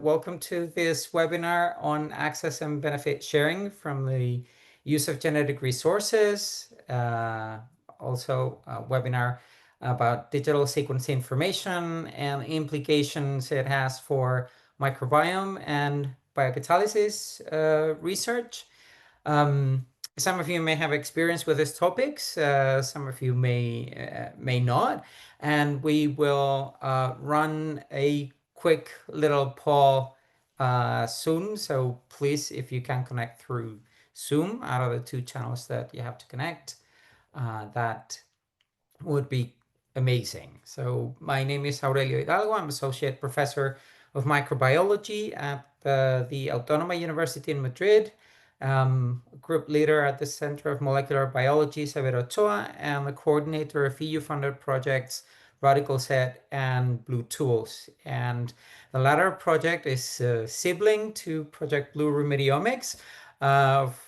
Welcome to this webinar on access and benefit sharing from the use of genetic resources. Also a webinar about digital sequencing information and implications it has for microbiome and biocatalysis research. Some of you may have experience with these topics, some of you may not, and we will run a quick little poll soon. So please, if you can connect through Zoom out of the two channels that you have to connect, that would be amazing. So my name is Aurelio Hidalgo. I'm Associate Professor of Microbiology at the Autónoma University in Madrid, Group Leader at the Center of Molecular Biology, Severo Ochoa, and the Coordinator of EU-funded projects RadicalSet and BlueTools. And the latter project is a sibling to Project BlueRemediomics, of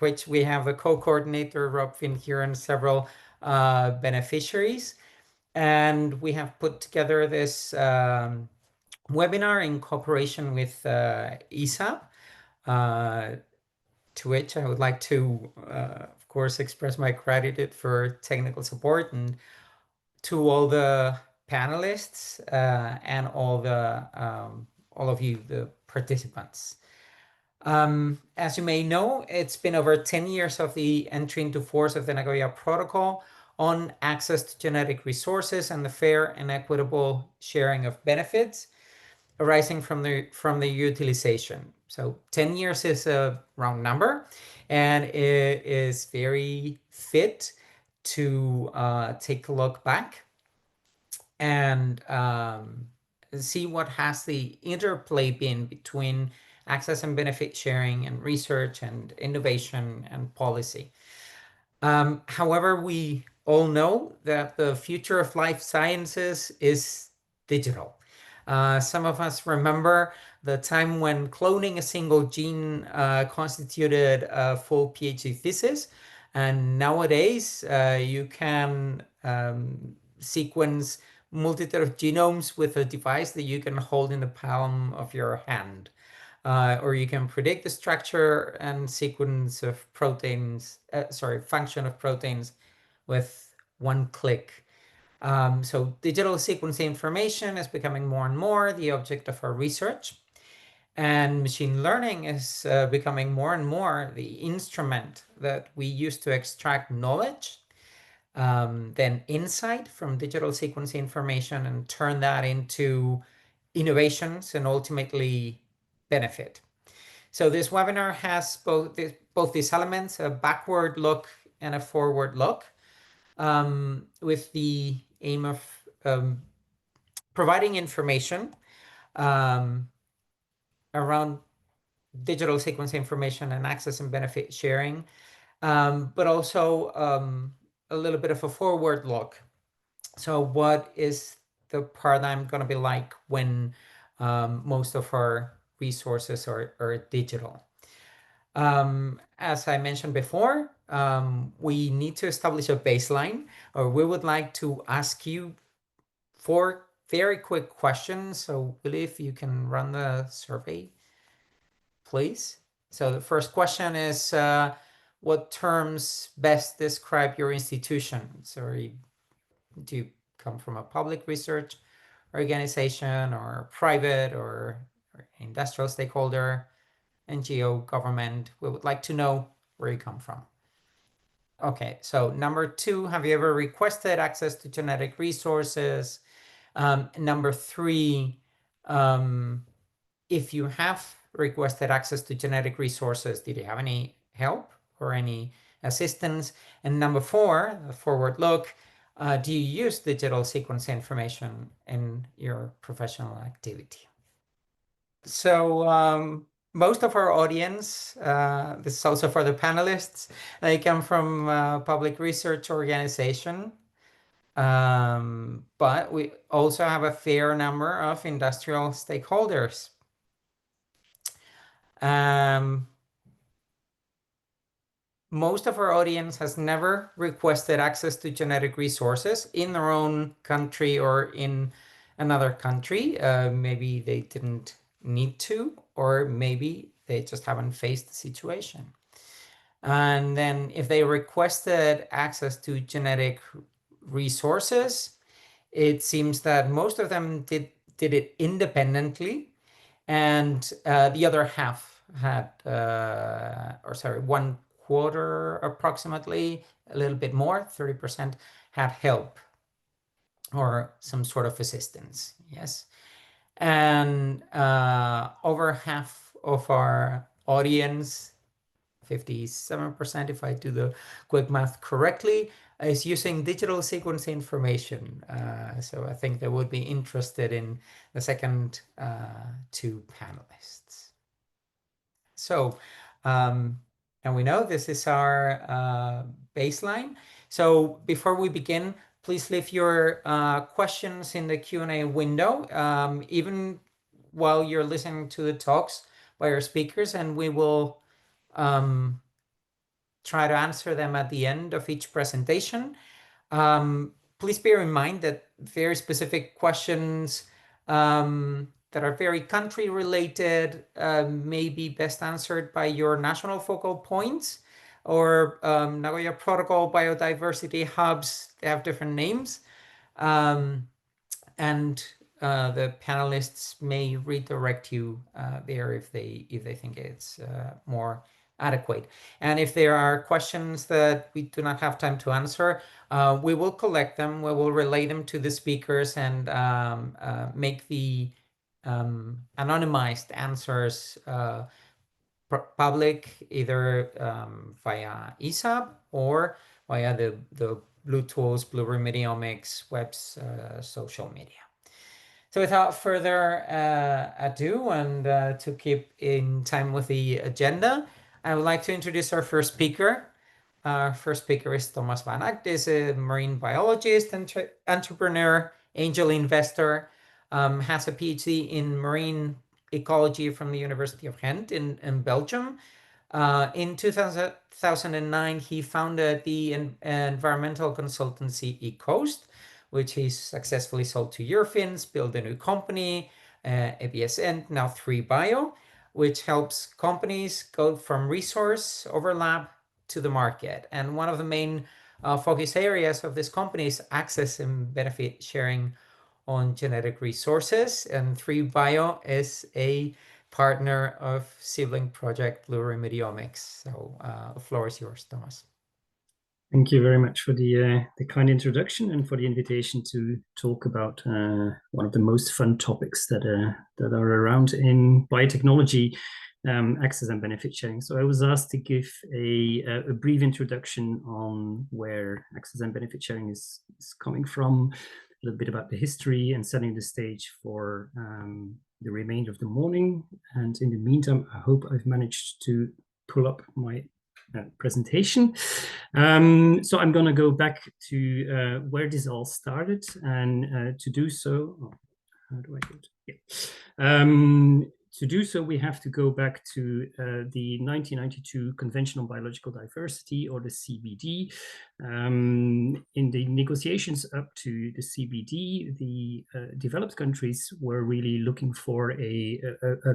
which we have a co-coordinator, Rob Finn, here, and several beneficiaries. And we have put together this webinar in cooperation with ESAB, to which I would like to, of course, express my gratitude for technical support, and to all the panelists and all of you, the participants. As you may know, it's been over 10 years of the entry into force of the Nagoya Protocol on access to genetic resources and the fair and equitable sharing of benefits arising from the utilization. So 10 years is a round number, and it is very fit to take a look back and see what has the interplay been between access and benefit sharing and research and innovation and policy. However, we all know that the future of life sciences is digital. Some of us remember the time when cloning a single gene constituted a full PhD thesis. And nowadays, you can sequence multitude of genomes with a device that you can hold in the palm of your hand. Or you can predict the structure and sequence of proteins, function of proteins with one click. So digital sequencing information is becoming more and more the object of our research. And machine learning is becoming more and more the instrument that we use to extract knowledge, then insight from digital sequencing information, and turn that into innovations and ultimately benefit. So this webinar has both these elements, a backward look and a forward look, with the aim of providing information around digital sequencing information and access and benefit sharing, but also a little bit of a forward look. So what is the paradigm going to be like when most of our resources are digital? As I mentioned before, we need to establish a baseline, or we would like to ask you 4 very quick questions. So Willie, if you can run the survey, please. So the first question is, what terms best describe your institution? So do you come from a public research organization, or private, or industrial stakeholder, NGO, government? We would like to know where you come from. Okay, so number 2, have you ever requested access to genetic resources? Number 3, if you have requested access to genetic resources, did you have any help or any assistance? And number 4, the forward look, do you use digital sequencing information in your professional activity? So most of our audience, this is also for the panelists, they come from public research organization, but we also have a fair number of industrial stakeholders. Most of our audience has never requested access to genetic resources in their own country or in another country. Maybe they didn't need to, or maybe they just haven't faced the situation. And then if they requested access to genetic resources, it seems that most of them did it independently, and the other half had, or sorry, 1/4 approximately, a little bit more, 30%, had help or some sort of assistance. Yes. And over half of our audience, 57%, if I do the quick math correctly, is using digital sequencing information. So I think they would be interested in the second two panelists. So, and we know this is our baseline. So before we begin, please leave your questions in the Q&A window, even while you're listening to the talks by our speakers, and we will try to answer them at the end of each presentation. Please bear in mind that very specific questions that are very country related may be best answered by your national focal points or Nagoya Protocol biodiversity hubs. They have different names. And the panelists may redirect you there if they think it's more adequate. And if there are questions that we do not have time to answer, we will collect them, we will relay them to the speakers and make the anonymized answers public, either via ESAB or via the BlueTools, BlueRemediomics web's social media. So without further ado, and to keep in time with the agenda, I would like to introduce our first speaker. Our first speaker is Thomas Van Acht. He's a marine biologist, entrepreneur, angel investor, has a PhD in marine ecology from the University of Ghent in Belgium. In 2009, he founded the environmental consultancy eCoast, which he successfully sold to Eurofins, built a new company, EBSN, now 3Bio, which helps companies go from resource overlap to the market. And one of the main focus areas of this company is access and benefit sharing on genetic resources. And 3Bio is a partner of sibling project BlueRemediomics. So the floor is yours, Thomas. Thank you very much for the kind introduction and for the invitation to talk about one of the most fun topics that are around in biotechnology, access and benefit sharing. So I was asked to give a brief introduction on where access and benefit sharing is coming from, a little bit about the history, and setting the stage for the remainder of the morning. And in the meantime, I hope I've managed to pull up my presentation. So I'm going to go back to where this all started, and to do so, how do I do it? Yeah. To do so, we have to go back to the 1992 Convention on Biological Diversity, or the CBD. In the negotiations up to the CBD, the developed countries were really looking for a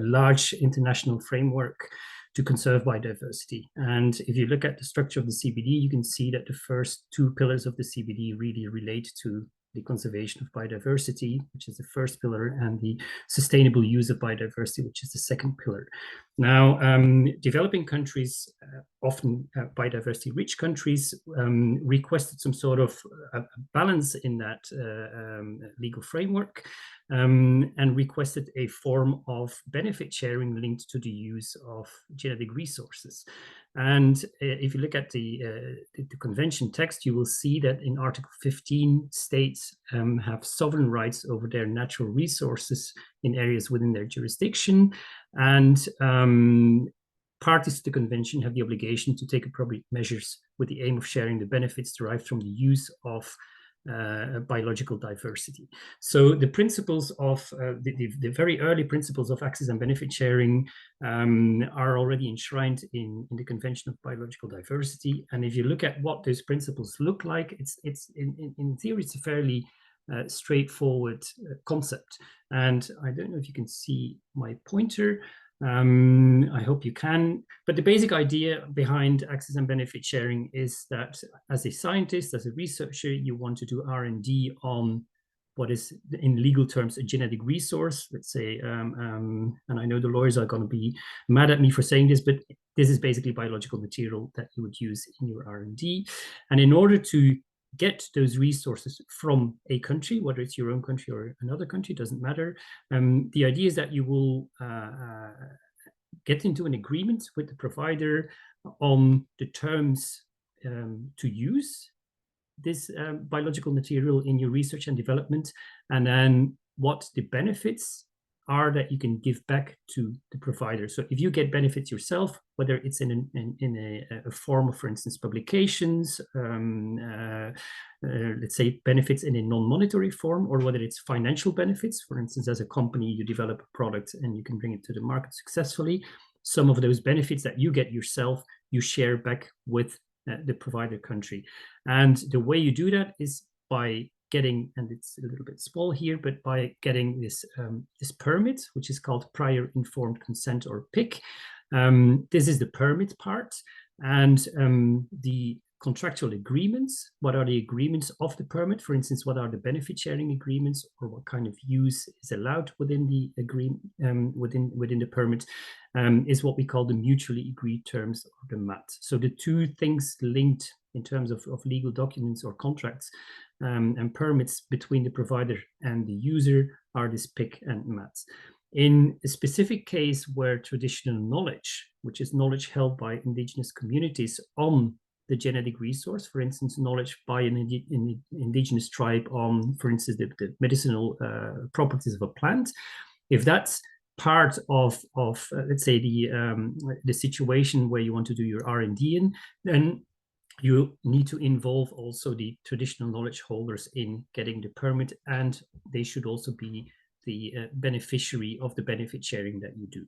large international framework to conserve biodiversity. And if you look at the structure of the CBD, you can see that the first two pillars of the CBD really relate to the conservation of biodiversity, which is the first pillar, and the sustainable use of biodiversity, which is the second pillar. Now, developing countries, often biodiversity-rich countries, requested some sort of balance in that legal framework, and requested a form of benefit sharing linked to the use of genetic resources. And if you look at the convention text, you will see that in Article 15, states have sovereign rights over their natural resources in areas within their jurisdiction. And parties to the convention have the obligation to take appropriate measures with the aim of sharing the benefits derived from the use of biological diversity. So the principles of the very early principles of access and benefit sharing are already enshrined in the Convention of Biological Diversity. And if you look at what those principles look like, it's in theory, it's a fairly straightforward concept. And I don't know if you can see my pointer. I hope you can. But the basic idea behind access and benefit sharing is that as a scientist, as a researcher, you want to do R&D on what is, in legal terms, a genetic resource, let's say, and I know the lawyers are going to be mad at me for saying this, but this is basically biological material that you would use in your R&D. And in order to get those resources from a country, whether it's your own country or another country, doesn't matter. The idea is that you will get into an agreement with the provider on the terms to use this biological material in your research and development, and then what the benefits are that you can give back to the provider. So if you get benefits yourself, whether it's in a form of, for instance, publications, let's say benefits in a non-monetary form, or whether it's financial benefits, for instance, as a company, you develop a product and you can bring it to the market successfully. Some of those benefits that you get yourself, you share back with the provider country. And the way you do that is by getting, and it's a little bit small here, but by getting this this permit, which is called prior informed consent, or PIC. This is the permit part. And the contractual agreements, what are the agreements of the permit? For instance, what are the benefit sharing agreements, or what kind of use is allowed within the agreement, within the permit, is what we call the mutually agreed terms, or the MAT. So the two things linked in terms of legal documents or contracts and permits between the provider and the user are this PIC and MAT. In a specific case where traditional knowledge, which is knowledge held by indigenous communities on the genetic resource, for instance, knowledge by an indigenous tribe on, for instance, the medicinal properties of a plant, if that's part of let's say the situation where you want to do your R&D in, then you need to involve also the traditional knowledge holders in getting the permit, and they should also be the beneficiary of the benefit sharing that you do.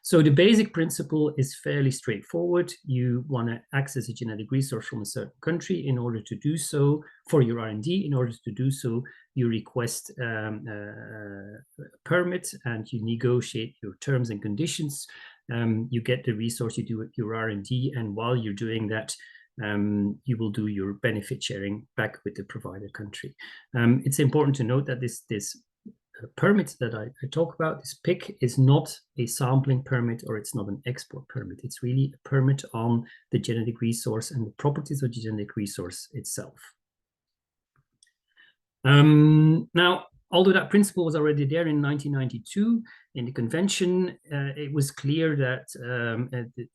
So the basic principle is fairly straightforward. You want to access a genetic resource from a certain country. In order to do so, for your R&D, in order to do so, you request a permit and you negotiate your terms and conditions. You get the resource, you do your R&D, and while you're doing that, you will do your benefit sharing back with the provider country. It's important to note that this permit that I talk about, this PIC, is not a sampling permit, or it's not an export permit. It's really a permit on the genetic resource and the properties of the genetic resource itself. Now, although that principle was already there in 1992 in the convention, it was clear that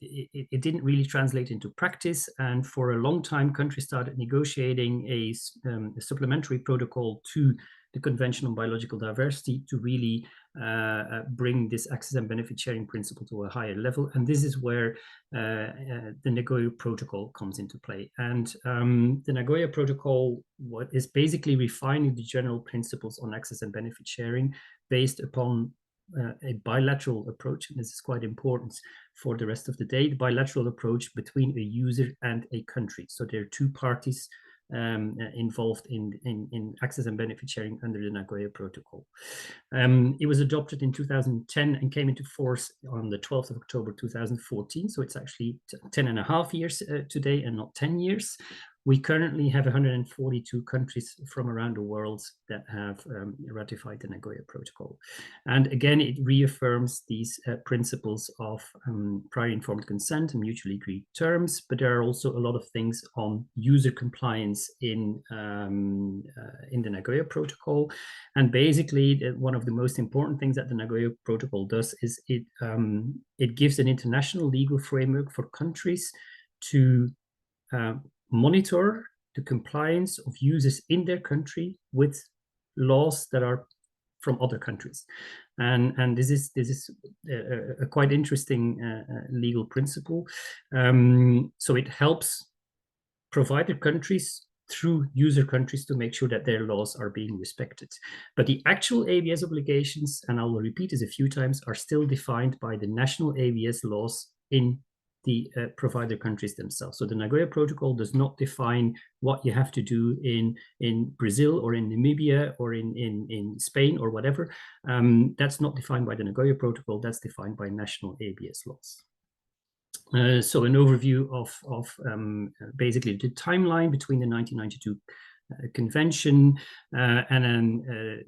it didn't really translate into practice. And for a long time, countries started negotiating a supplementary protocol to the Convention on Biological Diversity to really bring this access and benefit sharing principle to a higher level. And this is where the Nagoya Protocol comes into play. And the Nagoya Protocol is basically refining the general principles on access and benefit sharing based upon a bilateral approach. And this is quite important for the rest of the day, the bilateral approach between a user and a country. So there are two parties involved in access and benefit sharing under the Nagoya Protocol. It was adopted in 2010 and came into force on the 12th of October 2014. So it's actually 10.5 years today and not 10 years. We currently have 142 countries from around the world that have ratified the Nagoya Protocol. And again, it reaffirms these principles of prior informed consent and mutually agreed terms, but there are also a lot of things on user compliance in the Nagoya Protocol. And basically, one of the most important things that the Nagoya Protocol does is it gives an international legal framework for countries to monitor the compliance of users in their country with laws that are from other countries. And this is a quite interesting legal principle. So it helps provider countries through user countries to make sure that their laws are being respected. But the actual ABS obligations, and I will repeat this a few times, are still defined by the national ABS laws in the provider countries themselves. So the Nagoya Protocol does not define what you have to do in Brazil or in Namibia or in Spain or whatever. That's not defined by the Nagoya Protocol, that's defined by national ABS laws. So an overview of basically the timeline between the 1992 convention and then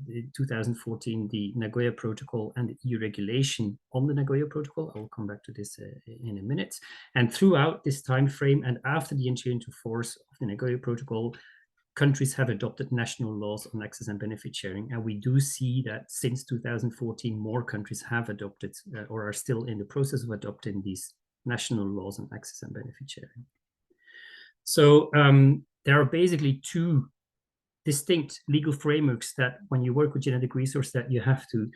in 2014 the Nagoya Protocol and the EU regulation on the Nagoya Protocol. I'll come back to this in a minute. And throughout this time frame and after the entry into force of the Nagoya Protocol, countries have adopted national laws on access and benefit sharing. And we do see that since 2014, more countries have adopted or are still in the process of adopting these national laws on access and benefit sharing. So there are basically two distinct legal frameworks that when you work with genetic resource that you have to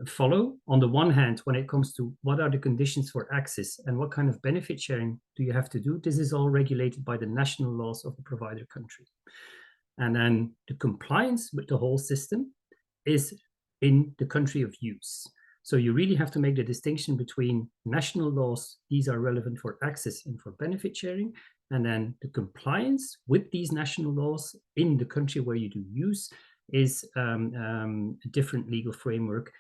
follow. On the one hand, when it comes to what are the conditions for access and what kind of benefit sharing do you have to do, this is all regulated by the national laws of the provider country. And then the compliance with the whole system is in the country of use. So you really have to make the distinction between national laws, these are relevant for access and for benefit sharing, and then the compliance with these national laws in the country where you do use is a different legal framework,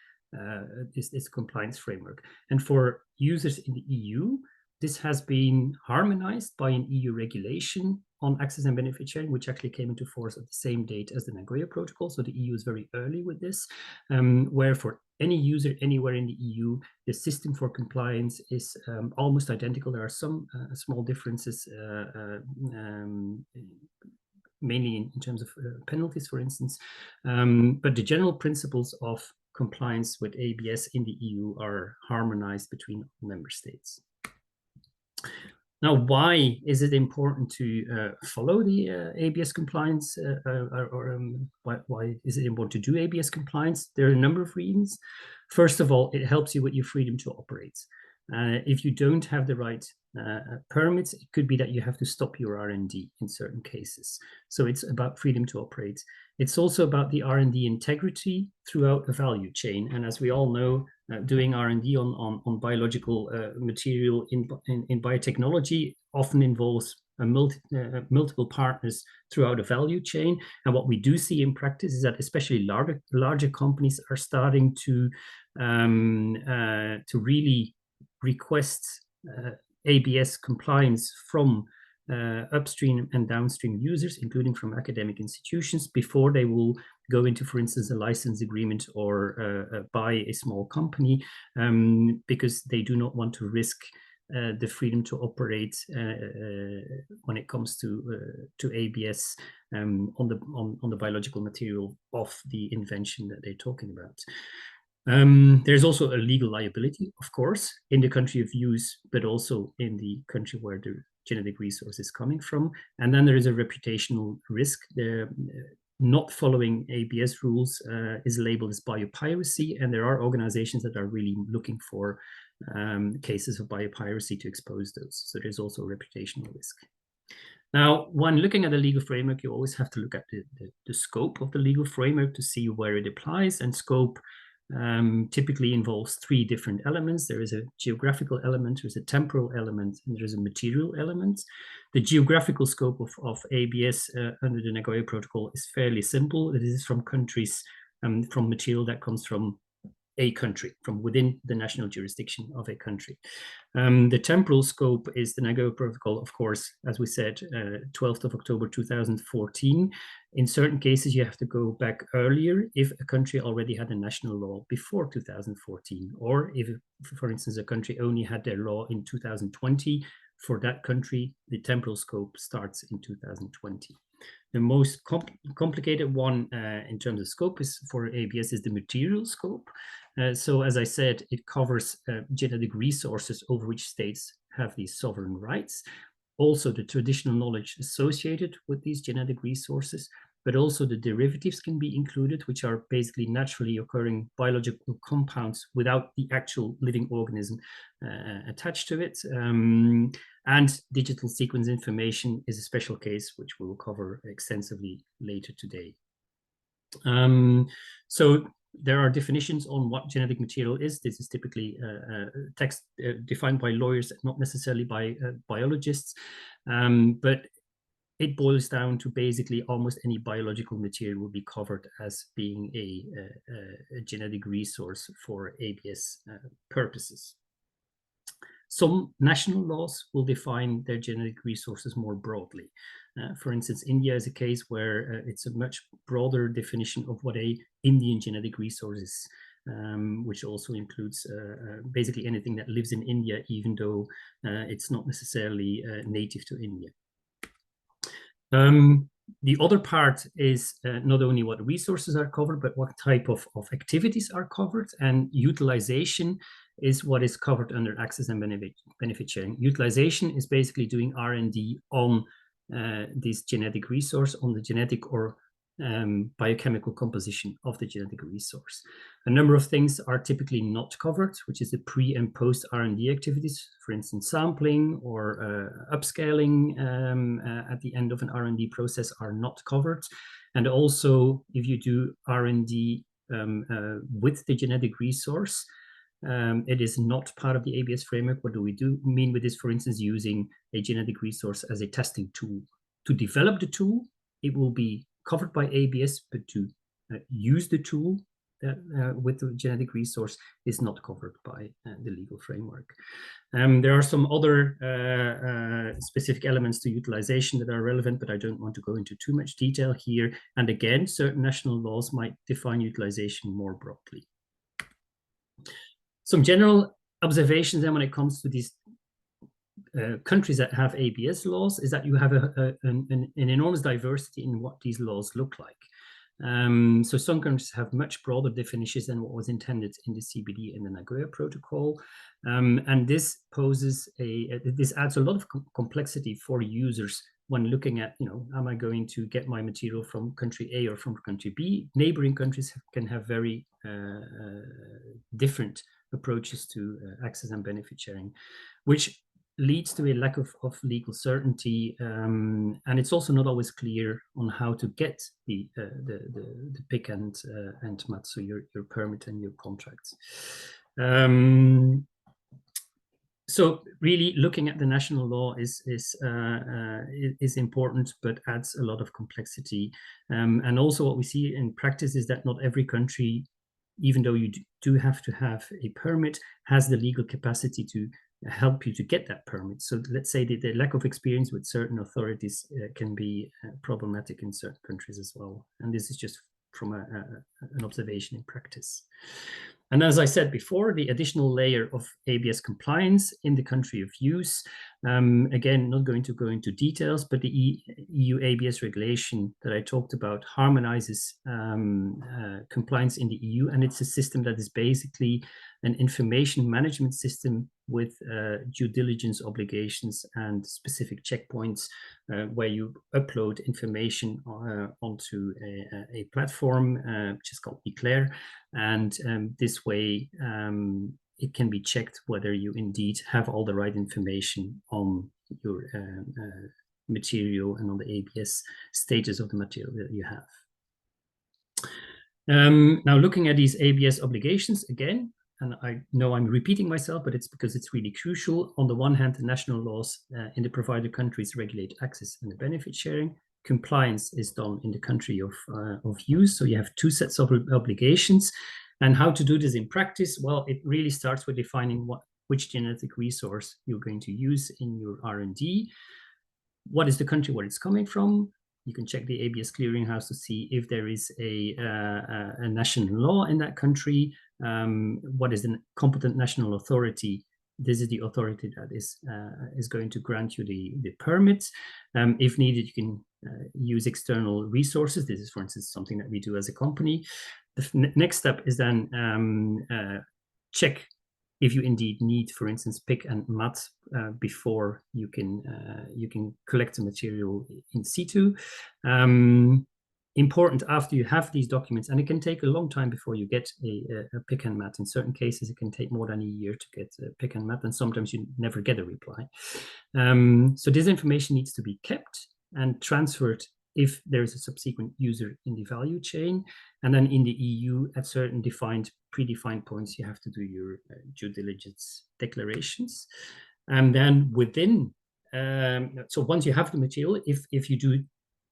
is compliance framework. And for users in the EU, this has been harmonized by an EU regulation on access and benefit sharing, which actually came into force at the same date as the Nagoya Protocol. So the EU is very early with this, where for any user anywhere in the EU, the system for compliance is almost identical. There are some small differences, mainly in terms of penalties, for instance. But the general principles of compliance with ABS in the EU are harmonized between member states. Now, why is it important to follow the ABS compliance, why is it important to do ABS compliance? There are a number of reasons. First of all, it helps you with your freedom to operate. If you don't have the right permits, it could be that you have to stop your R&D in certain cases. So it's about freedom to operate. It's also about the R&D integrity throughout the value chain. And as we all know, doing R&D on biological material in biotechnology often involves multiple partners throughout the value chain. And what we do see in practice is that especially larger companies are starting to really request ABS compliance from upstream and downstream users, including from academic institutions, before they will go into, for instance, a license agreement or buy a small company, because they do not want to risk the freedom to operate when it comes to ABS on the biological material of the invention that they're talking about. There's also a legal liability, of course, in the country of use, but also in the country where the genetic resource is coming from. And then there is a reputational risk. Not following ABS rules is labeled as biopiracy, and there are organizations that are really looking for cases of biopiracy to expose those. So there's also a reputational risk. Now, when looking at the legal framework, you always have to look at the scope of the legal framework to see where it applies, and scope typically involves three different elements. There is a geographical element, there's a temporal element, and there's a material element. The geographical scope of ABS under the Nagoya Protocol is fairly simple. It is from countries, from material that comes from a country, from within the national jurisdiction of a country. The temporal scope is the Nagoya Protocol, of course, as we said, 12th of October 2014. In certain cases, you have to go back earlier if a country already had a national law before 2014, or if, for instance, a country only had their law in 2020. For that country, the temporal scope starts in 2020. The most complicated one in terms of scope is for ABS is the material scope. So as I said, it covers genetic resources over which states have these sovereign rights. Also the traditional knowledge associated with these genetic resources, but also the derivatives can be included, which are basically naturally occurring biological compounds without the actual living organism attached to it. And digital sequence information is a special case, which we'll cover extensively later today. So there are definitions on what genetic material is. This is typically text defined by lawyers, not necessarily by biologists, but it boils down to basically almost any biological material will be covered as being a genetic resource for ABS purposes. Some national laws will define their genetic resources more broadly. For instance, India is a case where it's a much broader definition of what a Indian genetic resource is, which also includes basically anything that lives in India, even though it's not necessarily native to India. The other part is not only what resources are covered, but what type of activities are covered, and utilization is what is covered under access and benefit sharing. Utilization is basically doing R&D on this genetic resource, on the genetic or biochemical composition of the genetic resource. A number of things are typically not covered, which is the pre and post R&D activities, for instance, sampling or upscaling at the end of an R&D process are not covered. And also, if you do R&D with the genetic resource, it is not part of the ABS framework. What do we mean with this? For instance, using a genetic resource as a testing tool. To develop the tool, it will be covered by ABS, but to use the tool with the genetic resource is not covered by the legal framework. There are some other specific elements to utilization that are relevant, but I don't want to go into too much detail here. And again, certain national laws might define utilization more broadly. Some general observations then when it comes to these countries that have ABS laws is that you have an enormous diversity in what these laws look like. So some countries have much broader definitions than what was intended in the CBD and the Nagoya Protocol. And this poses this adds a lot of complexity for users when looking at, am I going to get my material from country A or from country B? Neighboring countries can have very different approaches to access and benefit sharing, which leads to a lack of legal certainty, and it's also not always clear on how to get the pick and mat, so your permit and your contracts. So really looking at the national law is important, but adds a lot of complexity. And also what we see in practice is that not every country, even though you do have to have a permit, has the legal capacity to help you to get that permit. So let's say that the lack of experience with certain authorities can be problematic in certain countries as well. And this is just from an observation in practice. And as I said before, the additional layer of ABS compliance in the country of use, again, not going to go into details, but the EU ABS regulation that I talked about harmonizes compliance in the EU, and it's a system that is basically an information management system with due diligence obligations and specific checkpoints where you upload information onto a platform, which is called Declare. And this way, it can be checked whether you indeed have all the right information on your material and on the ABS status of the material that you have. Now, looking at these ABS obligations again, and I know I'm repeating myself, but it's because it's really crucial. On the one hand, the national laws in the provider countries regulate access and the benefit sharing. Compliance is done in the country of use. So you have two sets of obligations. And how to do this in practice? Well, it really starts with defining which genetic resource you're going to use in your R&D. What is the country where it's coming from? You can check the ABS clearinghouse to see if there is a national law in that country. What is the competent national authority? This is the authority that is going to grant you the permit. If needed, you can use external resources. This is, for instance, something that we do as a company. The next step is then check if you indeed need, for instance, pick and mat before you can collect the material in situ. Important after you have these documents, and it can take a long time before you get a pick and mat. In certain cases, it can take more than a year to get a pick and mat, and sometimes you never get a reply. So this information needs to be kept and transferred if there's a subsequent user in the value chain. And then in the EU, at certain predefined points, you have to do your due diligence declarations. And then within, so once you have the material, if you do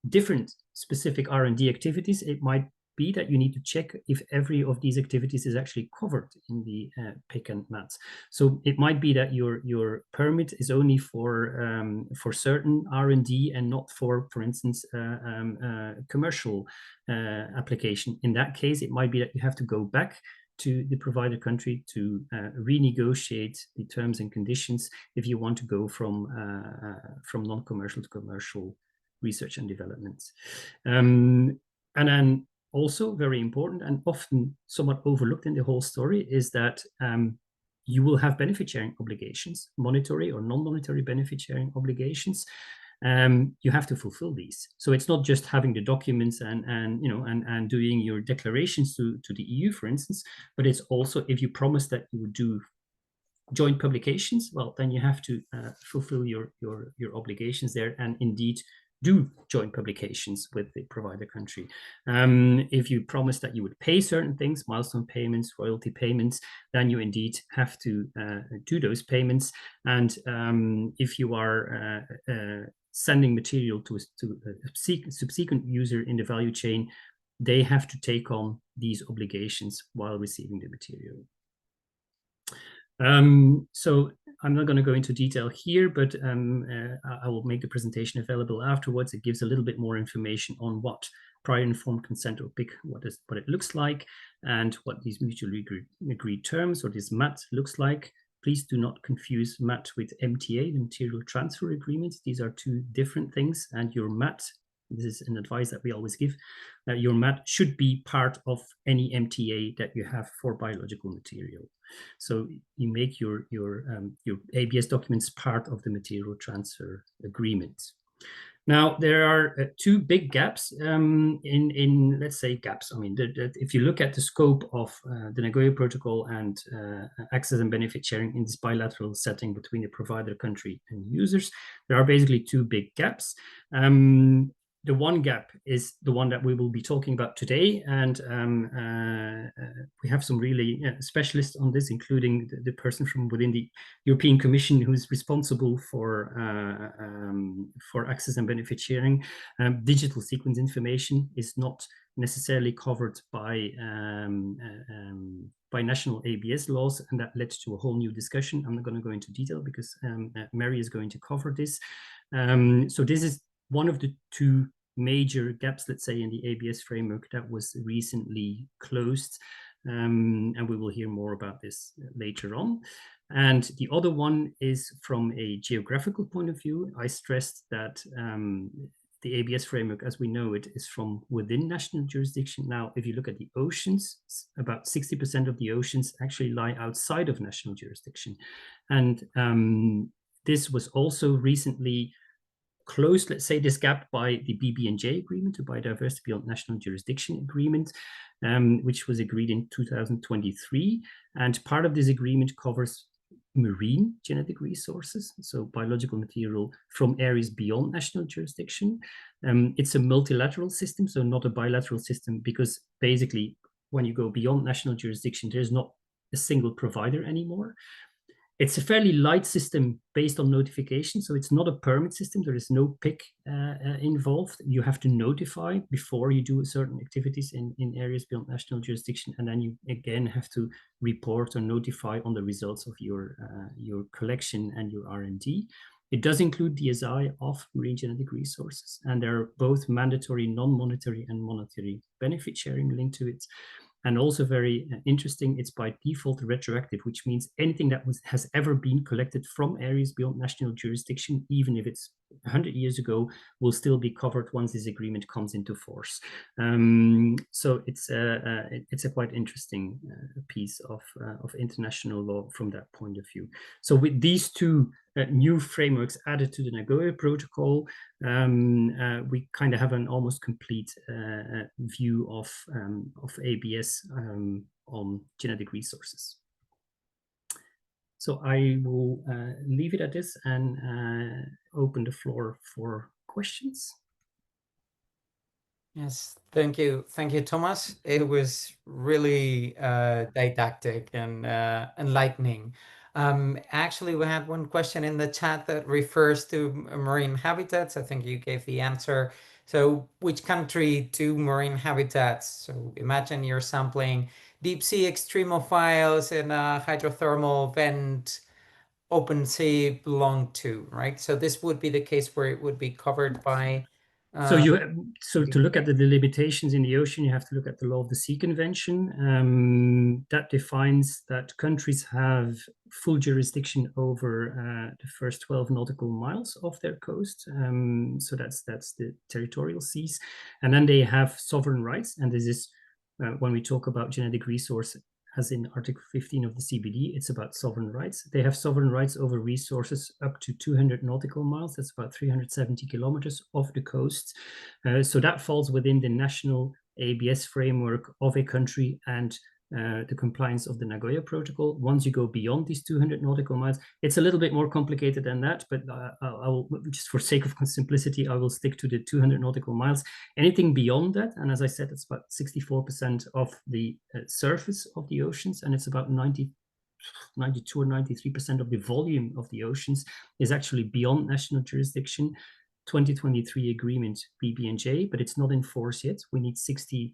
different specific R&D activities, it might be that you need to check if every of these activities is actually covered in the PIC and MATs. So it might be that your permit is only for certain R&D and not for instance, commercial application. In that case, it might be that you have to go back to the provider country to renegotiate the terms and conditions if you want to go from non-commercial to commercial research and development. And then also very important and often somewhat overlooked in the whole story is that you will have benefit sharing obligations, monetary or non-monetary benefit sharing obligations. You have to fulfill these. So it's not just having the documents and doing your declarations to the EU, for instance, but it's also if you promise that you would do joint publications, well, then you have to fulfill your obligations there and indeed do joint publications with the provider country. If you promise that you would pay certain things, milestone payments, royalty payments, then you indeed have to do those payments. And if you are sending material to a subsequent user in the value chain, they have to take on these obligations while receiving the material. So I'm not going to go into detail here, but I will make the presentation available afterwards. It gives a little bit more information on what prior informed consent or PIC, what it looks like, and what these mutually agreed terms or this MAT looks like. Please do not confuse MAT with MTA, the Material Transfer Agreement. These are two different things, and your MAT, this is an advice that we always give, your MAT should be part of any MTA that you have for biological material. So you make your ABS documents part of the material transfer agreement. Now, there are two big gaps in let's say, gaps. I mean, if you look at the scope of the Nagoya Protocol and access and benefit sharing in this bilateral setting between the provider country and users, there are basically two big gaps. The one gap is the one that we will be talking about today, and we have some really specialists on this, including the person from within the European Commission who's responsible for access and benefit sharing. Digital sequence information is not necessarily covered by national ABS laws, and that led to a whole new discussion. I'm not going to go into detail because Mary is going to cover this. So this is one of the two major gaps, let's say, in the ABS framework that was recently closed. And we will hear more about this later on. And the other one is from a geographical point of view. I stressed that the ABS framework, as we know it, is from within national jurisdiction. Now, if you look at the oceans, about 60% of the oceans actually lie outside of national jurisdiction. And this was also recently closed, let's say, this gap by the BB&J agreement, the Biodiversity Beyond National Jurisdiction agreement, which was agreed in 2023. And part of this agreement covers marine genetic resources, so biological material from areas beyond national jurisdiction. It's a multilateral system, so not a bilateral system, because basically when you go beyond national jurisdiction, there's not a single provider anymore. It's a fairly light system based on notification, so it's not a permit system. There is no PIC involved. You have to notify before you do certain activities in areas beyond national jurisdiction, and then you again have to report or notify on the results of your collection and your R&D. It does include the ESCI of marine genetic resources, and there are both mandatory, non-monetary, and monetary benefit sharing linked to it. And also very interesting, it's by default retroactive, which means anything that has ever been collected from areas beyond national jurisdiction, even if it's 100 years ago, will still be covered once this agreement comes into force. So it's a quite interesting piece of international law from that point of view. So with these two new frameworks added to the Nagoya Protocol, we kind of have an almost complete view of ABS on genetic resources. So I will leave it at this and open the floor for questions. Yes, thank you. Thank you, Thomas. It was really didactic and enlightening. Actually, we had one question in the chat that refers to marine habitats. I think you gave the answer. So, which country do marine habitats? So, imagine you're sampling deep sea extremophiles in a hydrothermal vent open sea belong to, right? So, this would be the case where it would be covered by. So Uh, so to look at the limitations in the ocean, you have to look at the Law of the Sea Convention. That defines that countries have full jurisdiction over the first 12 nautical miles of their coast. So that's the territorial seas, and then they have sovereign rights. And this is when we talk about genetic resource, as in Article 15 of the CBD, it's about sovereign rights. They have sovereign rights over resources up to 200 nautical miles. That's about 370 kilometers off the coast. So that falls within the national ABS framework of a country and the compliance of the Nagoya Protocol. Once you go beyond these 200 nautical miles, it's a little bit more complicated than that, but I will, just for sake of simplicity, I will stick to the 200 nautical miles. Anything beyond that, and as I said, it's about 64% of the surface of the oceans, and it's about 92 or 93% of the volume of the oceans is actually beyond national jurisdiction. 2023 agreement BBNJ, but it's not in force yet. We need 60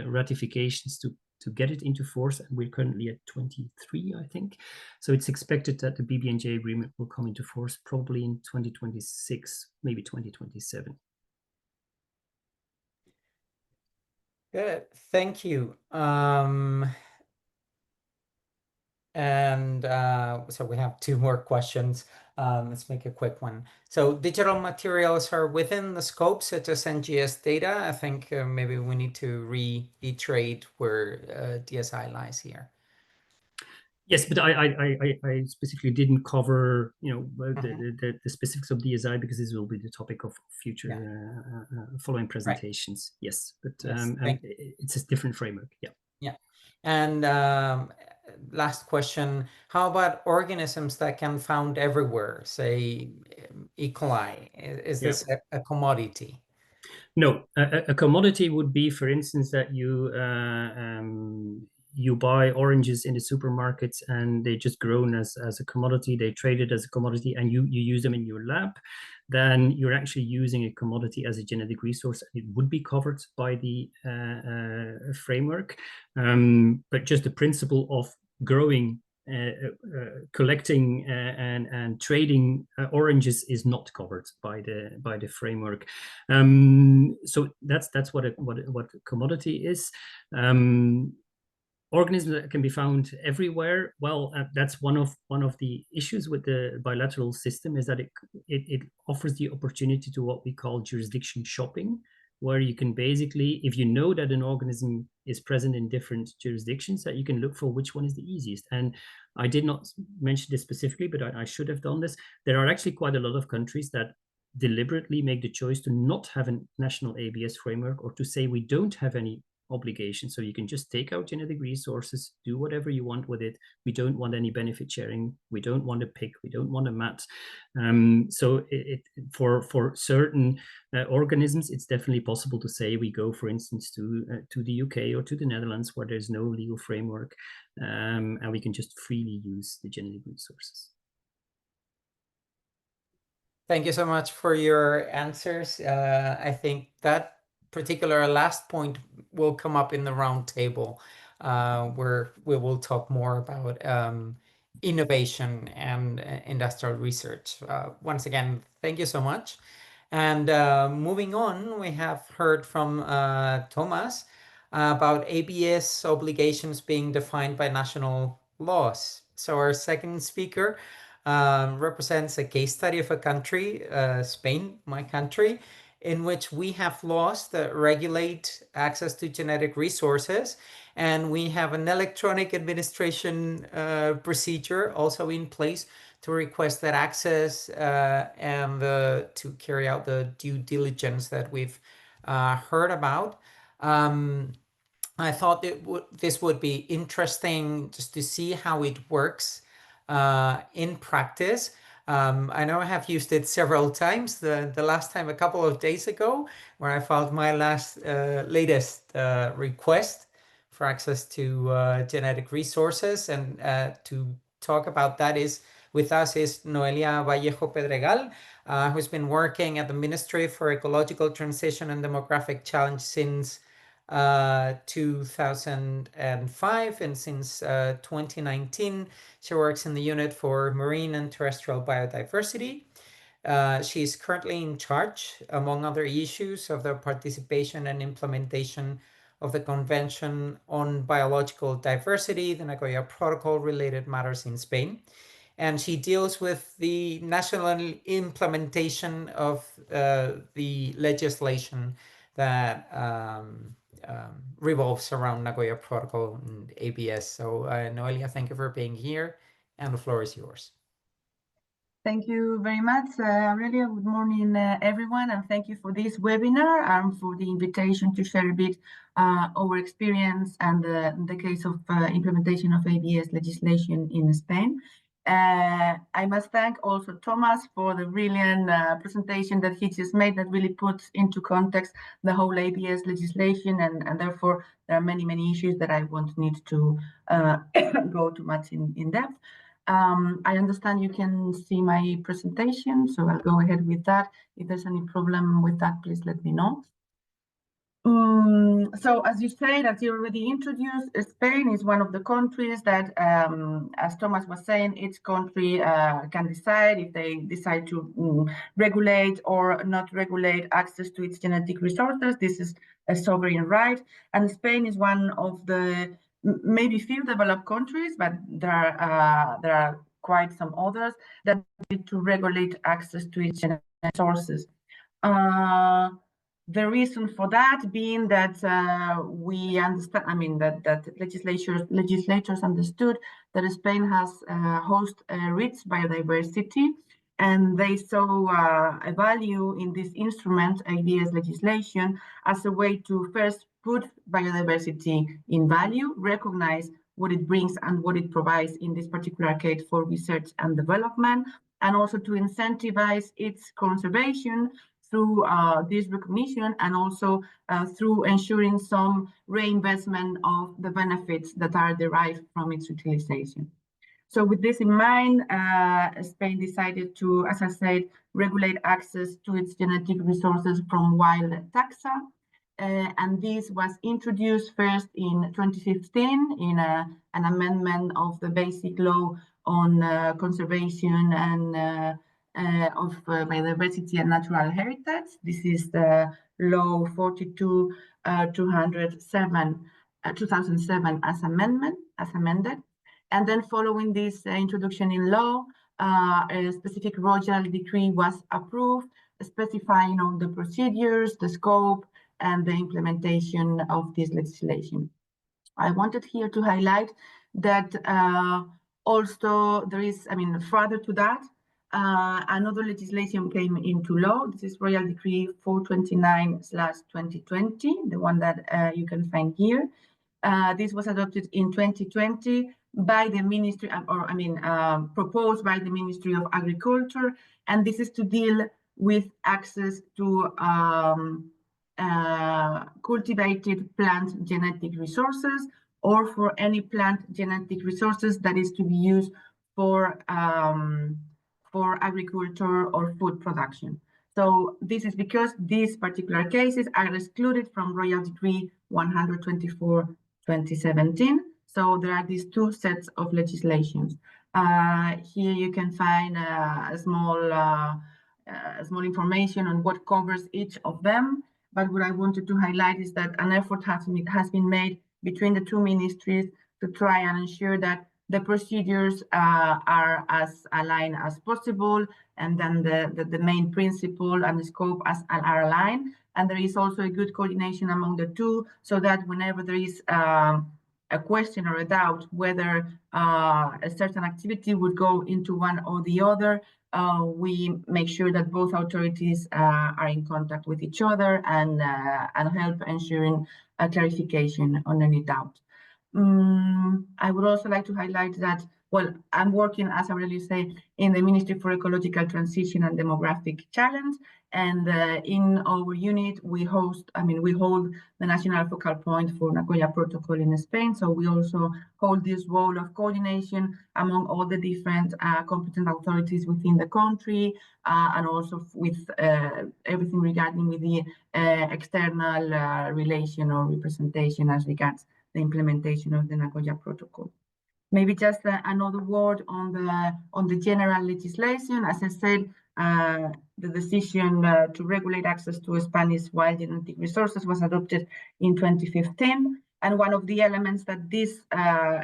ratifications to get it into force, and we're currently at 23, I think. So it's expected that the BBNJ agreement will come into force probably in 2026, maybe 2027. Good, thank you. So we have two more questions. Let's make a quick one. So digital materials are within the scope, such as NGS data. I think maybe we need to reiterate where DSI lies here. Yes, but I specifically didn't cover Mhm. the specifics of DSI because this will be the topic of future Yeah, following right. presentations. Yes, but Yes, thank you. it's a different framework. Yeah. Yeah. And last question, how about organisms that can found everywhere, say E. coli? Is Yeah. this a commodity? No, a commodity would be, for instance, that you buy oranges in the supermarkets and they just grown as a commodity. They trade it as a commodity, and you use them in your lab. Then you're actually using a commodity as a genetic resource. It would be covered by the framework, but just the principle of growing collecting and trading oranges is not covered by the framework. So that's what a commodity is. Organisms that can be found everywhere. Well, that's one of the issues with the bilateral system, is that it offers the opportunity to what we call jurisdiction shopping, where you can basically, if you know that an organism is present in different jurisdictions, that you can look for which one is the easiest. And I did not mention this specifically, but I should have done this. There are actually quite a lot of countries that deliberately make the choice to not have a national ABS framework, or to say we don't have any obligation. So you can just take out genetic resources, do whatever you want with it. We don't want any benefit sharing. We don't want a pick. We don't want a mat. So for certain organisms, it's definitely possible to say we go, for instance, to the UK or to the Netherlands, where there's no legal framework, and we can just freely use the genetic resources. Thank you so much for your answers. I think that particular last point will come up in the round table, where we will talk more about innovation and industrial research. Once again, thank you so much. And moving on, we have heard from Thomas about ABS obligations being defined by national laws. So our second speaker represents a case study of a country, Spain, my country, in which we have laws that regulate access to genetic resources. And we have an electronic administration procedure also in place to request that access and to carry out the due diligence that we've heard about. I thought this would be interesting just to see how it works in practice. I know I have used it several times. The last time a couple of days ago, where I filed my latest request for access to genetic resources, and to talk about that is with us is Noelia Vallejo Pedregal, who's been working at the Ministry for Ecological Transition and Demographic Challenge since 2005, and since 2019 she works in the unit for marine and terrestrial biodiversity. She's currently in charge, among other issues, of the participation and implementation of the Convention on Biological Diversity, the Nagoya Protocol related matters in Spain. And she deals with the national implementation of the legislation that revolves around Nagoya Protocol and ABS. So Noelia, thank you for being here, and the floor is yours. Thank you very much, Aurelia. Good morning, everyone, and thank you for this webinar and for the invitation to share a bit our experience and the case of implementation of ABS legislation in Spain. I must thank also Thomas for the brilliant presentation that he just made that really puts into context the whole ABS legislation, and therefore there are many issues that I won't need to go too much in depth. I understand you can see my presentation, so I'll go ahead with that. If there's any problem with that, please let me know. So as you said, as you already introduced, Spain is one of the countries that, as Thomas was saying, each country can decide if they decide to regulate or not regulate access to its genetic resources. This is a sovereign right, and Spain is one of the maybe few developed countries, but there are quite some others that need to regulate access to its genetic resources. The reason for that being that we understand, that legislators understood that Spain has host rich biodiversity, and they saw a value in this instrument, ABS legislation, as a way to first put biodiversity in value, recognize what it brings and what it provides in this particular case for research and development, and also to incentivize its conservation through this recognition, and also through ensuring some reinvestment of the benefits that are derived from its utilization. So with this in mind, Spain decided to, as I said, regulate access to its genetic resources from wild taxa. And this was introduced first in 2015 in an amendment of the basic law on conservation and of biodiversity and natural heritage. This is the law 2007 as amended. And then following this introduction in law, a specific royal decree was approved, specifying on the procedures, the scope, and the implementation of this legislation. I wanted here to highlight that also there is, further to that, another legislation came into law. This is Royal Decree 429/2020, the one that you can find here. This was adopted in 2020 by the Ministry, proposed by the Ministry of Agriculture, and this is to deal with access to cultivated plant genetic resources, or for any plant genetic resources that is to be used for agriculture or food production. So this is because these particular cases are excluded from Royal Decree 124/2017. So there are these two sets of legislations. Here you can find a small information on what covers each of them. But what I wanted to highlight is that an effort has been made between the two ministries to try and ensure that the procedures are as aligned as possible, and then the main principle and the scope are aligned. And there is also a good coordination among the two, so that whenever there is a question or a doubt whether a certain activity would go into one or the other, we make sure that both authorities are in contact with each other and help ensuring a clarification on any doubt. I would also like to highlight that, well, I'm working, as I already say, in the Ministry for Ecological Transition and Demographic Challenge. And in our unit, we hold the national focal point for Nagoya Protocol in Spain. So we also hold this role of coordination among all the different competent authorities within the country, and also with everything regarding with the external relation or representation as regards the implementation of the Nagoya Protocol. Maybe just another word on the general legislation. As I said, the decision to regulate access to Spanish wild genetic resources was adopted in 2015. And one of the elements that this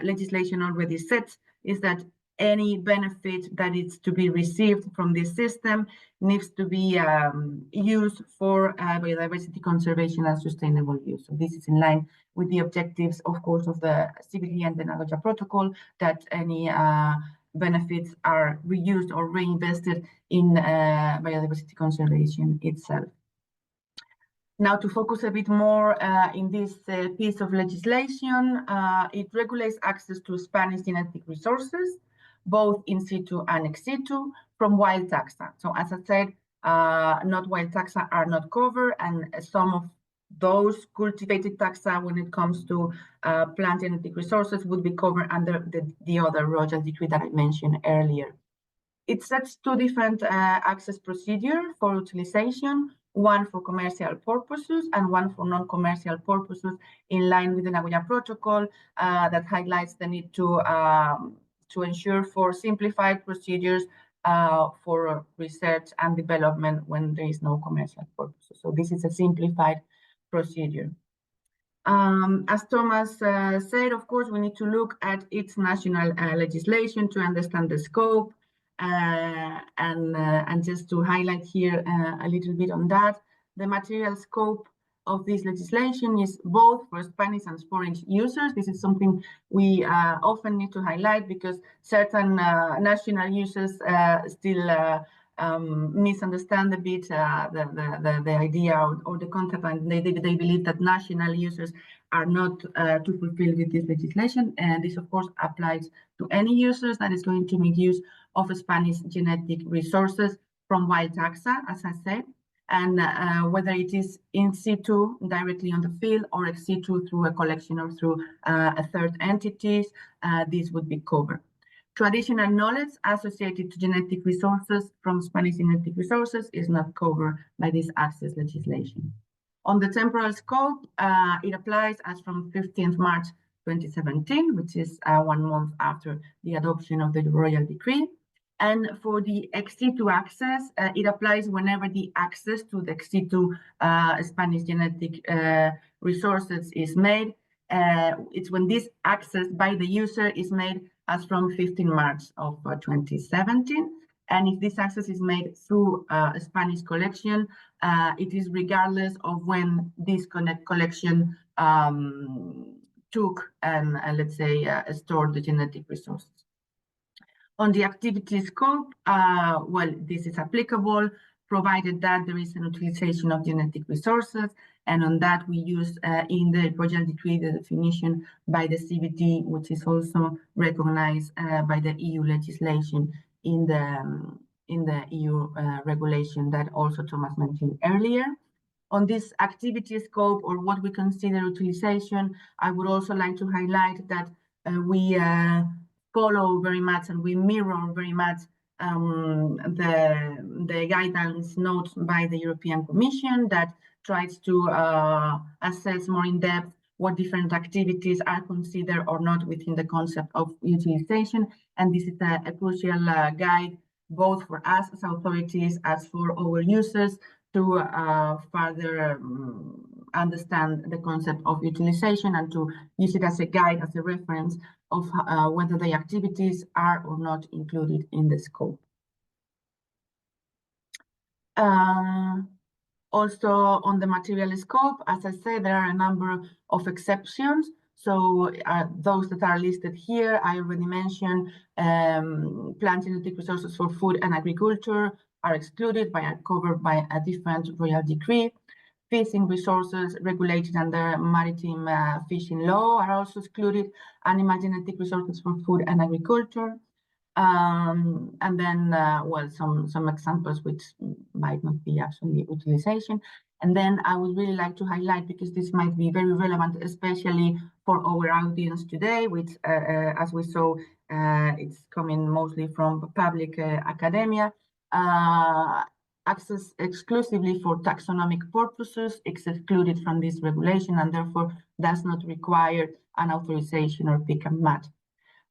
legislation already sets is that any benefit that is to be received from this system needs to be used for biodiversity conservation and sustainable use. So this is in line with the objectives, of course, of the CBD and the Nagoya Protocol, that any benefits are reused or reinvested in biodiversity conservation itself. Now, to focus a bit more in this piece of legislation, it regulates access to Spanish genetic resources, both in situ and ex situ, from wild taxa. So as I said, not wild taxa are not covered, and some of those cultivated taxa, when it comes to plant genetic resources, would be covered under the other royal decree that I mentioned earlier. It sets two different access procedures for utilization, one for commercial purposes and one for non-commercial purposes, in line with the Nagoya Protocol, that highlights the need to ensure for simplified procedures for research and development when there is no commercial purposes. So this is a simplified procedure. As Thomas said, of course, we need to look at its national legislation to understand the scope, and just to highlight here a little bit on that, the material scope of this legislation is both for Spanish and foreign users. This is something we often need to highlight, because certain national users still misunderstand a bit the idea or the concept, and they believe that national users are not to fulfill with this legislation. And this, of course, applies to any users that is going to make use of Spanish genetic resources from wild taxa, as I said, and whether it is in situ, directly on the field, or ex situ through a collection or through a third entities, this would be covered. Traditional knowledge associated to genetic resources from Spanish genetic resources is not covered by this access legislation. On the temporal scope, it applies as from 15th March 2017, which is 1 month after the adoption of the royal decree. And for the ex situ access, it applies whenever the access to the ex situ Spanish genetic resources is made. It's when this access by the user is made as from 15 March of 2017. And if this access is made through a Spanish collection, it is regardless of when this collection took and let's say stored the genetic resources. On the activity scope, well, this is applicable, provided that there is an utilization of genetic resources. And on that, we use in the royal decree the definition by the CBD, which is also recognized by the EU legislation in the EU regulation that also Thomas mentioned earlier. On this activity scope, or what we consider utilization, I would also like to highlight that we follow very much and we mirror very much the guidance notes by the European Commission that tries to assess more in depth what different activities are considered or not within the concept of utilization. And this is a crucial guide both for us as authorities as for our users to further understand the concept of utilization and to use it as a guide, as a reference of whether the activities are or not included in the scope. Also on the material scope, as I said, there are a number of exceptions. So those that are listed here, I already mentioned, plant genetic resources for food and agriculture are excluded, are covered by a different royal decree. fishing resources regulated under maritime fishing law are also excluded, animal genetic resources for food and agriculture. And then, well, some examples which might not be actually utilization. And then I would really like to highlight, because this might be very relevant, especially for our audience today, which, as we saw, it's coming mostly from public academia. Access exclusively for taxonomic purposes is excluded from this regulation and therefore does not require an authorization or pick and match.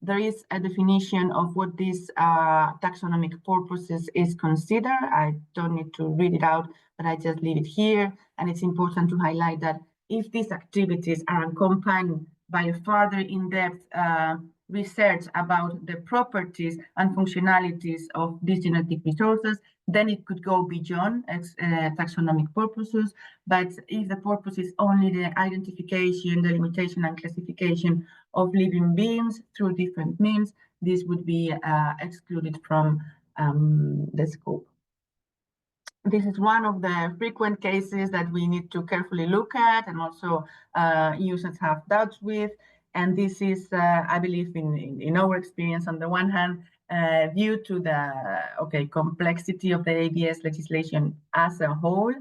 There is a definition of what these taxonomic purposes is considered. I don't need to read it out, but I just leave it here. And it's important to highlight that if these activities are accompanied by a further in-depth research about the properties and functionalities of these genetic resources, then it could go beyond taxonomic purposes. But if the purpose is only the identification, delimitation, and classification of living beings through different means, this would be excluded from the scope. This is one of the frequent cases that we need to carefully look at, and also users have doubts with. And this is, I believe, in our experience, on the one hand, due to the complexity of the ABS legislation as a whole.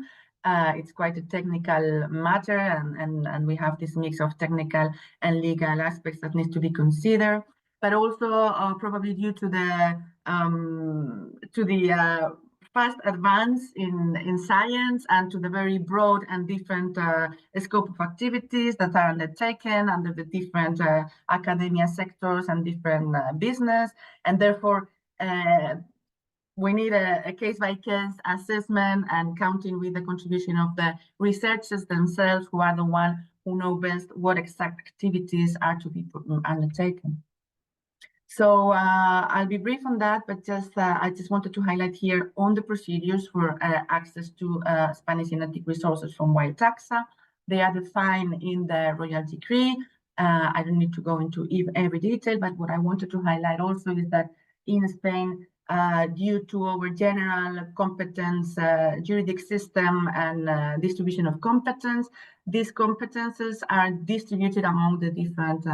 It's quite a technical matter, and we have this mix of technical and legal aspects that needs to be considered. But also probably due to the fast advance in science and to the very broad and different scope of activities that are undertaken under the different academia sectors and different business, and therefore we need a case-by-case assessment and counting with the contribution of the researchers themselves, who are the ones who know best what exact activities are to be undertaken. So I'll be brief on that, but I just wanted to highlight here on the procedures for access to Spanish genetic resources from wild taxa. They are defined in the Royal Decree. I don't need to go into every detail, but what I wanted to highlight also is that in Spain, due to our general competence, juridic system, and distribution of competence, these competences are distributed among the different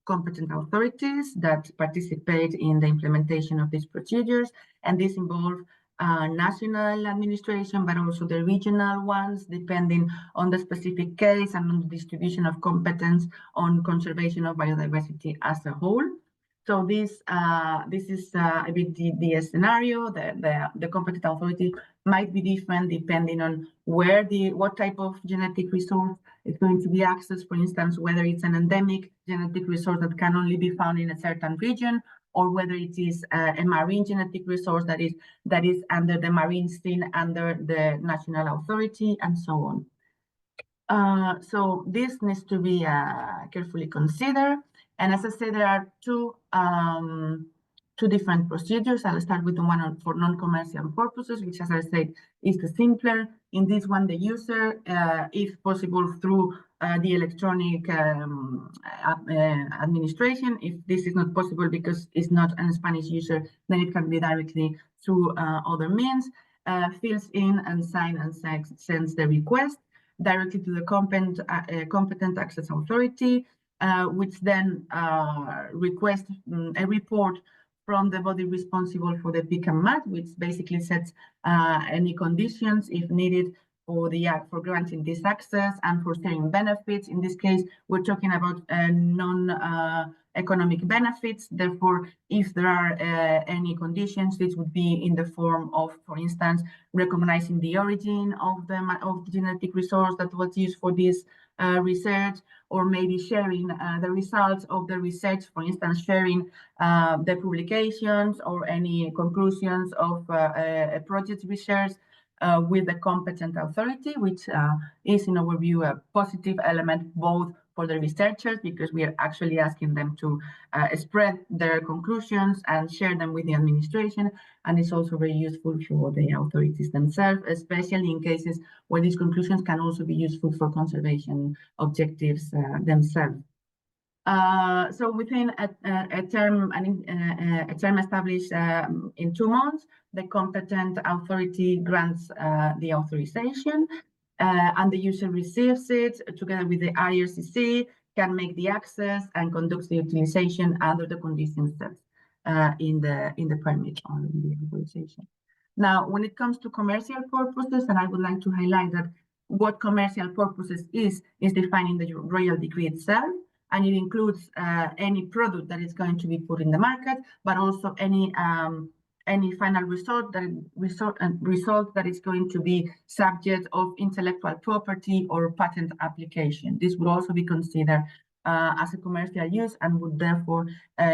competent authorities that participate in the implementation of these procedures, and this involves national administration, but also the regional ones, depending on the specific case and on the distribution of competence on conservation of biodiversity as a whole. So this is a bit the scenario. The competent authority might be different depending on what type of genetic resource is going to be accessed. For instance, whether it's an endemic genetic resource that can only be found in a certain region, or whether it is a marine genetic resource that is under the marine scene under the national authority, and so on. So this needs to be carefully considered. And as I said, there are two different procedures. I'll start with the one for non-commercial purposes, which, as I said, is the simpler. In this one, the user, if possible, through the electronic administration. If this is not possible because it's not a Spanish user, then it can be directly through other means, fills in and signs and sends the request directly to the competent access authority, which then requests a report from the body responsible for the pick and match, which basically sets any conditions, if needed, for granting this access and for sharing benefits. In this case, we're talking about non-economic benefits. Therefore, if there are any conditions, this would be in the form of, for instance, recognizing the origin of the genetic resource that was used for this research, or maybe sharing the results of the research, for instance, sharing the publications or any conclusions of a project research with the competent authority, which is, in our view, a positive element both for the researchers, because we are actually asking them to spread their conclusions and share them with the administration. And it's also very useful for the authorities themselves, especially in cases where these conclusions can also be useful for conservation objectives themselves. So within a term established in 2 months, the competent authority grants the authorization. and the user receives it together with the IRCC, can make the access and conducts the utilization under the conditions set in the permit or in the authorization. Now, when it comes to commercial purposes, and I would like to highlight that what commercial purposes is defined in the Royal Decree itself, and it includes any product that is going to be put in the market, but also any final result that is going to be subject of intellectual property or patent application. This will also be considered as a commercial use and would therefore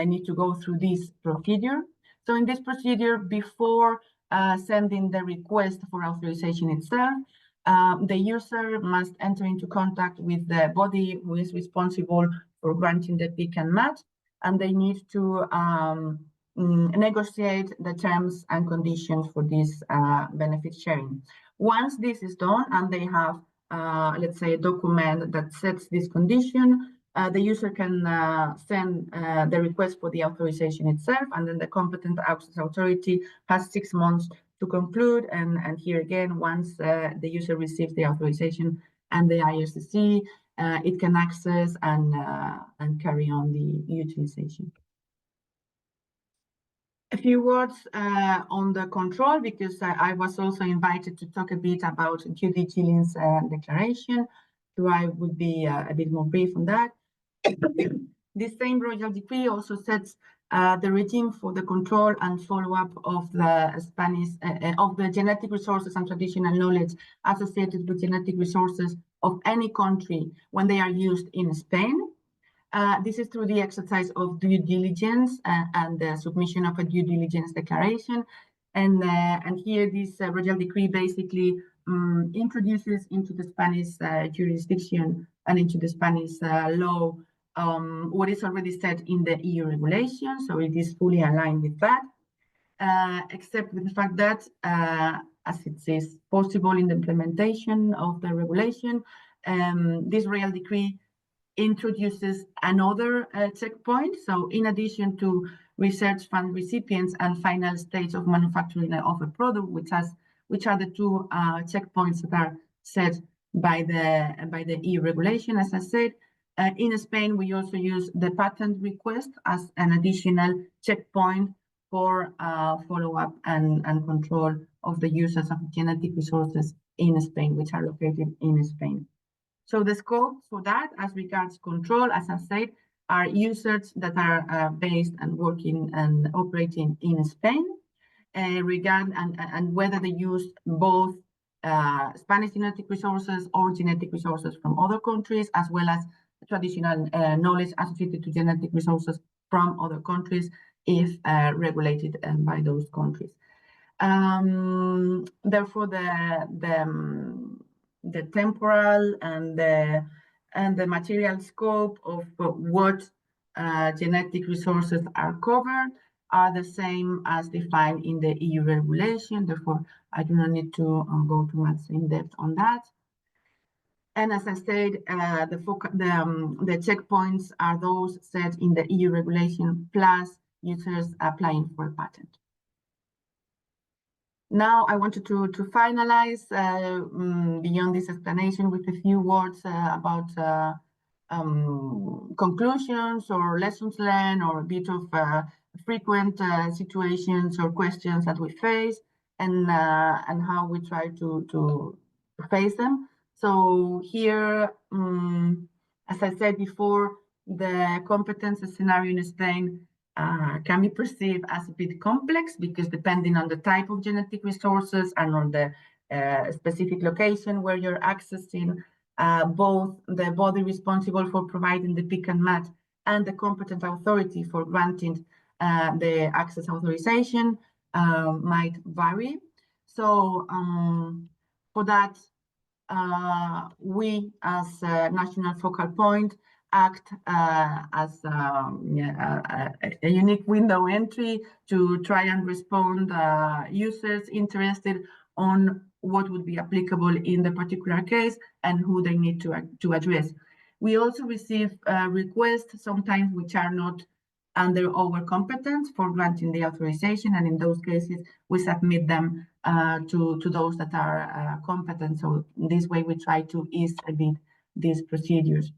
need to go through this procedure. So in this procedure, before sending the request for authorization itself, the user must enter into contact with the body who is responsible for granting the PIC and MAT, and they need to negotiate the terms and conditions for this benefit sharing. Once this is done and they have, let's say, a document that sets this condition, the user can send the request for the authorization itself, and then the competent access authority has 6 months to conclude. And here again, once the user receives the authorization and the IRCC, it can access and carry on the utilization. A few words on the control, because I was also invited to talk a bit about due diligence declaration, so I would be a bit more brief on that. This same Royal Decree also sets the regime for the control and follow-up of the of the genetic resources and traditional knowledge associated with genetic resources of any country when they are used in Spain. This is through the exercise of due diligence and the submission of a due diligence declaration. And here this Royal Decree basically introduces into the Spanish jurisdiction and into the Spanish law what is already said in the EU regulation. So it is fully aligned with that, except with the fact that, as it is possible in the implementation of the regulation, this Royal Decree introduces another checkpoint. So in addition to research fund recipients and final stage of manufacturing of a product, which are the two checkpoints that are set by the EU regulation, as I said, in Spain, we also use the patent request as an additional checkpoint for follow-up and control of the users of genetic resources in Spain, which are located in Spain. So the scope for that, as regards control, as I said, are users that are based and working and operating in Spain, and whether they use both Spanish genetic resources or genetic resources from other countries, as well as traditional knowledge associated to genetic resources from other countries, if regulated by those countries. Therefore, the temporal and the material scope of what genetic resources are covered are the same as defined in the EU regulation. Therefore, I do not need to go too much in depth on that. And as I said, the checkpoints are those set in the EU regulation plus users applying for a patent. Now, I wanted to finalize beyond this explanation with a few words about conclusions or lessons learned, or a bit of frequent situations or questions that we face, and how we try to face them. So here, as I said before, the competence scenario in Spain can be perceived as a bit complex, because depending on the type of genetic resources and on the specific location where you're accessing, both the body responsible for providing the PIC and MAT and the competent authority for granting the access authorization might vary. So for that, we as a national focal point act as a unique window entry to try and respond users interested on what would be applicable in the particular case and who they need to address. We also receive requests sometimes which are not under our competence for granting the authorization, and in those cases we submit them to those that are competent. So in this way, we try to ease a bit these procedures.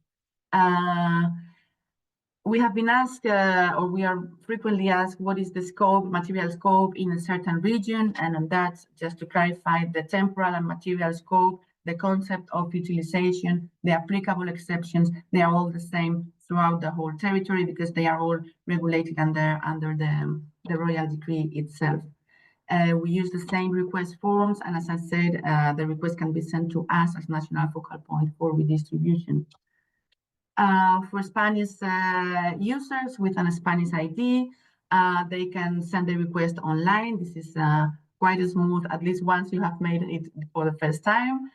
We have been asked, or we are frequently asked, what is the scope, material scope in a certain region? And on that, just to clarify, the temporal and material scope, the concept of utilization, the applicable exceptions, they are all the same throughout the whole territory because they are all regulated under the royal decree itself. We use the same request forms, and as I said, the request can be sent to us as national focal point for redistribution. For Spanish users with an Spanish ID, they can send a request online. This is quite smooth, at least once you have made it for the first time.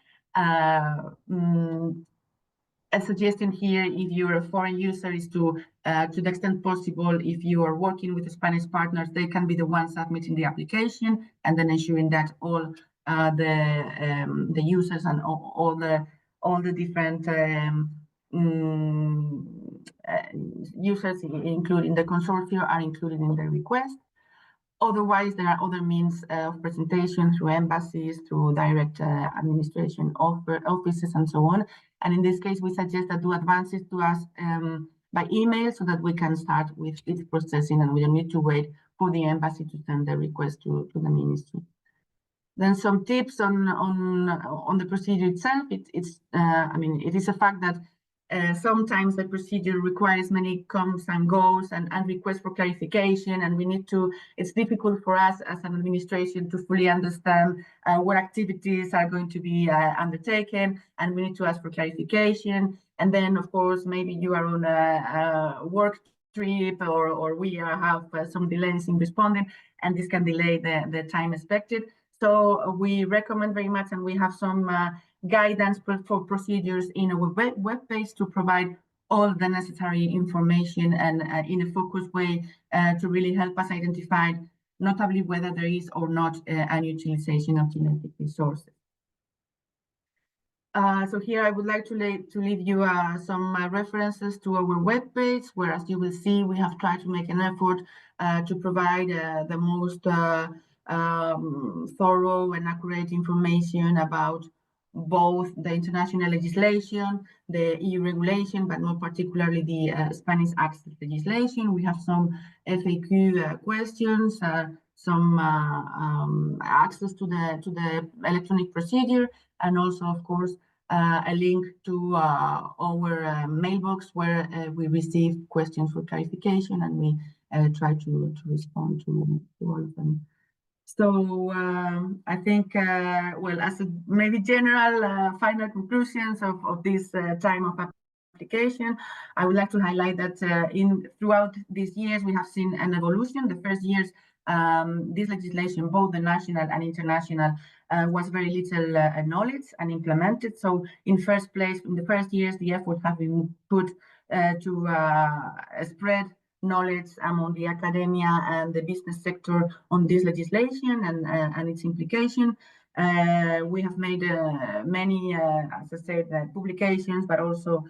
A suggestion here, if you're a foreign user, is to the extent possible, if you are working with Spanish partners, they can be the ones submitting the application, and then ensuring that all the users and all the different users, including the consortium, are included in the request. Otherwise, there are other means of presentation through embassies, through direct administration offices, and so on. And in this case, we suggest that do advances to us by email so that we can start with its processing, and we don't need to wait for the embassy to send the request to the ministry. Then some tips on the procedure itself. I mean, it is a fact that sometimes the procedure requires many comes and goes and requests for clarification, and it's difficult for us as an administration to fully understand what activities are going to be undertaken, and we need to ask for clarification. And then, of course, maybe you are on a work trip, or we have some delays in responding, and this can delay the time expected. So we recommend very much, and we have some guidance for procedures in our web page to provide all the necessary information and in a focused way to really help us identify notably whether there is or not an utilization of genetic resources. So here I would like to leave you some references to our web page, where, as you will see, we have tried to make an effort to provide the most thorough and accurate information about both the international legislation, the EU regulation, but more particularly the Spanish access legislation. We have some FAQ questions, some access to the electronic procedure, and also, of course, a link to our mailbox where we receive questions for clarification, and we try to respond to all of them. So I think, well, as a maybe general final conclusions of this time of application, I would like to highlight that throughout these years, we have seen an evolution. The first years, this legislation, both the national and international, was very little knowledge and implemented. So in the first years, the effort has been put to spread knowledge among the academia and the business sector on this legislation and its implication. We have made many, as I said, publications, but also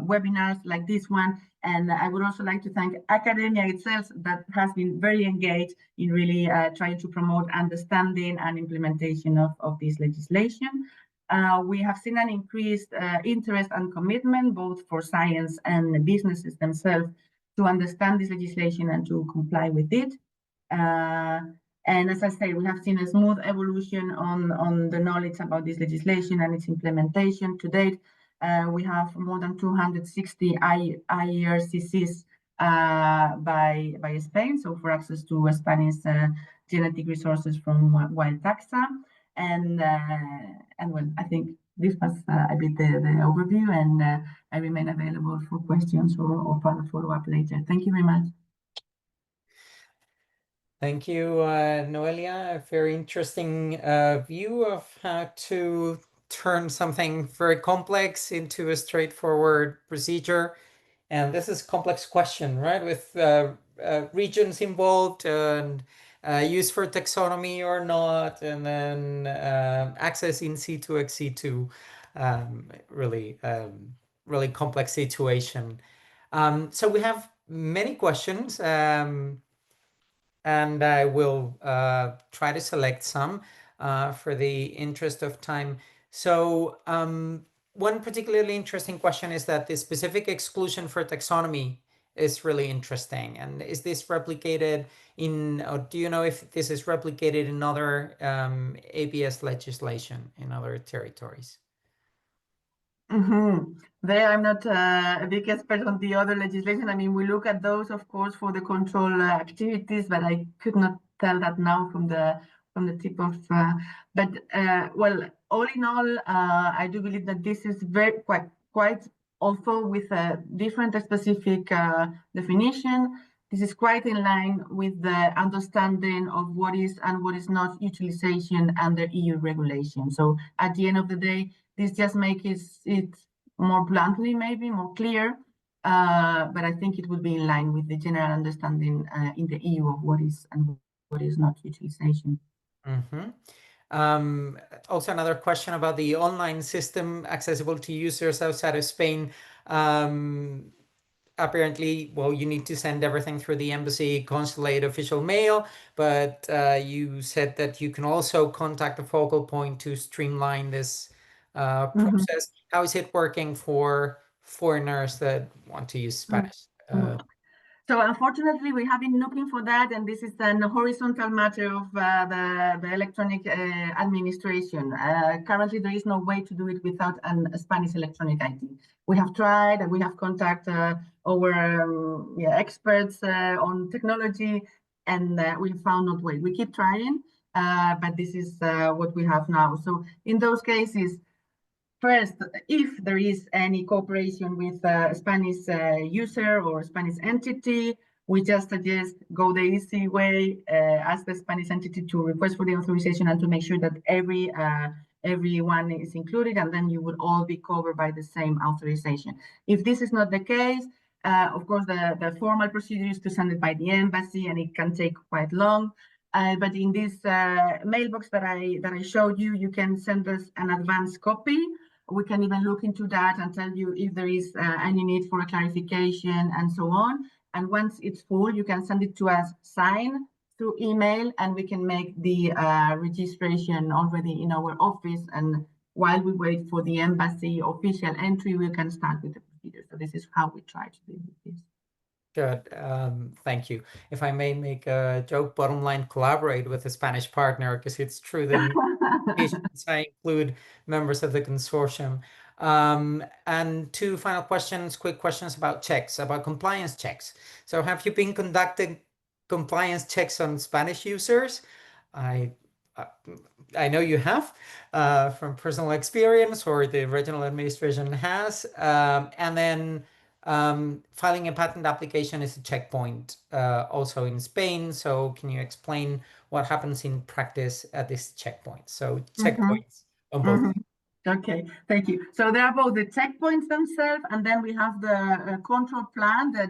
webinars like this one. And I would also like to thank academia itself, that has been very engaged in really trying to promote understanding and implementation of this legislation. We have seen an increased interest and commitment, both for science and businesses themselves, to understand this legislation and to comply with it. And as I say, we have seen a smooth evolution on the knowledge about this legislation and its implementation. To date, we have more than 260 IERCCs by Spain, so for access to Spanish genetic resources from wild taxa. And well, I think this was a bit the overview, and I remain available for questions or further follow-up later. Thank you very much. Thank you, Noelia. A very interesting view of how to turn something very complex into a straightforward procedure. And this is a complex question, right? With regions involved and use for taxonomy or not, and then access in situ, ex situ, really complex situation. So we have many questions. and I will try to select some for the interest of time. So one particularly interesting question is that the specific exclusion for taxonomy is really interesting. And is this replicated in, or do you know if this is replicated in other ABS legislation in other territories? There, I'm not a big expert on the other legislation. I mean, we look at those, of course, for the control activities, but I could not tell that now from the tip of. Well, all in all, I do believe that this is quite also with a different specific definition. This is quite in line with the understanding of what is and what is not utilization under EU regulation. So at the end of the day, this just makes it more bluntly, maybe more clear, but I think it would be in line with the general understanding in the EU of what is and what is not utilization. Also, another question about the online system accessible to users outside of Spain. Apparently, well, you need to send everything through the embassy, consulate, official mail, but you said that you can also contact a focal point to streamline this process. How is it working for foreigners that want to use Spanish? So unfortunately, we have been looking for that, and this is an horizontal matter of the electronic administration. Currently, there is no way to do it without a Spanish electronic ID. We have tried, and we have contacted our experts on technology, and we found no way. We keep trying, but this is what we have now. So in those cases, first, if there is any cooperation with a Spanish user or Spanish entity, we just suggest go the easy way, ask the Spanish entity to request for the authorization and to make sure that everyone is included, and then you would all be covered by the same authorization. If this is not the case, of course, the formal procedure is to send it by the embassy, and it can take quite long. But in this mailbox that I showed you, you can send us an advance copy. We can even look into that and tell you if there is any need for a clarification and so on. And once it's full, you can send it to us signed through email, and we can make the registration already in our office. And while we wait for the embassy official entry, we can start with the procedure. So this is how we try to do this. Good. Thank you. If I may make a joke, bottom line, collaborate with a Spanish partner, because it's true that I include members of the consortium. And two final questions, quick questions about checks, about compliance checks. So have you been conducting compliance checks on Spanish users? I know you have from personal experience, or the regional administration has. And then filing a patent application is a checkpoint also in Spain. So can you explain what happens in practice at this checkpoint? So checkpoints on both. Okay, thank you. So there are both the checkpoints themselves, and then we have the control plan that,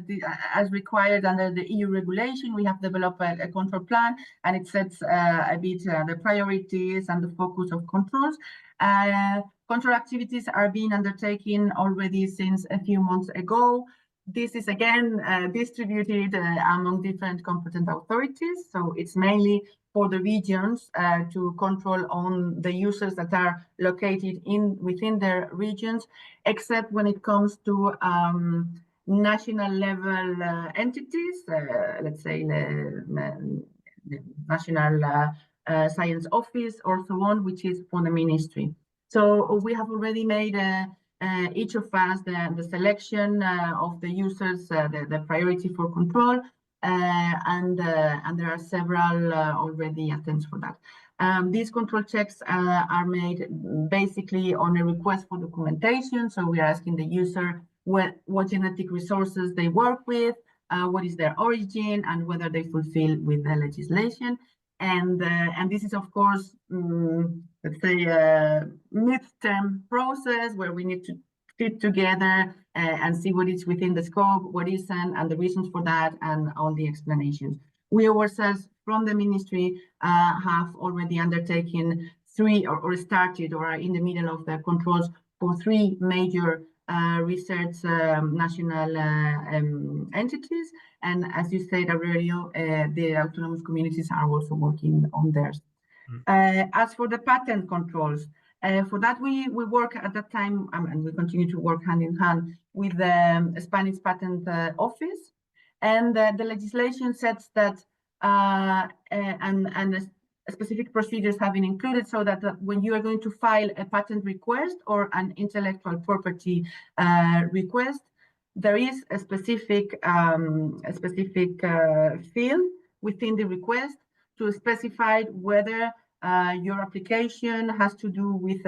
as required under the EU regulation, we have developed a control plan, and it sets a bit the priorities and the focus of controls. Control activities are being undertaken already since a few months ago. This is again distributed among different competent authorities. So it's mainly for the regions to control on the users that are located within their regions, except when it comes to national level entities, let's say the National Science Office or so on, which is for the ministry. So we have already made each of us the selection of the users, the priority for control, and there are several already attempts for that. These control checks are made basically on a request for documentation. So we are asking the user what genetic resources they work with, what is their origin, and whether they fulfill with the legislation. And this is, of course, let's say a midterm process where we need to fit together and see what is within the scope, what isn't, and the reasons for that, and all the explanations. We ourselves from the ministry have already undertaken three or started or are in the middle of the controls for three major research national entities. And as you said, Aurelio, the autonomous communities are also working on theirs. As for the patent controls, for that we work at that time, and we continue to work hand in hand with the Spanish Patent Office. And the legislation sets that, and specific procedures have been included so that when you are going to file a patent request or an intellectual property request, there is a specific field within the request to specify whether your application has to do with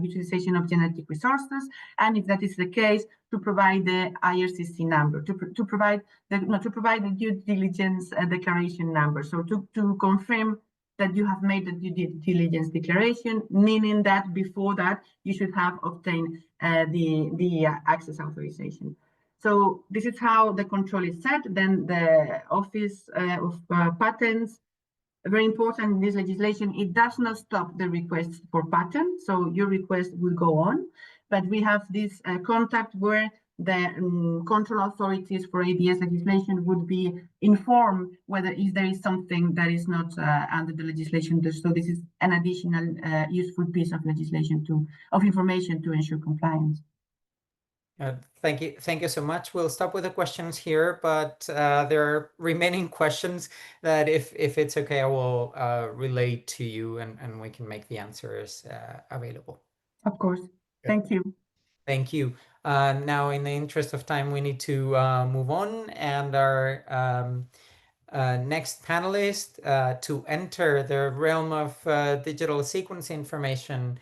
utilization of genetic resources, and if that is the case, to provide the IRCC number, to provide the due diligence declaration number. So to confirm that you have made the due diligence declaration, meaning that before that you should have obtained the access authorization. So this is how the control is set. Then the Office of Patents, very important in this legislation, it does not stop the requests for patent. So your request will go on, but we have this contact where the control authorities for ABS legislation would be informed whether if there is something that is not under the legislation. So this is an additional useful piece of legislation of information to ensure compliance. Thank you so much. We'll stop with the questions here, but there are remaining questions that if it's okay, I will relate to you, and we can make the answers available. Of course. Thank you. Thank you. Now, in the interest of time, we need to move on, and our next panelist to enter the realm of digital sequence information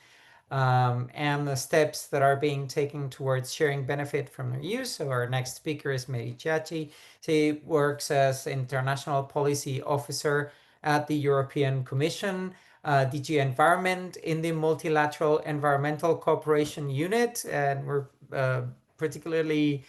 and the steps that are being taken towards sharing benefit from their use. So our next speaker is Mary Ciacci. She works as International Policy Officer at the European Commission, DG Environment in the Multilateral Environmental Cooperation Unit. And we're particularly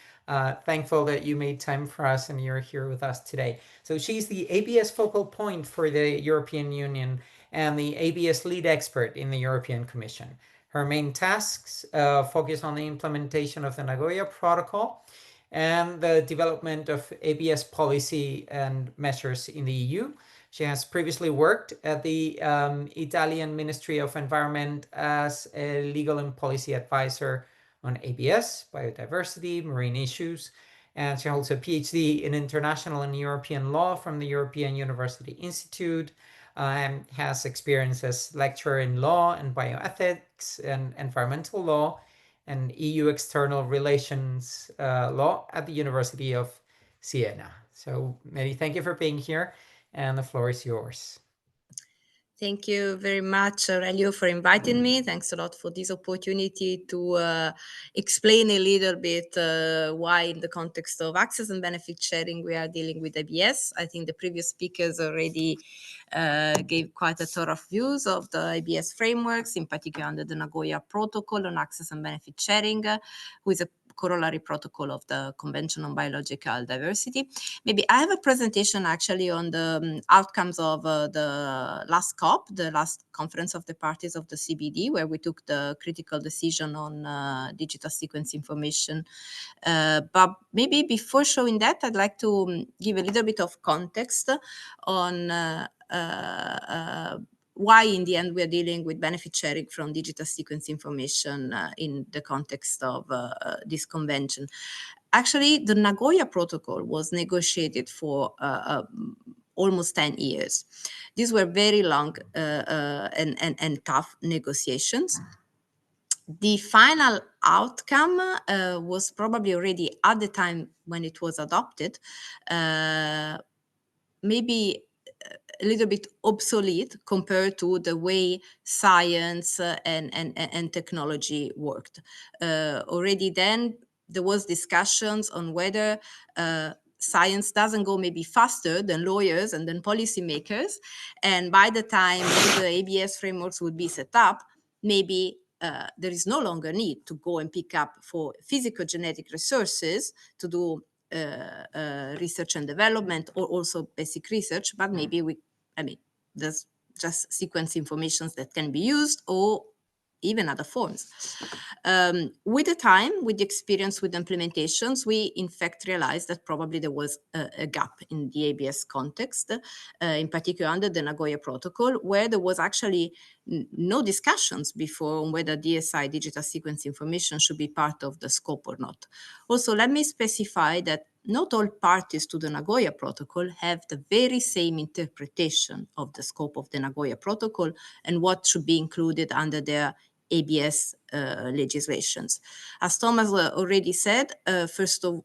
thankful that you made time for us and you're here with us today. So she's the ABS focal point for the European Union and the ABS lead expert in the European Commission. Her main tasks focus on the implementation of the Nagoya Protocol and the development of ABS policy and measures in the EU. She has previously worked at the Italian Ministry of Environment as a legal and policy advisor on ABS, biodiversity, marine issues, and she holds a PhD in international and European law from the European University Institute, and has experience as lecturer in law and bioethics and environmental law and EU external relations law at the University of Siena. So Mary, thank you for being here, and the floor is yours. Thank you very much, Aurelio, for inviting me. Thanks a lot for this opportunity to explain a little bit why in the context of access and benefit sharing we are dealing with ABS. I think the previous speakers already gave quite a thorough views of the ABS frameworks, in particular under the Nagoya Protocol on access and benefit sharing, who is a corollary protocol of the Convention on Biological Diversity. Maybe I have a presentation actually on the outcomes of the last COP, the last Conference of the Parties of the CBD, where we took the critical decision on digital sequence information. But maybe before showing that, I'd like to give a little bit of context on why in the end we're dealing with benefit sharing from digital sequence information in the context of this convention. Actually, the Nagoya Protocol was negotiated for almost 10 years. These were very long and tough negotiations. The final outcome was probably already at the time when it was adopted, maybe a little bit obsolete compared to the way science and technology worked. Already then, there was discussions on whether science doesn't go maybe faster than lawyers and then policymakers. And by the time the ABS frameworks would be set up, maybe there is no longer need to go and pick up for physical genetic resources to do research and development, or also basic research, but maybe there's just sequence informations that can be used, or even other forms. With the time, with the experience with implementations, we in fact realized that probably there was a gap in the ABS context, in particular under the Nagoya Protocol, where there was actually no discussions before on whether DSI, digital sequence information, should be part of the scope or not. Also, let me specify that not all parties to the Nagoya Protocol have the very same interpretation of the scope of the Nagoya Protocol and what should be included under their ABS legislations. As Thomas already said, first of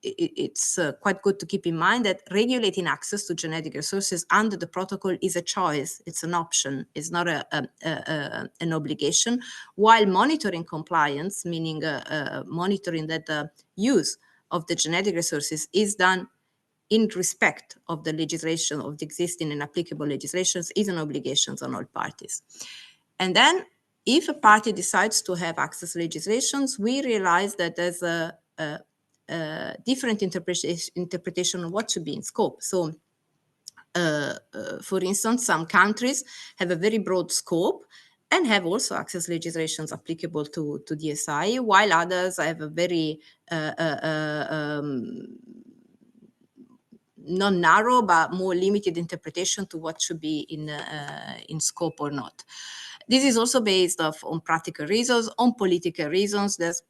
it's quite good to keep in mind that regulating access to genetic resources under the protocol is a choice, it's an option, it's not an obligation, while monitoring compliance, meaning monitoring that the use of the genetic resources is done in respect of the legislation, of the existing and applicable legislations, is an obligation on all parties. And then if a party decides to have access legislations, we realize that there's a different interpretation of what should be in scope. So, for instance, some countries have a very broad scope and have also access legislations applicable to DSI, while others have a very non-narrow but more limited interpretation to what should be in scope or not. This is also based on practical reasons, on political reasons. There's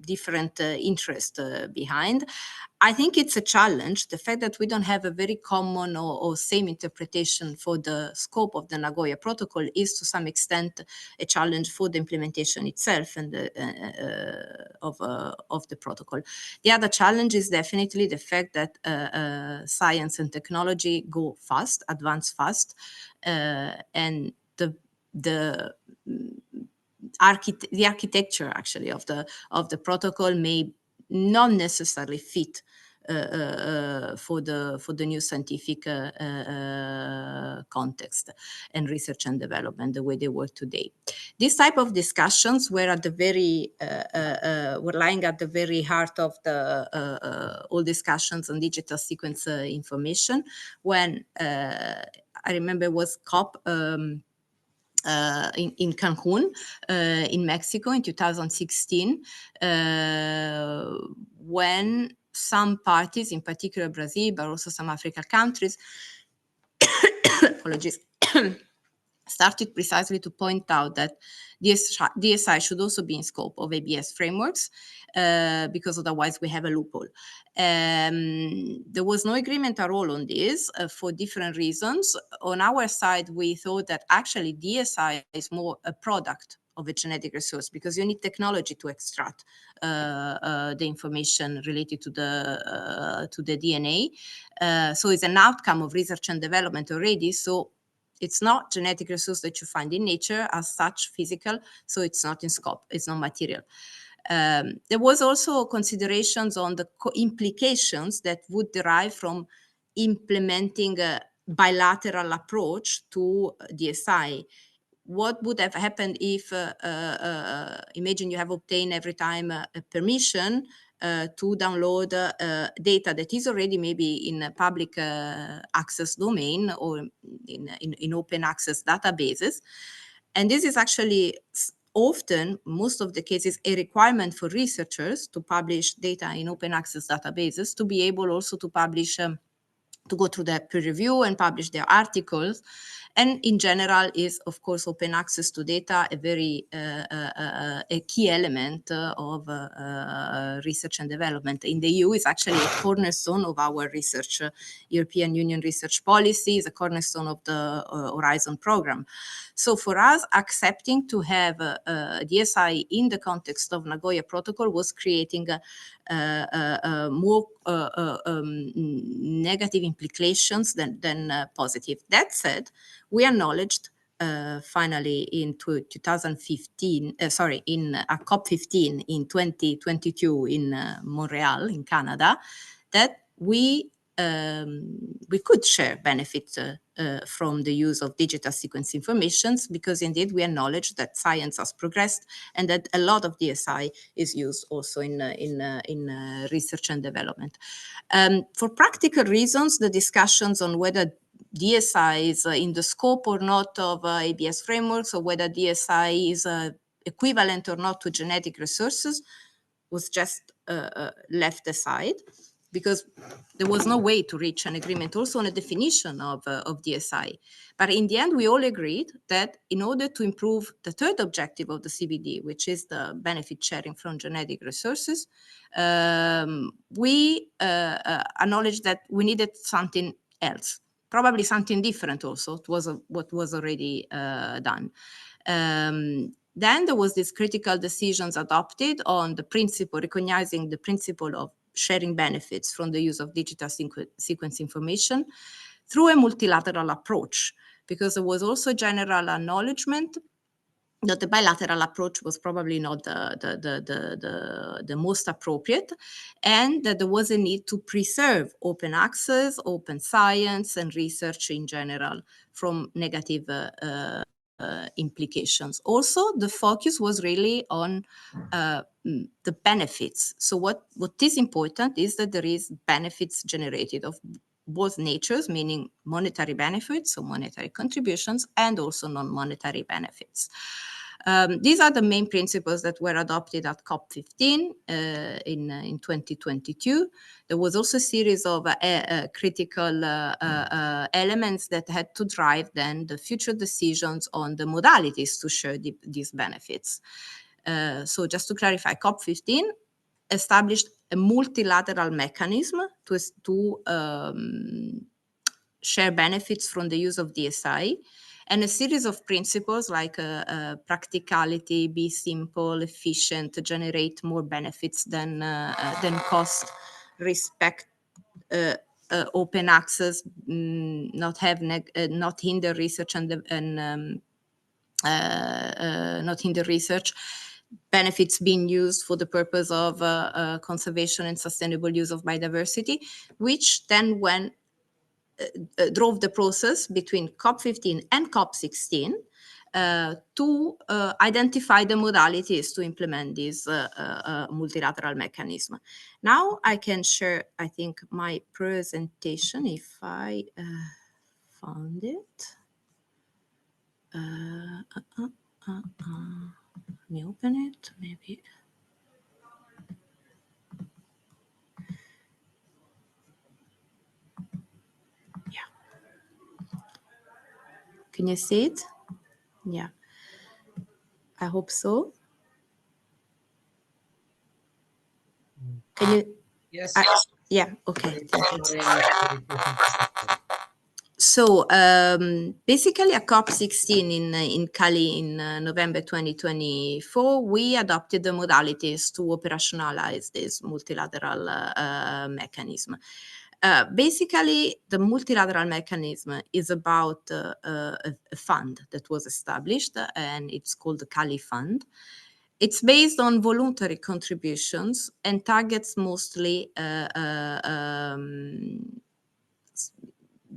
different interest behind. I think it's a challenge, the fact that we don't have a very common or same interpretation for the scope of the Nagoya Protocol is to some extent a challenge for the implementation itself and of the protocol. The other challenge is definitely the fact that science and technology go fast, advance fast, and the architecture actually of the protocol may not necessarily fit for the new scientific context and research and development the way they work today. These type of discussions were at the very were lying at the very heart of the all discussions on digital sequence information when I remember it was COP in Cancun, in Mexico in 2016, when some parties, in particular Brazil, but also some African countries, apologies, started precisely to point out that DSI should also be in scope of ABS frameworks, because otherwise we have a loophole. There was no agreement at all on this for different reasons. On our side, we thought that actually DSI is more a product of a genetic resource because you need technology to extract the information related to the DNA. So it's an outcome of research and development already. So it's not genetic resource that you find in nature as such physical, so it's not in scope, it's not material. There was also considerations on the implications that would derive from implementing a bilateral approach to DSI. What would have happened if, imagine you have obtained every time a permission to download data that is already maybe in a public access domain or in open access databases. And this is actually often, most of the cases, a requirement for researchers to publish data in open access databases to be able also to publish, to go through the peer review and publish their articles. And in general is, of course, open access to data, a very a key element of research and development. In the EU, it's actually a cornerstone of our research. European Union research policy is a cornerstone of the Horizon program. So for us, accepting to have DSI in the context of Nagoya Protocol was creating more negative implications than positive. That said, we acknowledged finally in 2015, in a COP15 in 2022 in Montreal, in Canada, that we could share benefits from the use of digital sequence informations, because indeed we acknowledge that science has progressed and that a lot of DSI is used also in research and development. For practical reasons, the discussions on whether DSI is in the scope or not of ABS frameworks, or whether DSI is equivalent or not to genetic resources was just left aside, because there was no way to reach an agreement also on a definition of DSI. But in the end, we all agreed that in order to improve the third objective of the CBD, which is the benefit sharing from genetic resources, we acknowledged that we needed something else, probably something different also. It was what was already done. Then there was this critical decisions adopted on the principle, recognizing the principle of sharing benefits from the use of digital sequence information through a multilateral approach, because there was also general acknowledgement that the bilateral approach was probably not the most appropriate, and that there was a need to preserve open access, open science, and research in general from negative implications. Also, the focus was really on the benefits. So what is important is that there is benefits generated of both natures, meaning monetary benefits, so monetary contributions, and also non-monetary benefits. These are the main principles that were adopted at COP15 in 2022. There was also a series of critical elements that had to drive then the future decisions on the modalities to share these benefits. So just to clarify, COP15 established a multilateral mechanism to share benefits from the use of DSI, and a series of principles like practicality, be simple, efficient, generate more benefits than cost, respect open access, not hinder research not hinder research, benefits being used for the purpose of conservation and sustainable use of biodiversity, which then drove the process between COP15 and COP16 to identify the modalities to implement this multilateral mechanism. Now I can share, I think, my presentation if I found it. Let me open it, maybe. Can you see it? Yeah, I hope so. Can you? Yes. Yeah, okay. So basically at COP16 in Cali in November 2024, we adopted the modalities to operationalize this multilateral mechanism. Basically, the multilateral mechanism is about a fund that was established, and it's called the Cali Fund. It's based on voluntary contributions and targets mostly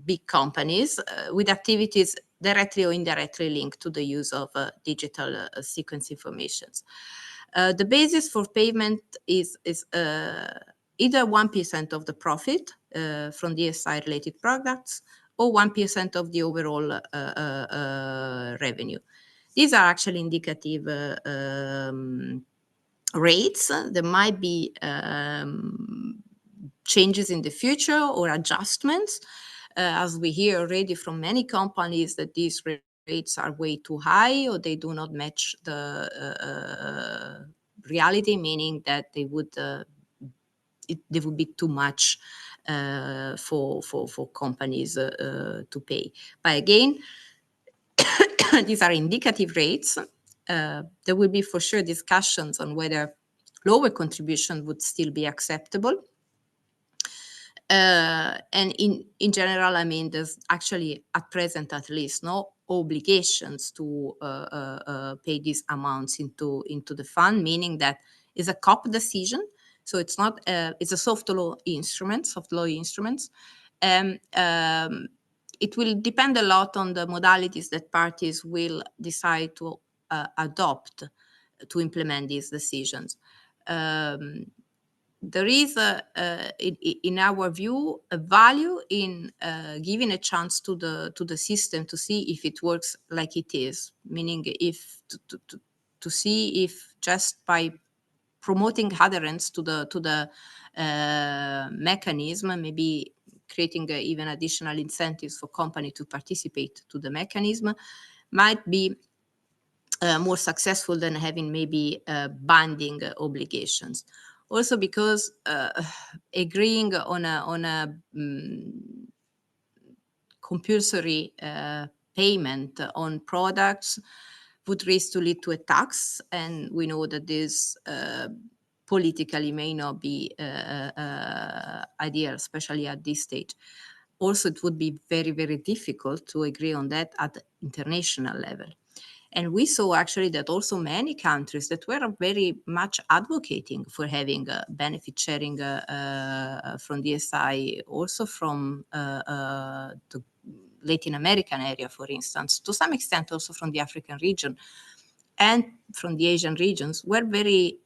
big companies with activities directly or indirectly linked to the use of digital sequence informations. The basis for payment is either 1% of the profit from DSI related products or 1% of the overall revenue. These are actually indicative rates. There might be changes in the future or adjustments, as we hear already from many companies that these rates are way too high or they do not match the reality, meaning that they would be too much for companies to pay. But again, these are indicative rates. There will be for sure discussions on whether lower contribution would still be acceptable. And in general, I mean, there's actually at present at least no obligations to pay these amounts into the fund, meaning that it's a COP decision. So it's not it's a soft law instruments. It will depend a lot on the modalities that parties will decide to adopt to implement these decisions. There is, in our view, a value in giving a chance to the system to see if it works like it is, meaning if to see if just by promoting adherence to the mechanism, maybe creating even additional incentives for companies to participate to the mechanism, might be more successful than having maybe binding obligations. Also because agreeing on a compulsory payment on products would risk to lead to a tax, and we know that this politically may not be ideal, especially at this stage. Also, it would be very, very difficult to agree on that at the international level. And we saw actually that also many countries that were very much advocating for having benefit sharing from the ESCI, also from the Latin American area, for instance, to some extent also from the African region and from the Asian regions, were very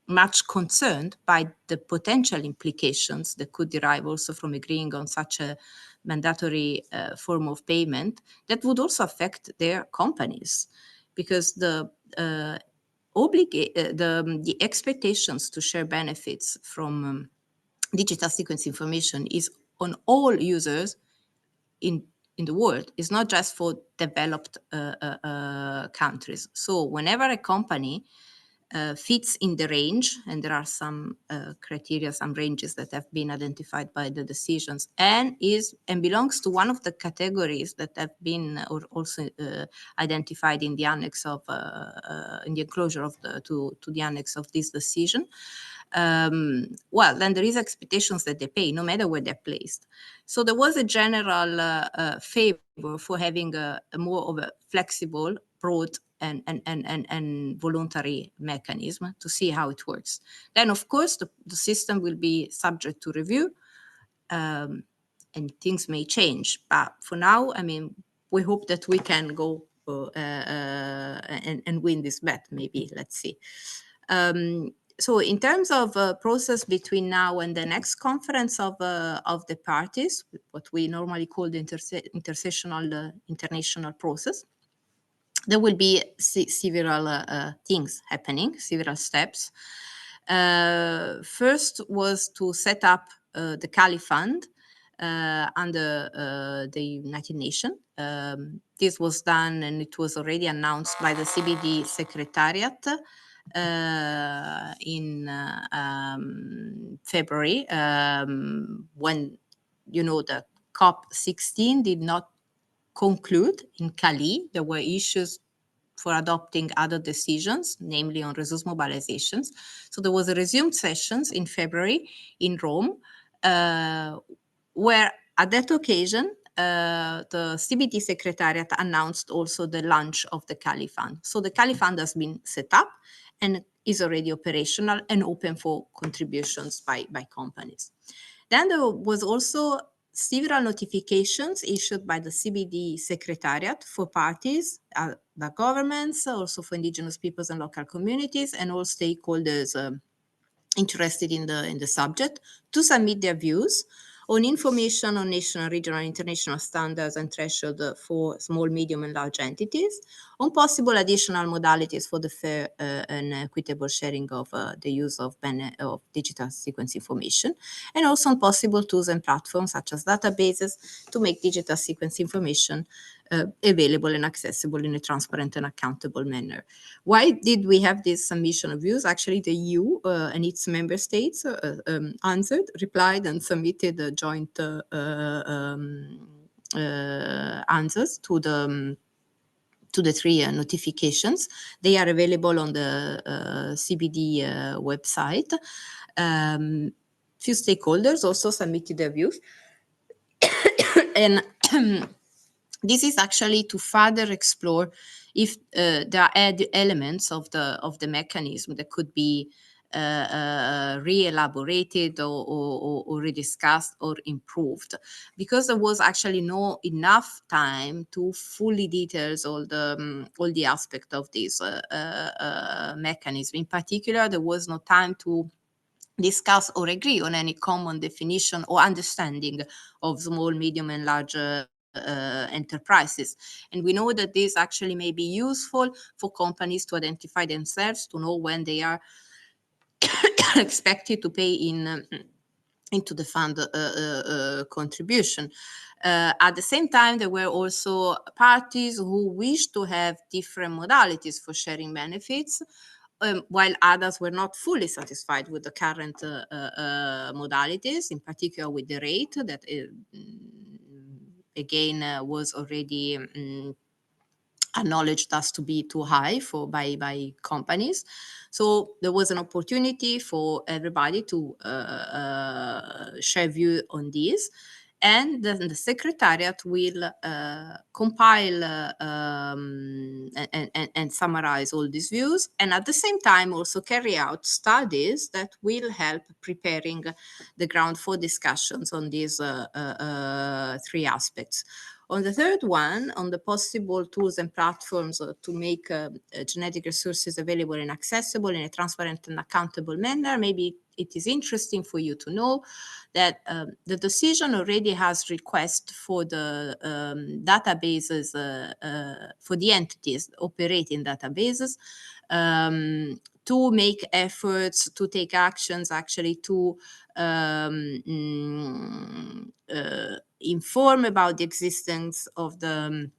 much concerned by the potential implications that could derive also from agreeing on such a mandatory form of payment that would also affect their companies, because the expectations to share benefits from digital sequence information is on all users in the world. It's not just for developed countries. So whenever a company fits in the range, and there are some criteria, some ranges that have been identified by the decisions, and belongs to one of the categories that have been also identified in the annex of in the enclosure of to the annex of this decision. Well, then there is expectations that they pay no matter where they're placed. So there was a general favor for having a more of a flexible, broad, and voluntary mechanism to see how it works. Then, of course, the system will be subject to review, and things may change. But for now, I mean, we hope that we can go and win this bet. Maybe, let's see. So in terms of process between now and the next conference of the parties, what we normally call the intersessional international process, there will be several things happening, several steps. First was to set up the Cali Fund under the United Nations. This was done, and it was already announced by the CBD Secretariat in February, when, you know, the COP16 did not conclude in Cali. There were issues for adopting other decisions, namely on resource mobilizations. So there was a resumed sessions in February in Rome, where at that occasion, the CBD Secretariat announced also the launch of the Cali Fund. So the Cali Fund has been set up and is already operational and open for contributions by companies. Then there was also several notifications issued by the CBD Secretariat for parties, the governments, also for indigenous peoples and local communities, and all stakeholders interested in the subject, to submit their views on information on national, regional, and international standards and threshold for small, medium, and large entities, on possible additional modalities for the fair and equitable sharing of the use of digital sequence information, and also on possible tools and platforms such as databases to make digital sequence information available and accessible in a transparent and accountable manner. Why did we have this submission of views? Actually, the EU and its member states answered, replied, and submitted joint answers to the three notifications. They are available on the CBD website. Few stakeholders also submitted their views. And this is actually to further explore if there are elements of the mechanism that could be re-elaborated or rediscussed or improved, because there was actually no enough time to fully detail all the aspects of this mechanism. In particular, there was no time to discuss or agree on any common definition or understanding of small, medium, and large enterprises. And we know that this actually may be useful for companies to identify themselves, to know when they are expected to pay into the fund contribution. At the same time, there were also parties who wished to have different modalities for sharing benefits, while others were not fully satisfied with the current modalities, in particular with the rate that again was already acknowledged as to be too high by companies. So there was an opportunity for everybody to share view on this. And then the Secretariat will compile and summarize all these views, and at the same time also carry out studies that will help preparing the ground for discussions on these three aspects. On the third one, on the possible tools and platforms to make genetic resources available and accessible in a transparent and accountable manner, maybe it is interesting for you to know that the decision already has request for the databases, for the entities operating databases, to make efforts, to take actions actually to inform about the existence of the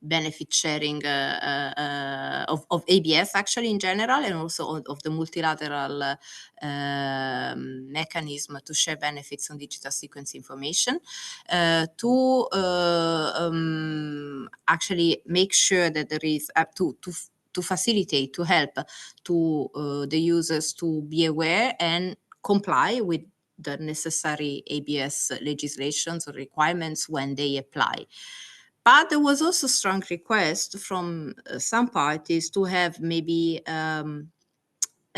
benefit sharing of ABS actually in general, and also of the multilateral mechanism to share benefits on digital sequence information, to actually make sure that there is to facilitate, to help to the users to be aware and comply with the necessary ABS legislations or requirements when they apply. But there was also strong request from some parties to have maybe a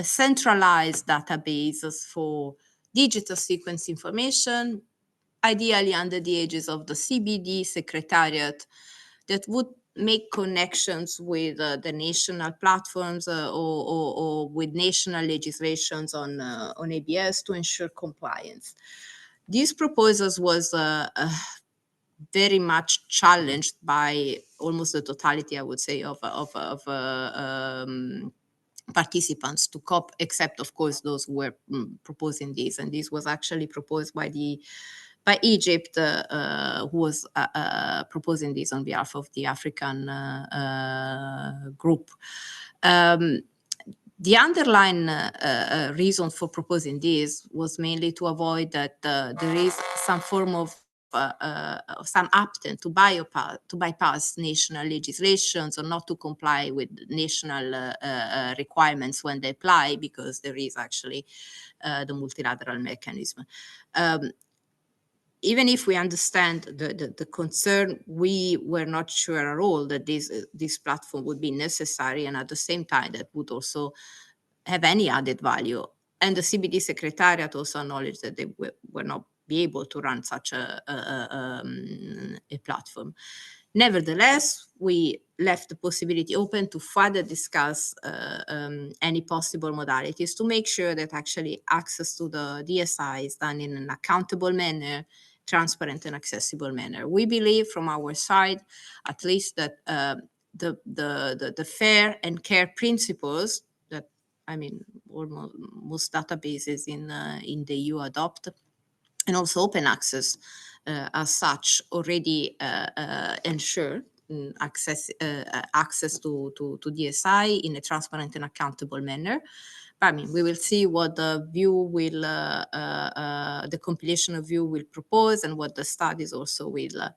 centralized database for digital sequence information, ideally under the aegis of the CBD Secretariat, that would make connections with the national platforms or with national legislations on ABS to ensure compliance. These proposals was very much challenged by almost the totality, I would say, of participants to COP, except of course those who were proposing this. And this was actually proposed by Egypt, who was proposing this on behalf of the African group. The underlying reason for proposing this was mainly to avoid that there is some form of some attempt to bypass national legislations or not to comply with national requirements when they apply, because there is actually the multilateral mechanism. Even if we understand the concern, we were not sure at all that this platform would be necessary, and at the same time that would also have any added value. And the CBD Secretariat also acknowledged that they were not be able to run such a platform. Nevertheless, we left the possibility open to further discuss any possible modalities to make sure that actually access to the DSI is done in an accountable manner, transparent and accessible manner. We believe from our side, at least, that the fair and care principles that, I mean, almost most databases in the EU adopt, and also open access as such, already ensure access to DSI in a transparent and accountable manner. But I mean, we will see what the view will, the compilation of view will propose, and what the studies also will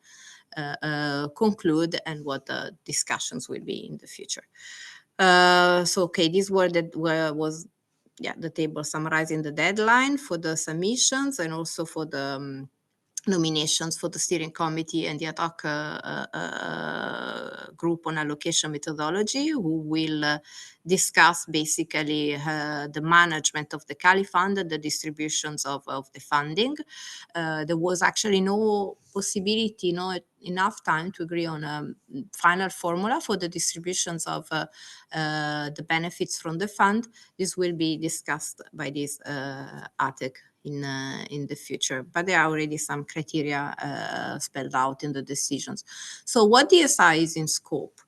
conclude, and what the discussions will be in the future. So, okay, these were the table summarizing the deadline for the submissions, and also for the nominations for the steering committee and the ad hoc group on allocation methodology, who will discuss basically the management of the Cali Fund and the distributions of the funding. There was actually no possibility, not enough time to agree on a final formula for the distributions of the benefits from the fund. This will be discussed by this ATEC in the future, but there are already some criteria spelled out in the decisions. So what DSI is in scope?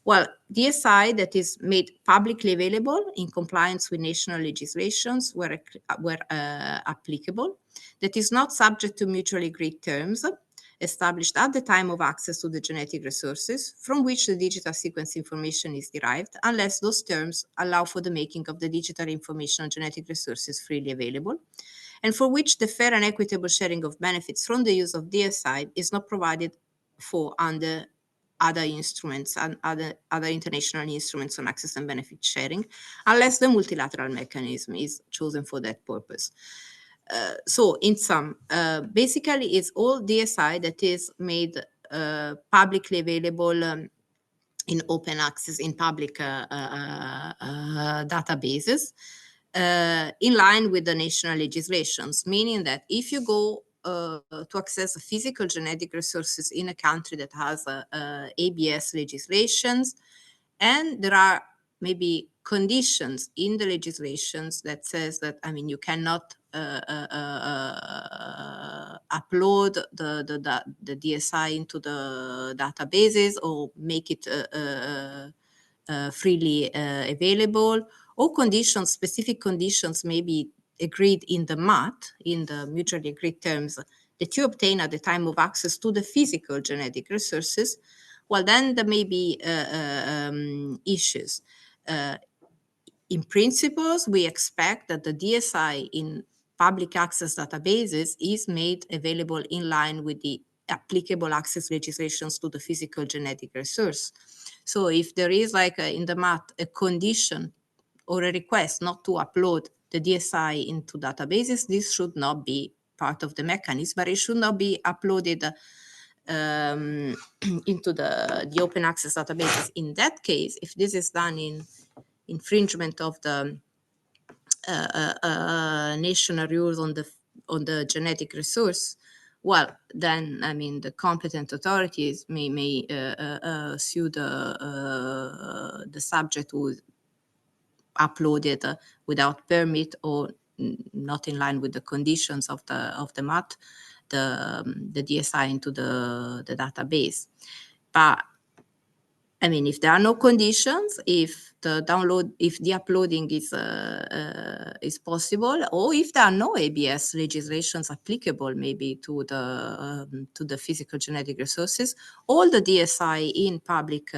Well, DSI that is made publicly available in compliance with national legislations where applicable, that is not subject to mutually agreed terms, established at the time of access to the genetic resources from which the digital sequence information is derived, unless those terms allow for the making of the digital information on genetic resources freely available, and for which the fair and equitable sharing of benefits from the use of DSI is not provided for under other instruments and other international instruments on access and benefit sharing, unless the multilateral mechanism is chosen for that purpose. So in sum, basically it's all DSI that is made publicly available in open access in public databases in line with the national legislations, meaning that if you go to access physical genetic resources in a country that has ABS legislations, and there are maybe conditions in the legislations that says that, I mean, you cannot upload the DSI into the databases or make it freely available, or conditions, specific conditions may be agreed in the MAT, in the mutually agreed terms that you obtain at the time of access to the physical genetic resources, well, then there may be issues. In principles, we expect that the DSI in public access databases is made available in line with the applicable access legislations to the physical genetic resource. So if there is like in the MAT a condition or a request not to upload the DSI into databases, this should not be part of the mechanism, but it should not be uploaded into the open access databases. In that case, if this is done in infringement of the national rules on the genetic resource, well, then, I mean, the competent authorities may sue the subject who uploaded without permit or not in line with the conditions of the MAT, the DSI into the database. But I mean, if there are no conditions, if the uploading is possible, or if there are no ABS legislations applicable, maybe to the physical genetic resources, all the DSI in public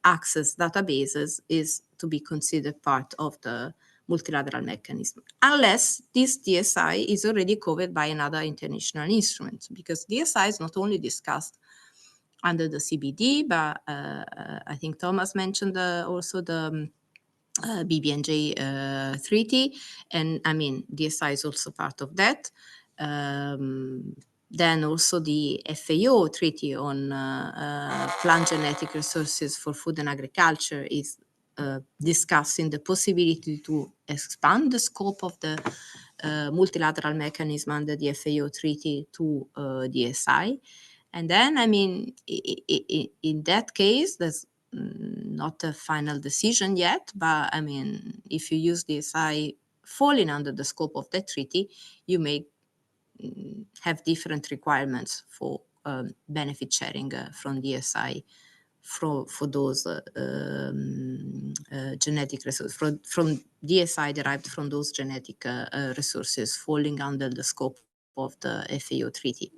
access databases is to be considered part of the multilateral mechanism, unless this DSI is already covered by another international instrument, because DSI is not only discussed under the CBD, but I think Thomas mentioned also the BBNJ treaty, and I mean, DSI is also part of that. Then also the FAO treaty on plant genetic resources for food and agriculture is discussing the possibility to expand the scope of the multilateral mechanism under the FAO treaty to DSI. And then, I mean, in that case, there's not a final decision yet, but I mean, if you use DSI falling under the scope of that treaty, you may have different requirements for benefit sharing from DSI for those genetic resources, from DSI derived from those genetic resources falling under the scope of the FAO treaty.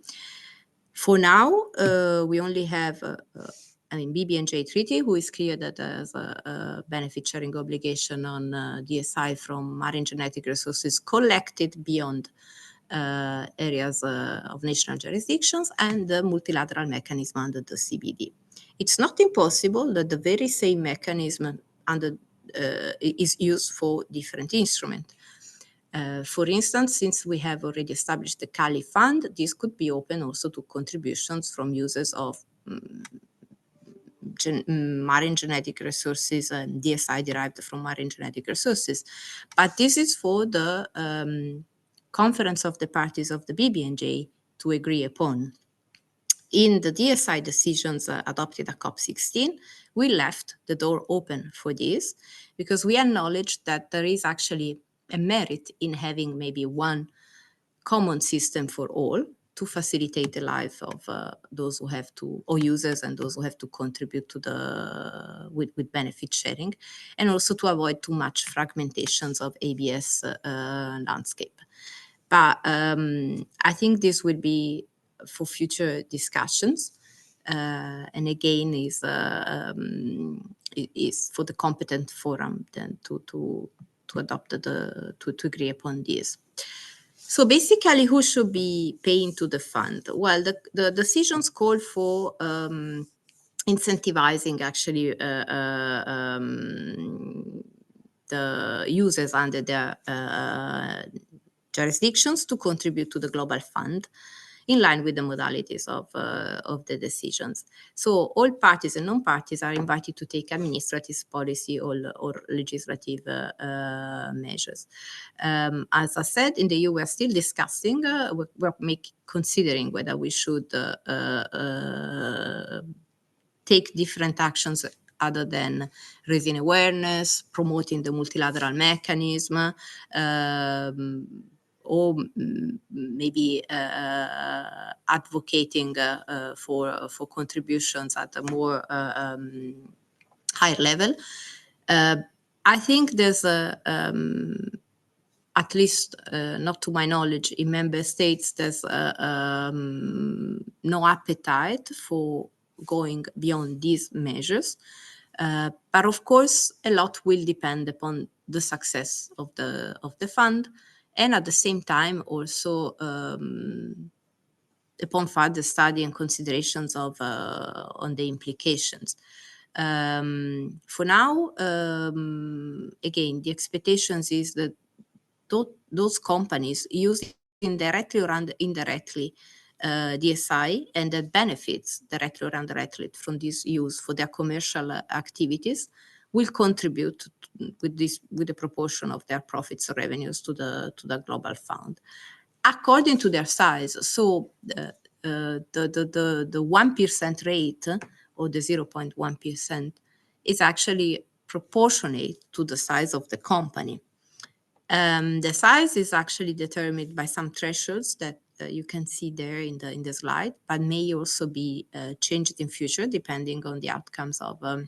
For now, we only have, I mean, BBNJ treaty, who is clear that there's a benefit sharing obligation on DSI from marine genetic resources collected beyond areas of national jurisdictions, and the multilateral mechanism under the CBD. It's not impossible that the very same mechanism under is used for different instruments. For instance, since we have already established the Cali Fund, this could be open also to contributions from users of marine genetic resources and DSI derived from marine genetic resources. But this is for the conference of the parties of the BBNJ to agree upon. In the DSI decisions adopted at COP16, we left the door open for this because we acknowledged that there is actually a merit in having maybe one common system for all to facilitate the life of those who have to, or users and those who have to contribute to the, with benefit sharing, and also to avoid too much fragmentations of ABS landscape. But I think this will be for future discussions, and again is for the competent forum then to adopt to agree upon this. So basically, who should be paying to the fund? Well, the decisions call for incentivizing actually the users under their jurisdictions to contribute to the global fund in line with the modalities of the decisions. So all parties and non-parties are invited to take administrative, policy, or legislative measures. As I said, in the EU, we're still discussing, we're considering whether we should take different actions other than raising awareness, promoting the multilateral mechanism, or maybe advocating for contributions at a more higher level. I think there's at least not to my knowledge, in member states, there's no appetite for going beyond these measures. But of course, a lot will depend upon the success of the fund, and at the same time also upon further study and considerations of on the implications. For now, again, the expectations is that those companies using directly or indirectly ESCI and that benefits directly or indirectly from this use for their commercial activities will contribute with a proportion of their profits or revenues to the global fund, according to their size. So the 1% rate or the 0.1% is actually proportionate to the size of the company. The size is actually determined by some thresholds that you can see there in the slide, but may also be changed in future depending on the outcomes of the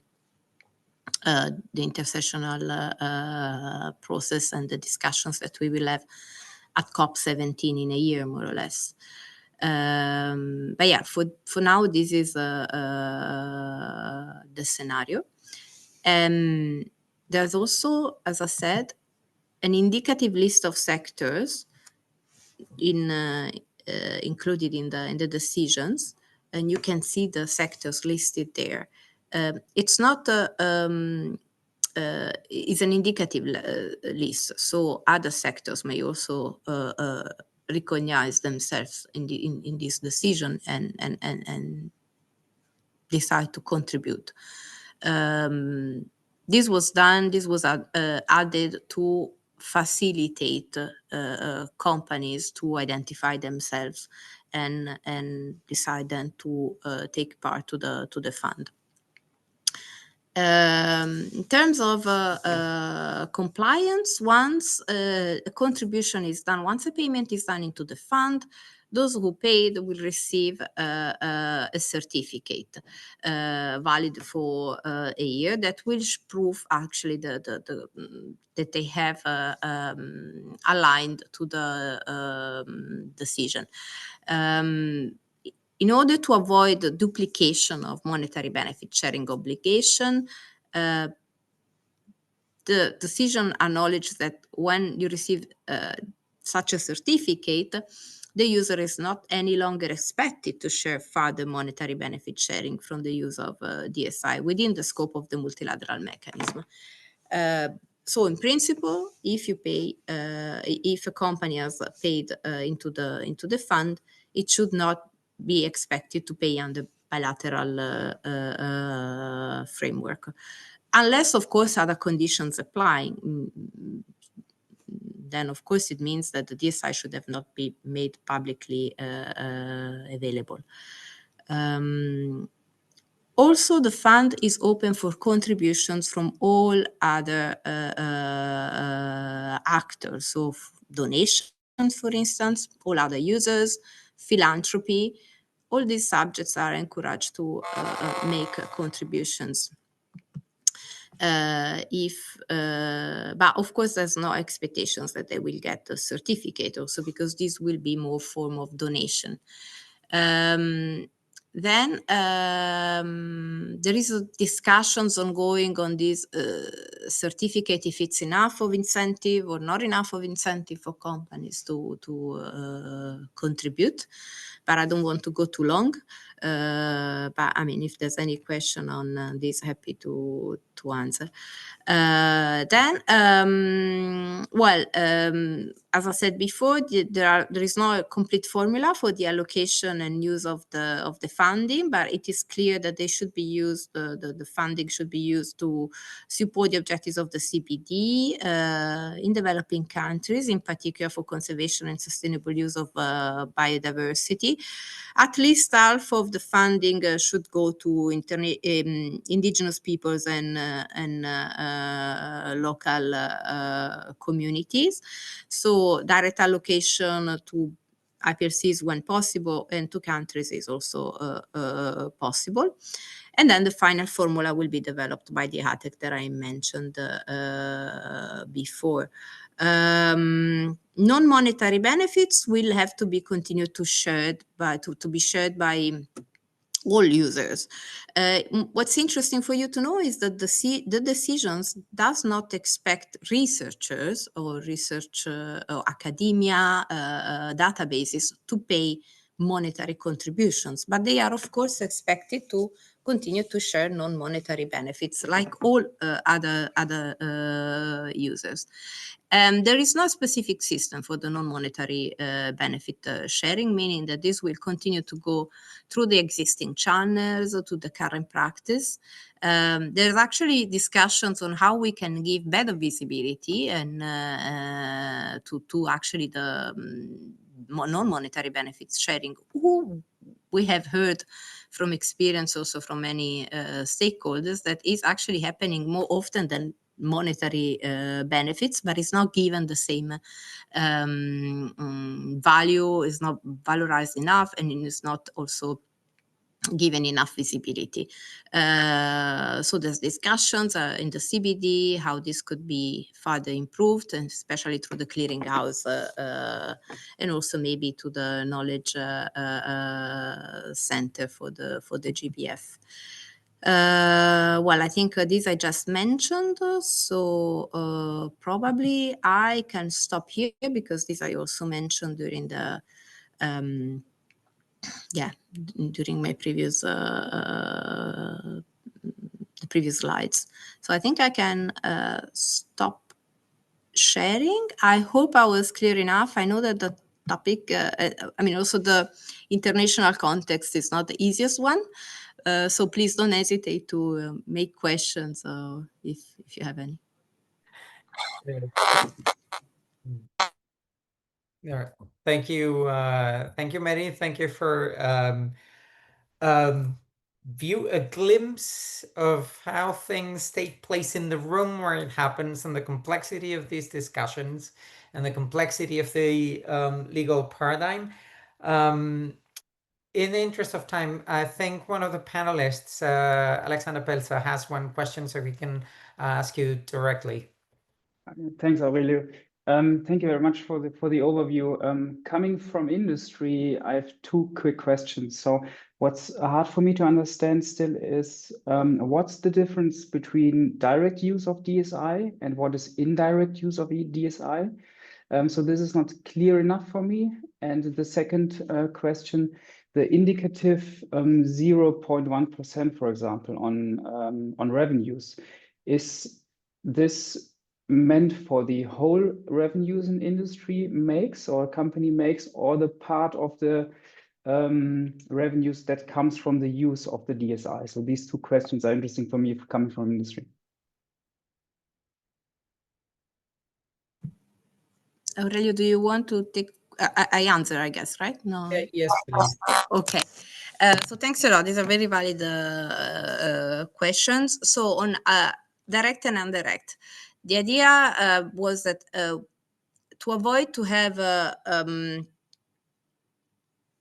intersessional process and the discussions that we will have at COP17 in a year, more or less. But yeah, for now, this is the scenario. There's also, as I said, an indicative list of sectors included in the decisions, and you can see the sectors listed there. It's not it's an indicative list, so other sectors may also recognize themselves in this decision and decide to contribute. This was added to facilitate companies to identify themselves and decide then to take part to the fund. In terms of compliance, once a contribution is done, once a payment is done into the fund, those who paid will receive a certificate valid for a year that will prove actually that they have aligned to the decision. In order to avoid the duplication of monetary benefit sharing obligation, the decision acknowledges that when you receive such a certificate, the user is not any longer expected to share further monetary benefit sharing from the use of ESCI within the scope of the multilateral mechanism. So in principle, if you pay, if a company has paid into the fund, it should not be expected to pay under bilateral framework, unless, of course, other conditions apply. Then, of course, it means that the ESCI should have not been made publicly available. Also, the fund is open for contributions from all other actors, so donations, for instance, all other users, philanthropy. All these subjects are encouraged to make contributions. But of course, there's no expectations that they will get a certificate also, because this will be more form of donation. Then there is discussions ongoing on this certificate, if it's enough of incentive or not enough of incentive for companies to contribute. But I don't want to go too long. But I mean, if there's any question on this, happy to answer. As I said before, there is no complete formula for the allocation and use of the funding, but it is clear that they should be used. The funding should be used to support the objectives of the CPD in developing countries, in particular for conservation and sustainable use of biodiversity. At least half of the funding should go to indigenous peoples and local communities. So direct allocation to IPRCs when possible, and to countries is also possible. And then the final formula will be developed by the ATEC that I mentioned before. Non-monetary benefits will have to be continued to be shared by all users. What's interesting for you to know is that the decisions does not expect researchers or research or academia databases to pay monetary contributions, but they are of course expected to continue to share non-monetary benefits like all other users. There is no specific system for the non-monetary benefit sharing, meaning that this will continue to go through the existing channels to the current practice. There's actually discussions on how we can give better visibility and to actually the non-monetary benefits sharing. We have heard from experience also from many stakeholders that is actually happening more often than monetary benefits, but it's not given the same value, is not valorized enough, and it is not also given enough visibility. So there's discussions in the CBD how this could be further improved, and especially through the clearinghouse and also maybe to the knowledge center for the GBF. Well, I think this I just mentioned, so probably I can stop here, because this I also mentioned during the during my previous slides. So I think I can stop sharing. I hope I was clear enough. I know that the topic, I mean, also the international context is not the easiest one. So please don't hesitate to make questions if you have any. Yeah. Thank you, Mary. Thank you for a glimpse of how things take place in the room where it happens, and the complexity of these discussions, and the complexity of the legal paradigm. In the interest of time, I think one of the panelists, Alexander Pelza, has one question, so we can ask you directly. Thanks, Aurelio. Thank you very much for the overview. Coming from industry, I have two quick questions. So what's hard for me to understand still is what's the difference between direct use of DSI and what is indirect use of DSI? So this is not clear enough for me. And the second question, the indicative 0.1%, for example, on revenues, is this meant for the whole revenues an industry makes, or a company makes, or the part of the revenues that comes from the use of the DSI? So these two questions are interesting for me coming from industry. Aurelio, do you want to take? I answer, I guess, right? No. Yes, please. Okay. So thanks a lot. These are very valid questions. So on direct and indirect, the idea was that to avoid to have a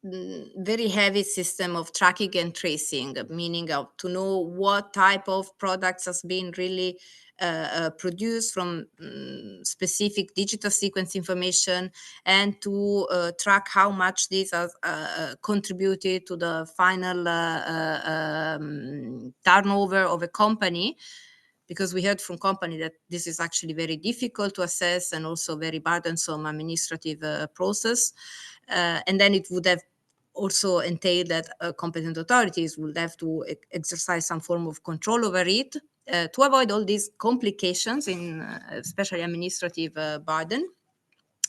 very heavy system of tracking and tracing, meaning to know what type of products has been really produced from specific digital sequence information, and to track how much this has contributed to the final turnover of a company, because we heard from company that this is actually very difficult to assess and also very burdensome administrative process. And then it would have also entailed that competent authorities would have to exercise some form of control over it to avoid all these complications in especially administrative burden.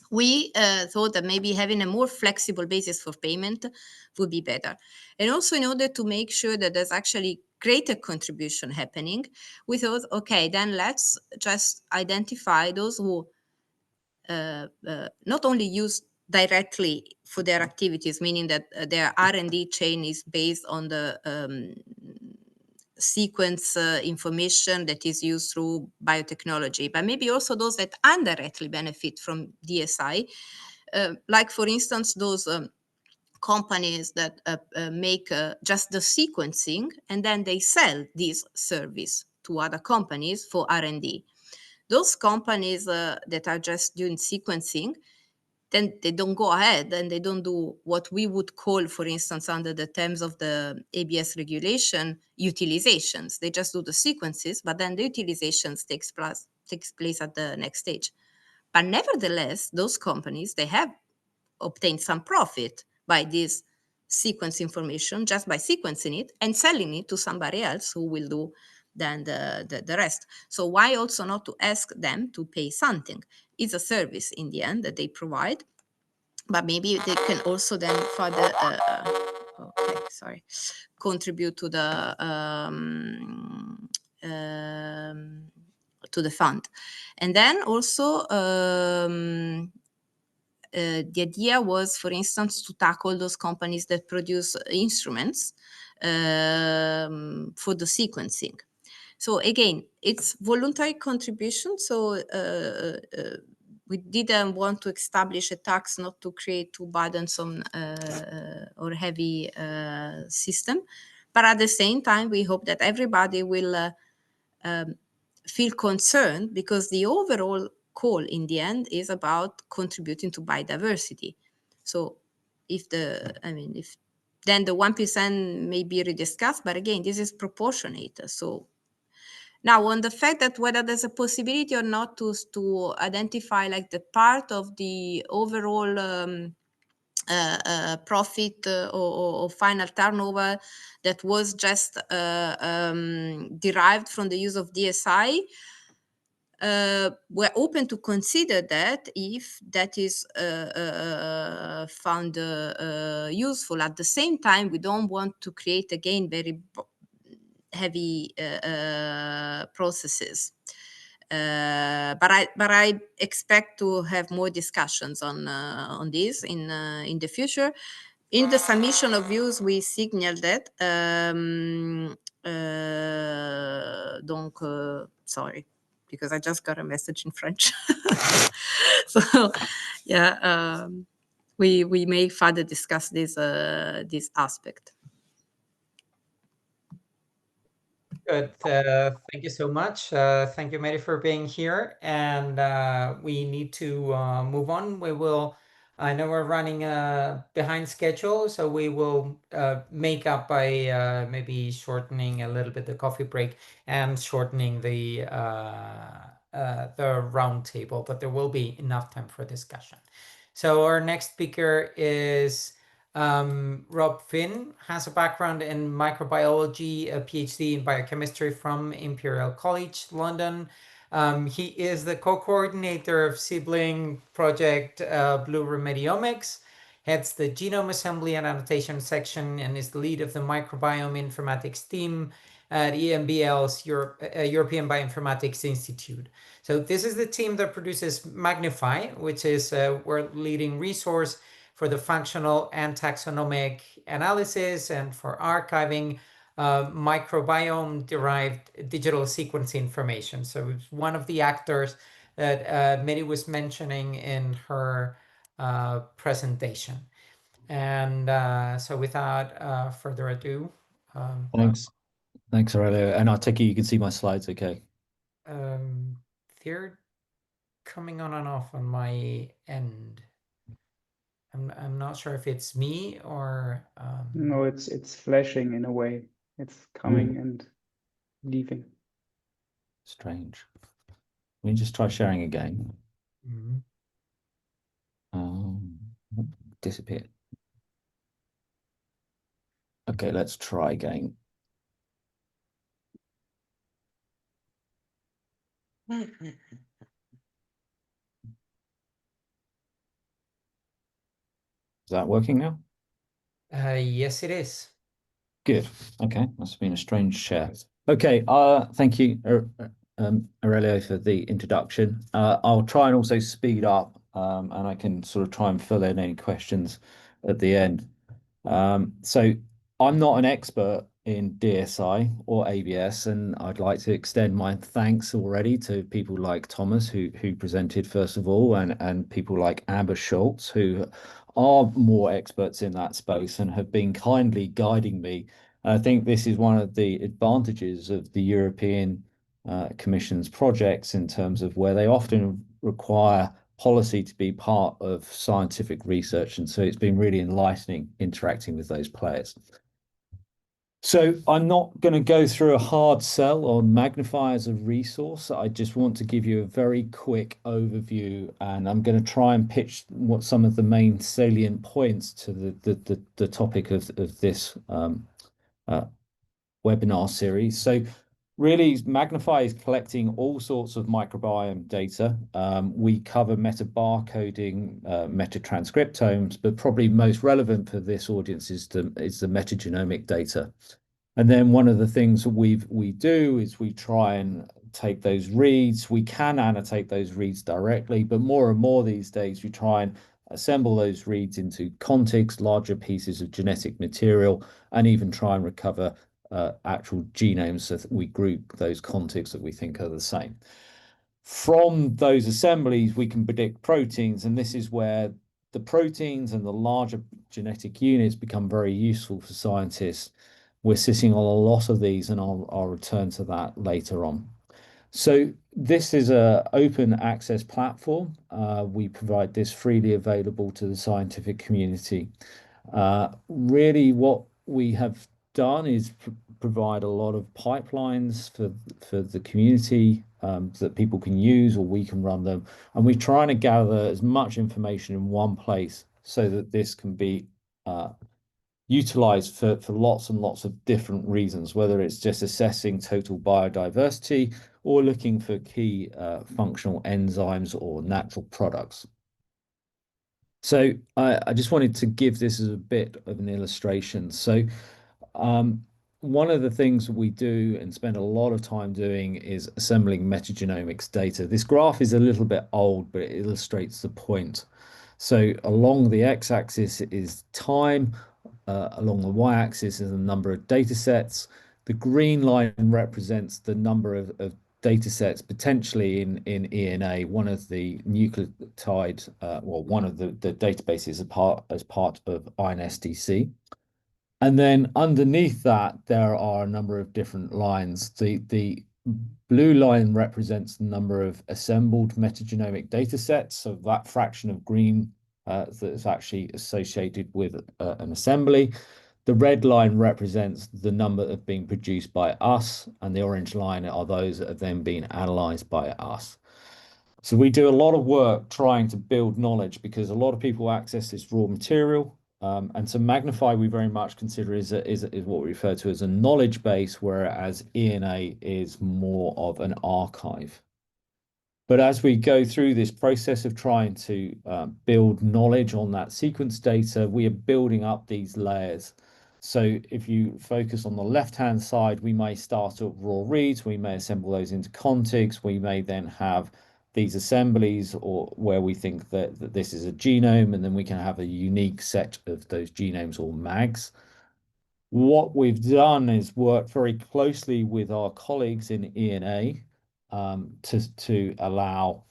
We thought that maybe having a more flexible basis for payment would be better. And also, in order to make sure that there's actually greater contribution happening, we thought, okay, then let's just identify those who not only use directly for their activities, meaning that their R&D chain is based on the sequence information that is used through biotechnology, but maybe also those that indirectly benefit from DSI, like for instance, those companies that make just the sequencing and then they sell this service to other companies for R&D. Those companies that are just doing sequencing, then they don't go ahead and they don't do what we would call, for instance, under the terms of the ABS regulation, utilizations. They just do the sequences, but then the utilizations takes place at the next stage. But nevertheless, those companies, they have obtained some profit by this sequence information just by sequencing it and selling it to somebody else who will do then the rest. So why also not to ask them to pay something? It's a service in the end that they provide, but maybe they can also then further contribute to the fund. And then also the idea was, for instance, to tackle those companies that produce instruments for the sequencing. So again, it's voluntary contribution. So we didn't want to establish a tax not to create too burdensome or heavy system. But at the same time, we hope that everybody will feel concerned, because the overall call in the end is about contributing to biodiversity. So if then the 1% may be rediscussed, but again, this is proportionate. So now on the fact that whether there's a possibility or not to identify like the part of the overall profit or final turnover that was just derived from the use of DSI, we're open to consider that if that is found useful. At the same time, we don't want to create again very heavy processes. But I expect to have more discussions on this in the future. In the submission of views, we signaled that. Donc, sorry, because I just got a message in French. So, yeah, we may further discuss this aspect. Good. Thank you so much. Thank you, Mary, for being here. And we need to move on. I know we're running behind schedule, so we will make up by maybe shortening a little bit the coffee break and shortening the round table, but there will be enough time for discussion. So our next speaker is Rob Finn, has a background in microbiology, a PhD in biochemistry from Imperial College London. He is the co-coordinator of sibling project BlueRemediomics, heads the genome assembly and annotation section, and is the lead of the microbiome informatics team at EMBL's European Bioinformatics Institute. So this is the team that produces Magnify, which is a world-leading resource for the functional and taxonomic analysis and for archiving microbiome-derived digital sequence information. So it's one of the actors that Mary was mentioning in her presentation. And so without further ado, Thanks, Aurelio. And I take it you can see my slides okay? They're coming on and off on my end. I'm not sure if it's me or No, it's flashing in a way. It's coming and leaving. Strange. Let me just try sharing again. Disappeared. Okay, let's try again. Is that working now? yes, it is. Good. Okay, must have been a strange share. Okay, thank you, Aurelio, for the introduction. I'll try and also speed up, and I can sort of try and fill in any questions at the end. So I'm not an expert in DSI or ABS, and I'd like to extend my thanks already to people like Thomas, who presented first of all, and people like Amber Schultz, who are more experts in that space and have been kindly guiding me. I think this is one of the advantages of the European Commission's projects in terms of where they often require policy to be part of scientific research. And so it's been really enlightening interacting with those players. So I'm not going to go through a hard sell on Magnify as a resource. I just want to give you a very quick overview, and I'm going to try and pitch what some of the main salient points to the topic of this webinar series. So really, Magnify is collecting all sorts of microbiome data. We cover metabarcoding, metatranscriptomes, but probably most relevant for this audience is the metagenomic data. And then one of the things we do is we try and take those reads. We can annotate those reads directly, but more and more these days we try and assemble those reads into contigs, larger pieces of genetic material, and even try and recover actual genomes so that we group those contigs that we think are the same. From those assemblies, we can predict proteins, and this is where the proteins and the larger genetic units become very useful for scientists. We're sitting on a lot of these, and I'll return to that later on. So this is an open access platform. We provide this freely available to the scientific community. Really what we have done is provide a lot of pipelines for the community that people can use, or we can run them. And we're trying to gather as much information in one place so that this can be utilized for lots and lots of different reasons, whether it's just assessing total biodiversity or looking for key functional enzymes or natural products. So I just wanted to give this as a bit of an illustration. So one of the things we do and spend a lot of time doing is assembling metagenomics data. This graph is a little bit old, but it illustrates the point. So along the x-axis is time, along the y-axis is the number of data sets. The green line represents the number of data sets potentially in ENA, one of the nucleotide, one of the databases as part of INSDC. And then underneath that, there are a number of different lines. The blue line represents the number of assembled metagenomic data sets, so that fraction of green that is actually associated with an assembly. The red line represents the number that have been produced by us, and the orange line are those that have then been analyzed by us. So we do a lot of work trying to build knowledge because a lot of people access this raw material. And so Magnify we very much consider is what we refer to as a knowledge base, whereas ENA is more of an archive. But as we go through this process of trying to build knowledge on that sequence data, we are building up these layers. So if you focus on the left-hand side, we may start at raw reads, we may assemble those into contigs, we may then have these assemblies, or where we think that this is a genome, and then we can have a unique set of those genomes or mags. What we've done is work very closely with our colleagues in ENA to allow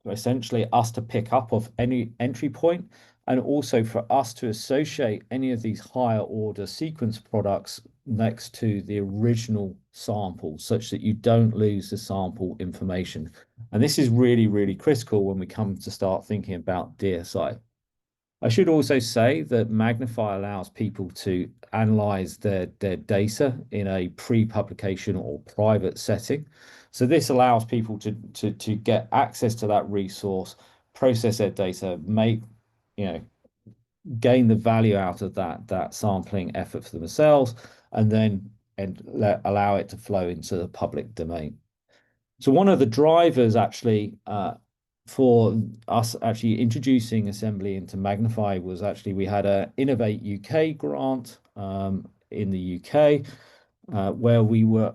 essentially us to pick up of any entry point, and also for us to associate any of these higher order sequence products next to the original sample, such that you don't lose the sample information. And this is really, really critical when we come to start thinking about DSI. I should also say that Magnify allows people to analyze their data in a pre-publication or private setting. So this allows people to get access to that resource, process their data, gain the value out of that sampling effort for themselves, and then allow it to flow into the public domain. So one of the drivers actually for us actually introducing assembly into Magnify was actually we had a Innovate UK grant in the UK where we were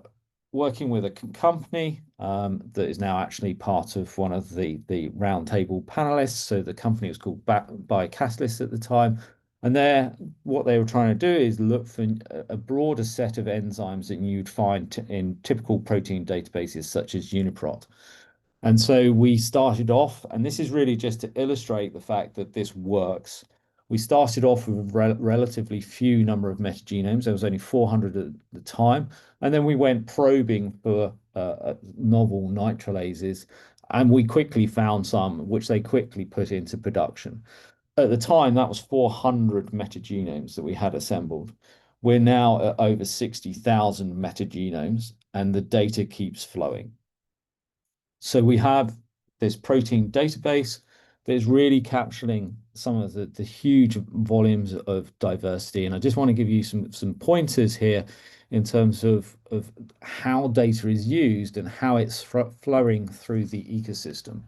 working with a company that is now actually part of one of the roundtable panelists. So the company was called Biocatalysis at the time. And what they were trying to do is look for a broader set of enzymes that you'd find in typical protein databases such as UniProt. And so we started off, and this is really just to illustrate the fact that this works. We started off with a relatively few number of metagenomes. There was only 400 at the time. And then we went probing for novel nitrolases, and we quickly found some, which they quickly put into production. At the time, that was 400 metagenomes that we had assembled. We're now at over 60,000 metagenomes, and the data keeps flowing. So we have this protein database that is really capturing some of the huge volumes of diversity. And I just want to give you some pointers here in terms of how data is used and how it's flowing through the ecosystem.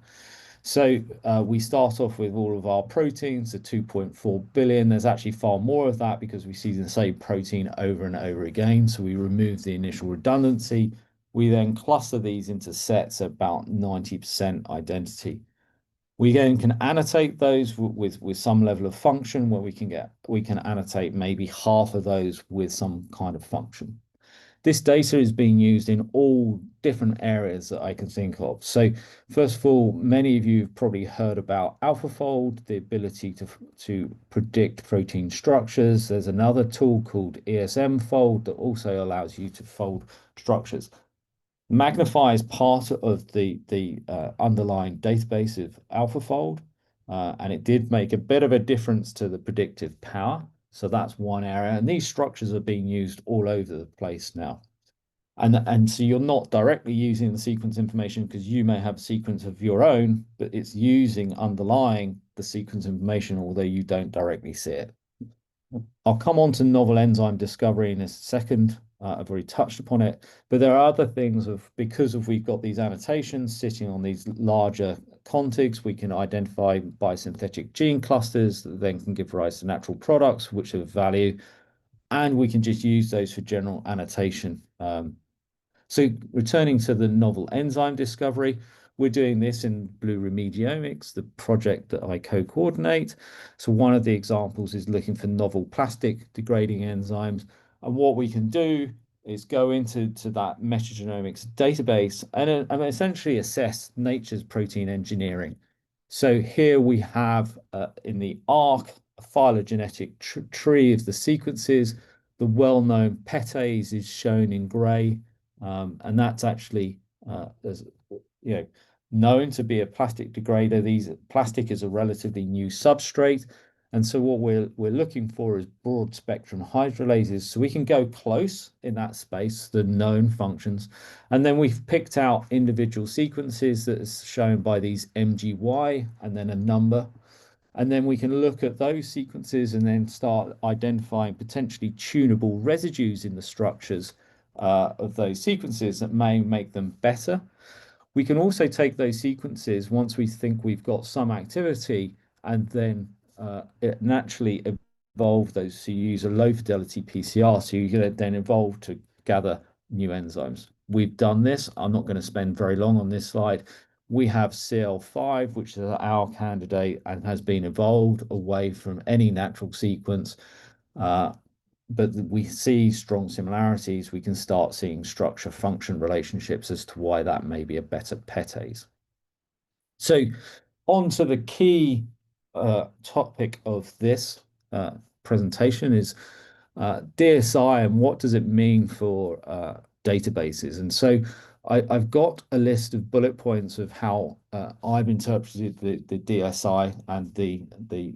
So we start off with all of our proteins, the 2.4 billion. There's actually far more of that because we see the same protein over and over again. So we remove the initial redundancy. We then cluster these into sets about 90% identity. We then can annotate those with some level of function where we can annotate maybe half of those with some kind of function. This data is being used in all different areas that I can think of. So first of all, many of you have probably heard about AlphaFold, the ability to predict protein structures. There's another tool called ESM Fold that also allows you to fold structures. Magnify is part of the underlying database of AlphaFold, and it did make a bit of a difference to the predictive power. So that's one area, and these structures are being used all over the place now. And so you're not directly using the sequence information because you may have a sequence of your own, but it's using underlying the sequence information, although you don't directly see it. I'll come on to novel enzyme discovery in a second. I've already touched upon it, but there are other things because we've got these annotations sitting on these larger contigs, we can identify biosynthetic gene clusters that then can give rise to natural products, which are of value, and we can just use those for general annotation. So returning to the novel enzyme discovery, we're doing this in BlueRemediomics, the project that I co-coordinate. So one of the examples is looking for novel plastic degrading enzymes. And what we can do is go into that metagenomics database and essentially assess nature's protein engineering. So here we have in the ARC a phylogenetic tree of the sequences. The well-known PETase is shown in gray, and that's actually known to be a plastic degrader. Plastic is a relatively new substrate. And so what we're looking for is broad spectrum hydrolases. So we can go close in that space, the known functions. And then we've picked out individual sequences that is shown by these MGY and then a number. And then we can look at those sequences and then start identifying potentially tunable residues in the structures of those sequences that may make them better. We can also take those sequences once we think we've got some activity and then it naturally evolve those. So you use a low fidelity PCR, so you're going to then evolve to gather new enzymes. We've done this. I'm not going to spend very long on this slide. We have CL5, which is our candidate and has been evolved away from any natural sequence. But we see strong similarities. We can start seeing structure-function relationships as to why that may be a better PETase. So on to the key topic of this presentation is DSI and what does it mean for databases. And so I've got a list of bullet points of how I've interpreted the DSI and the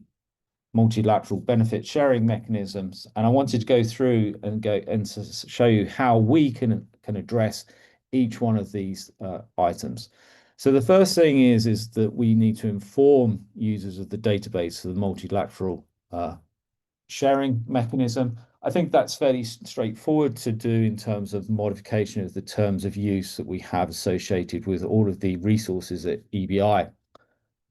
multilateral benefit sharing mechanisms, and I wanted to go through and show you how we can address each one of these items. So the first thing is that we need to inform users of the database of the multilateral sharing mechanism. I think that's fairly straightforward to do in terms of modification of the terms of use that we have associated with all of the resources at EBI.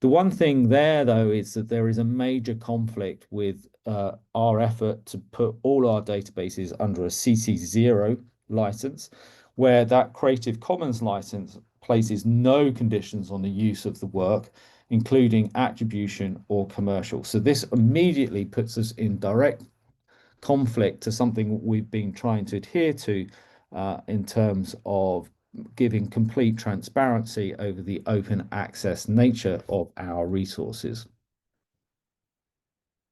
The one thing there, though, is that there is a major conflict with our effort to put all our databases under a CC0 license, where that Creative Commons license places no conditions on the use of the work, including attribution or commercial. So this immediately puts us in direct conflict to something we've been trying to adhere to in terms of giving complete transparency over the open access nature of our resources.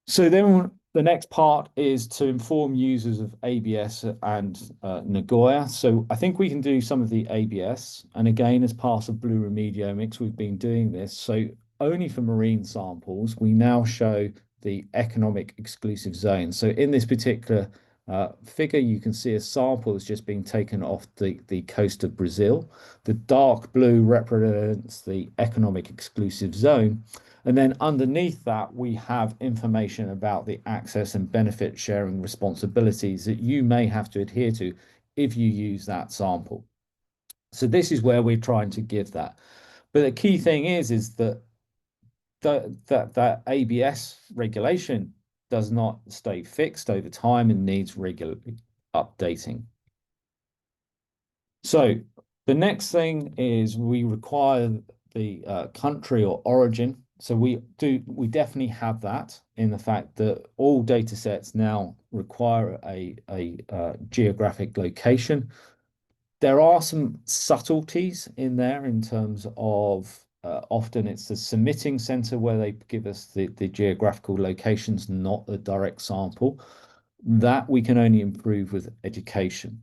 So then the next part is to inform users of ABS and Nagoya. So I think we can do some of the ABS. And again, as part of BlueRemediomics, we've been doing this. So only for marine samples, we now show the economic exclusive zone. So in this particular figure, you can see a sample has just been taken off the coast of Brazil. The dark blue represents the economic exclusive zone. And then underneath that, we have information about the access and benefit sharing responsibilities that you may have to adhere to if you use that sample. So this is where we're trying to give that. But the key thing is that that ABS regulation does not stay fixed over time and needs regularly updating. So the next thing is we require the country or origin. So we definitely have that in the fact that all data sets now require a geographic location. There are some subtleties in there in terms of often it's the submitting center where they give us the geographical locations, not the direct sample. That we can only improve with education.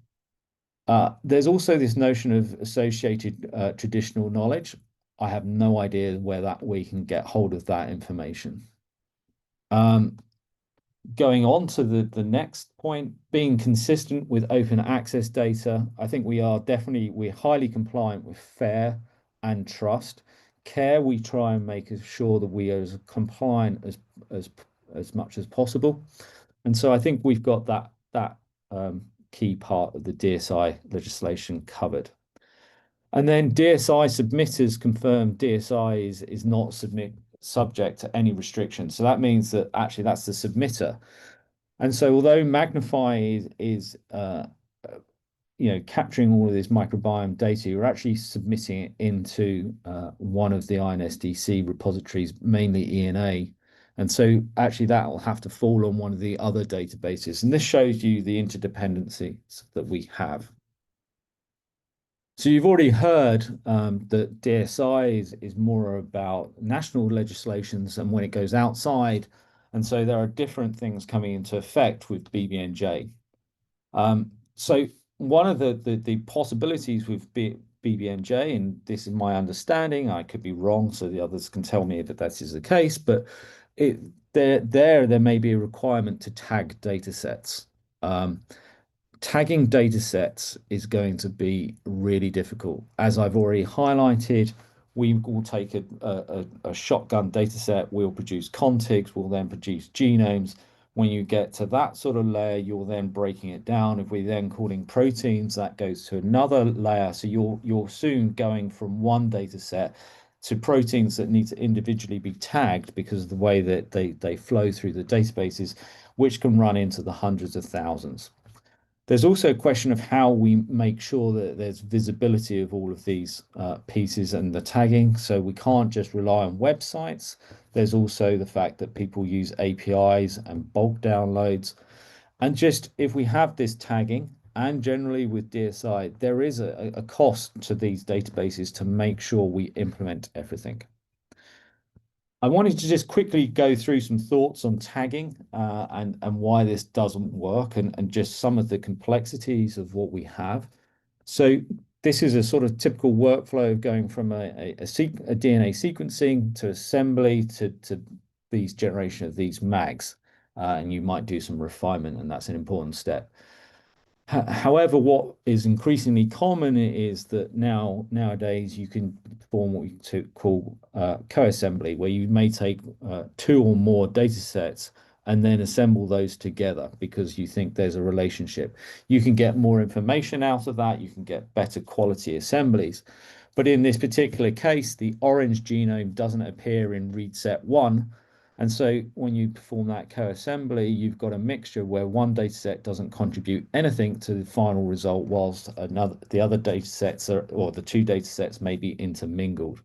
There's also this notion of associated traditional knowledge. I have no idea where we can get hold of that information. Going on to the next point, being consistent with open access data. I think we're highly compliant with FAIR and trust. CARE, we try and make sure that we are as compliant as much as possible. And so I think we've got that key part of the DSI legislation covered. And then DSI submitters confirm DSI is not subject to any restrictions. So that means that actually that's the submitter. And so although Magnify is capturing all of this microbiome data, you're actually submitting it into one of the INSDC repositories, mainly ENA. And so actually that will have to fall on one of the other databases. And this shows you the interdependencies that we have. So you've already heard that DSI is more about national legislations and when it goes outside. And so there are different things coming into effect with BBNJ. So one of the possibilities with BBNJ, and this is my understanding, I could be wrong, so the others can tell me that that is the case, but there may be a requirement to tag data sets. Tagging data sets is going to be really difficult. As I've already highlighted, we will take a shotgun data set, we'll produce contigs, we'll then produce genomes. When you get to that sort of layer, you're then breaking it down. If we're then calling proteins, that goes to another layer. So you're soon going from one data set to proteins that need to individually be tagged because of the way that they flow through the databases, which can run into the hundreds of thousands. There's also a question of how we make sure that there's visibility of all of these pieces and the tagging. So we can't just rely on websites. There's also the fact that people use APIs and bulk downloads. And just if we have this tagging, and generally with DSI, there is a cost to these databases to make sure we implement everything. I wanted to just quickly go through some thoughts on tagging and why this doesn't work and just some of the complexities of what we have. So this is a sort of typical workflow of going from a DNA sequencing to assembly to these generation of these mags. And you might do some refinement, and that's an important step. However, what is increasingly common is that nowadays you can perform what we call co-assembly, where you may take 2 or more data sets and then assemble those together because you think there's a relationship. You can get more information out of that, you can get better quality assemblies. But in this particular case, the orange genome doesn't appear in read set 1. And so when you perform that co-assembly, you've got a mixture where one data set doesn't contribute anything to the final result, whilst the other data sets or the 2 data sets may be intermingled.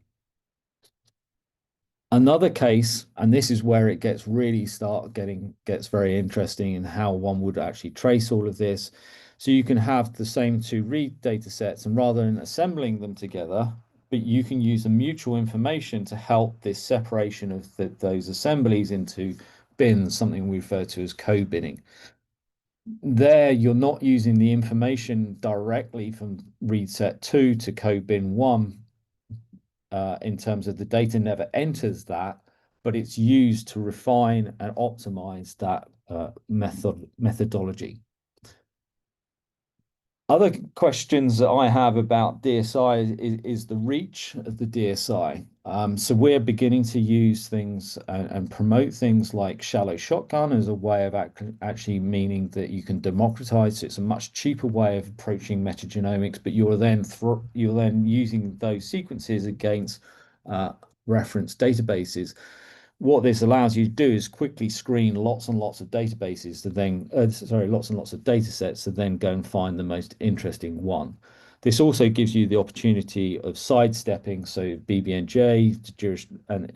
Another case, and this is where it gets very interesting in how one would actually trace all of this. So you can have the same 2 read data sets, and rather than assembling them together, but you can use the mutual information to help this separation of those assemblies into bins, something we refer to as co-binning. There, you're not using the information directly from read set 2 to co-bin 1 in terms of the data never enters that, but it's used to refine and optimize that methodology. Other questions that I have about DSI is the reach of the DSI. So we're beginning to use things and promote things like shallow shotgun as a way of actually meaning that you can democratize. So it's a much cheaper way of approaching metagenomics, but you're then using those sequences against reference databases. What this allows you to do is quickly screen lots and lots of databases to then, lots and lots of data sets to then go and find the most interesting one. This also gives you the opportunity of sidestepping, so BBNJ, and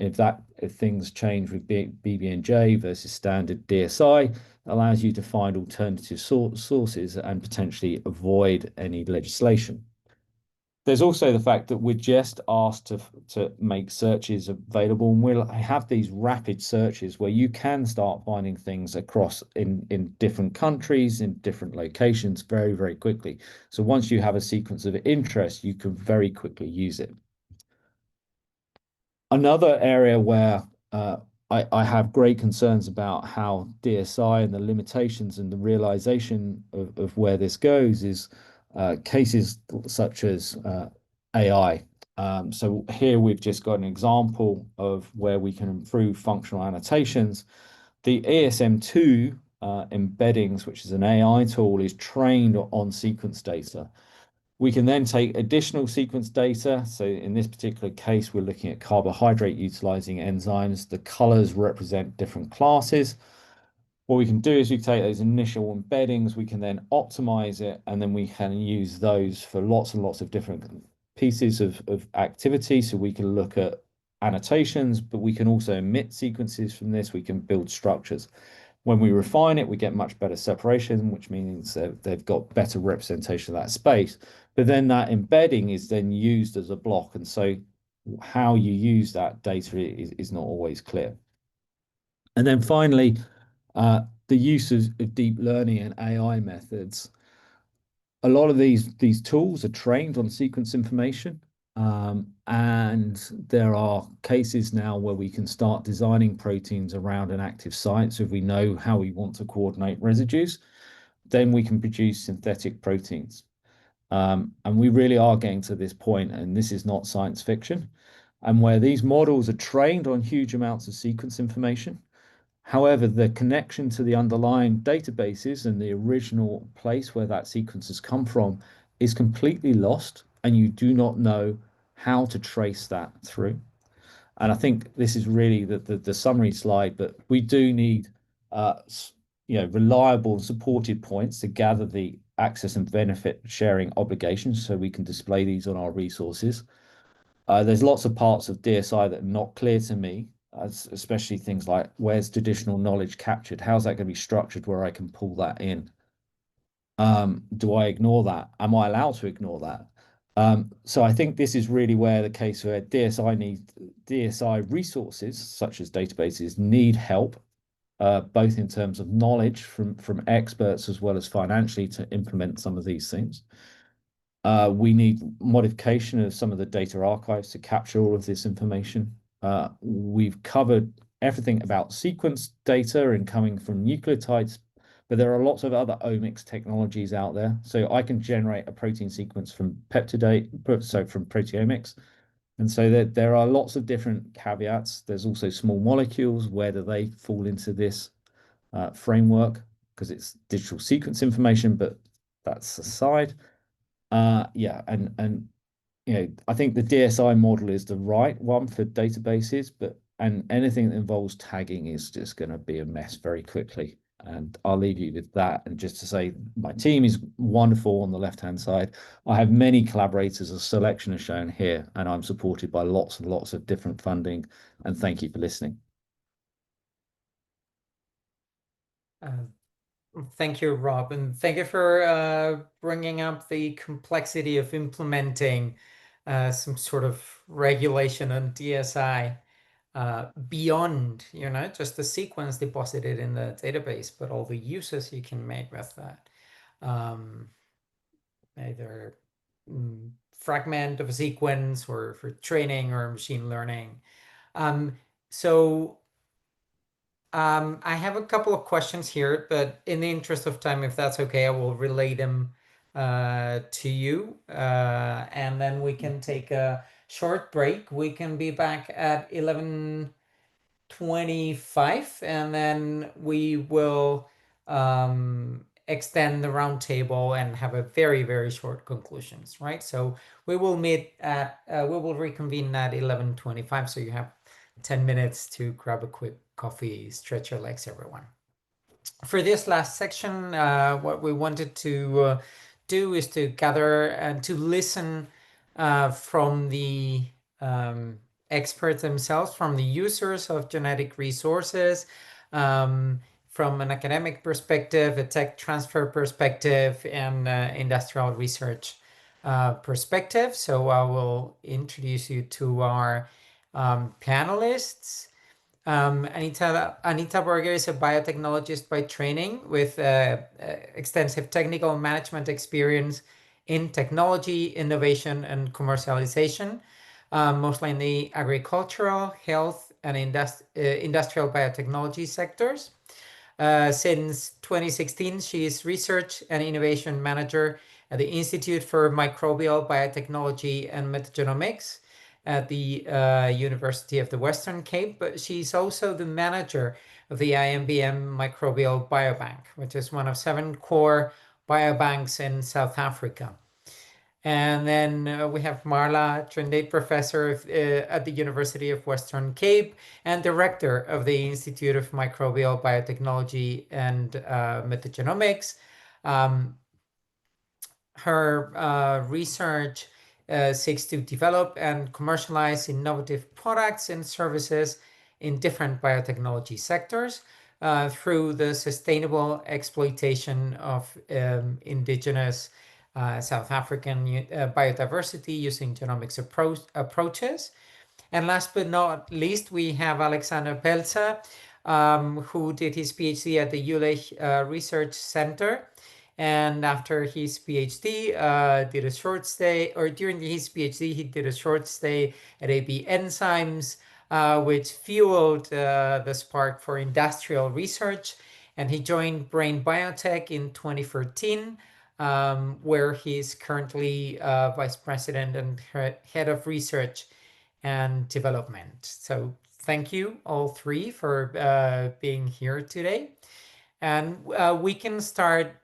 if things change with BBNJ versus standard DSI, allows you to find alternative sources and potentially avoid any legislation. There's also the fact that we're just asked to make searches available, and we'll have these rapid searches where you can start finding things across in different countries, in different locations very, very quickly. So once you have a sequence of interest, you can very quickly use it. Another area where I have great concerns about how DSI and the limitations and the realization of where this goes is cases such as AI. So here we've just got an example of where we can improve functional annotations. The ASM2 embeddings, which is an AI tool, is trained on sequence data. We can then take additional sequence data. So in this particular case, we're looking at carbohydrate utilizing enzymes. The colors represent different classes. What we can do is we take those initial embeddings, we can then optimize it, and then we can use those for lots and lots of different pieces of activity. So we can look at annotations, but we can also emit sequences from this. We can build structures. When we refine it, we get much better separation, which means that they've got better representation of that space. But then that embedding is then used as a block. And so how you use that data is not always clear. And then finally, the use of deep learning and AI methods. A lot of these tools are trained on sequence information. And there are cases now where we can start designing proteins around an active site. So if we know how we want to coordinate residues, then we can produce synthetic proteins. And we really are getting to this point, and this is not science fiction, and where these models are trained on huge amounts of sequence information. However, the connection to the underlying databases and the original place where that sequence has come from is completely lost, and you do not know how to trace that through. And I think this is really the summary slide, but we do need reliable and supported points to gather the access and benefit sharing obligations so we can display these on our resources. There's lots of parts of DSI that are not clear to me, especially things like where's traditional knowledge captured? How's that going to be structured where I can pull that in? Do I ignore that? Am I allowed to ignore that? So I think this is really where the case where DSI resources, such as databases, need help, both in terms of knowledge from experts as well as financially to implement some of these things. We need modification of some of the data archives to capture all of this information. We've covered everything about sequence data and coming from nucleotides, but there are lots of other omics technologies out there. So I can generate a protein sequence from from proteomics. And so there are lots of different caveats. There's also small molecules. Where do they fall into this framework? Because it's digital sequence information, but that's aside. Yeah, and I think the DSI model is the right one for databases, and anything that involves tagging is just going to be a mess very quickly. And I'll leave you with that. And just to say, my team is wonderful on the left-hand side. I have many collaborators, a selection is shown here, and I'm supported by lots and lots of different funding. And thank you for listening. Thank you, Rob, and thank you for bringing up the complexity of implementing some sort of regulation on DSI beyond, just the sequence deposited in the database, but all the uses you can make with that. Either fragment of a sequence or for training or machine learning. I have a couple of questions here, but in the interest of time, if that's okay, I will relay them to you, and then we can take a short break. We can be back at 11:25, and then we will extend the roundtable and have a very, very short conclusions, right? So we will reconvene at 11:25, so you have 10 minutes to grab a quick coffee, stretch your legs, everyone. For this last section, what we wanted to do is to gather and to listen from the experts themselves, from the users of genetic resources, from an academic perspective, a tech transfer perspective, and industrial research perspective. So I will introduce you to our panelists. Anita Berger is a biotechnologist by training with extensive technical management experience in technology, innovation, and commercialization, mostly in the agricultural, health, and industrial biotechnology sectors. Since 2016, she is Research and Innovation Manager at the Institute for Microbial Biotechnology and Metagenomics at the University of the Western Cape, but she's also the manager of the IMBM Microbial Biobank, which is one of 7 core biobanks in South Africa. And then we have Marla Trindade, professor at the University of Western Cape and director of the Institute of Microbial Biotechnology and Metagenomics. Her research seeks to develop and commercialize innovative products and services in different biotechnology sectors through the sustainable exploitation of indigenous South African biodiversity using genomics approaches. And last but not least, we have Alexander Pelzer, who did his PhD at the Jülich Research Center. And after his PhD, during his PhD, he did a short stay at AB Enzymes, which fueled the spark for industrial research. And he joined Brain Biotech in 2013, where he's currently vice president and head of research and development. So thank you all 3 for being here today. And we can start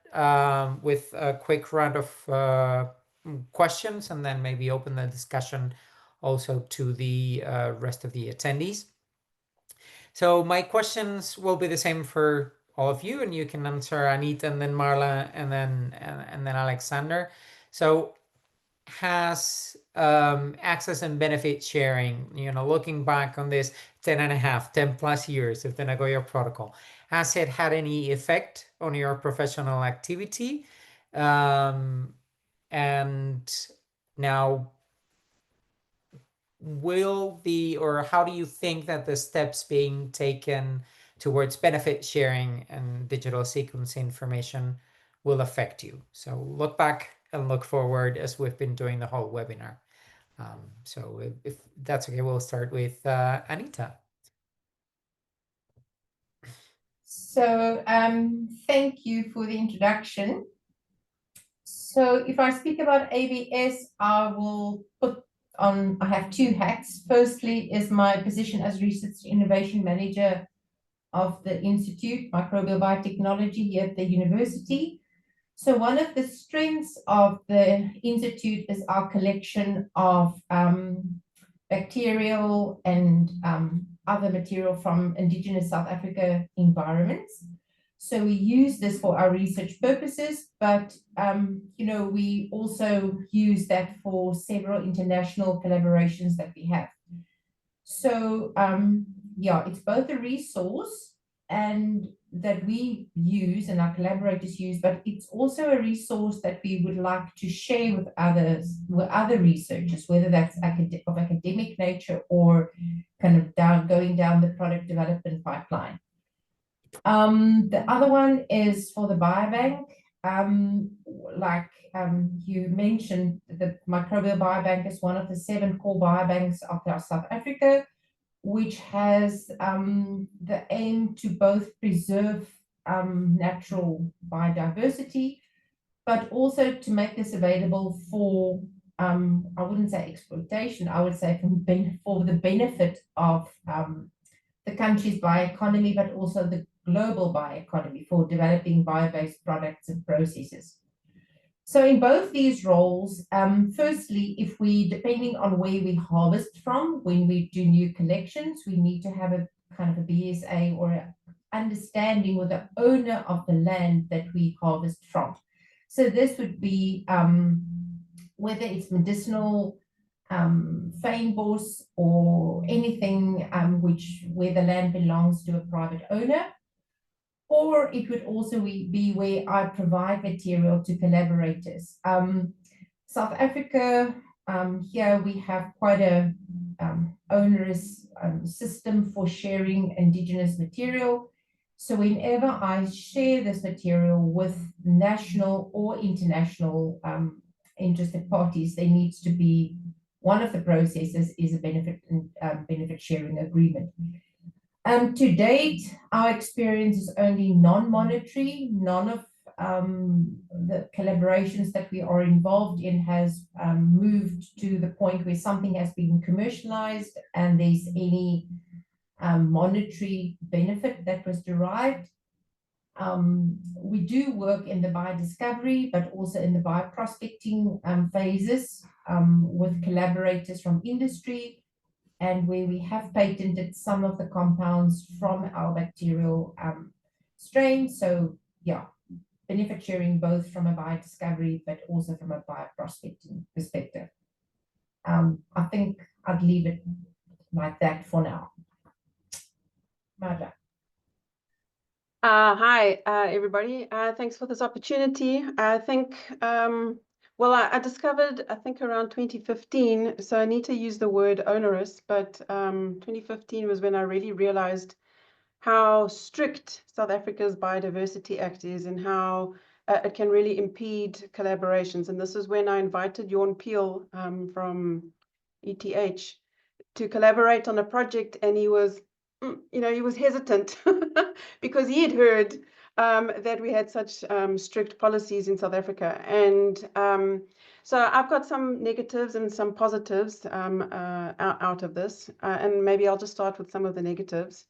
with a quick round of questions and then maybe open the discussion also to the rest of the attendees. So my questions will be the same for all of you, and you can answer Anita and then Marla and then Alexander. So has access and benefit sharing, looking back on this 10 plus years of the Nagoya Protocol, has it had any effect on your professional activity? And now, how do you think that the steps being taken towards benefit sharing and digital sequencing information will affect you? So look back and look forward, as we've been doing the whole webinar. So if that's okay, we'll start with Anita. So thank you for the introduction. So if I speak about ABS, I have two hats. Firstly is my position as Research Innovation Manager of the Institute, Microbial Biotechnology here at the university. So one of the strengths of the Institute is our collection of bacterial and other material from indigenous South Africa environments. So we use this for our research purposes, but we also use that for several international collaborations that we have. So it's both a resource and that we use and our collaborators use, but it's also a resource that we would like to share with others, with other researchers, whether that's of academic nature or kind of going down the product development pipeline. The other one is for the biobank. You mentioned, the microbial biobank is one of the 7 core biobanks of South Africa, which has the aim to both preserve natural biodiversity, but also to make this available for, I wouldn't say exploitation, I would say for the benefit of the country's bioeconomy, but also the global bioeconomy for developing bio-based products and processes. So in both these roles, firstly, depending on where we harvest from, when we do new collections, we need to have a kind of a BSA or an understanding with the owner of the land that we harvest from. So this would be whether it's medicinal fynbos or anything where the land belongs to a private owner. Or it would also be where I provide material to collaborators. South Africa, here we have quite a onerous system for sharing indigenous material. So whenever I share this material with national or international interested parties, there needs to be, one of the processes is a benefit sharing agreement. To date, our experience is only non-monetary. None of the collaborations that we are involved in has moved to the point where something has been commercialized and there's any monetary benefit that was derived. We do work in the biodiscovery, but also in the bioprospecting phases with collaborators from industry, and where we have patented some of the compounds from our bacterial strain. So yeah, benefit sharing both from a biodiscovery, but also from a bioprospecting perspective. I think I'd leave it like that for now. Marla. Hi, everybody. Thanks for this opportunity. I think, I discovered, I think around 2015, so Anita used the word onerous, but 2015 was when I really realized how strict South Africa's Biodiversity Act is and how it can really impede collaborations. And this is when I invited Jorn Peel from ETH to collaborate on a project, and he was he was hesitant because he had heard that we had such strict policies in South Africa. And so I've got some negatives and some positives out of this. And maybe I'll just start with some of the negatives.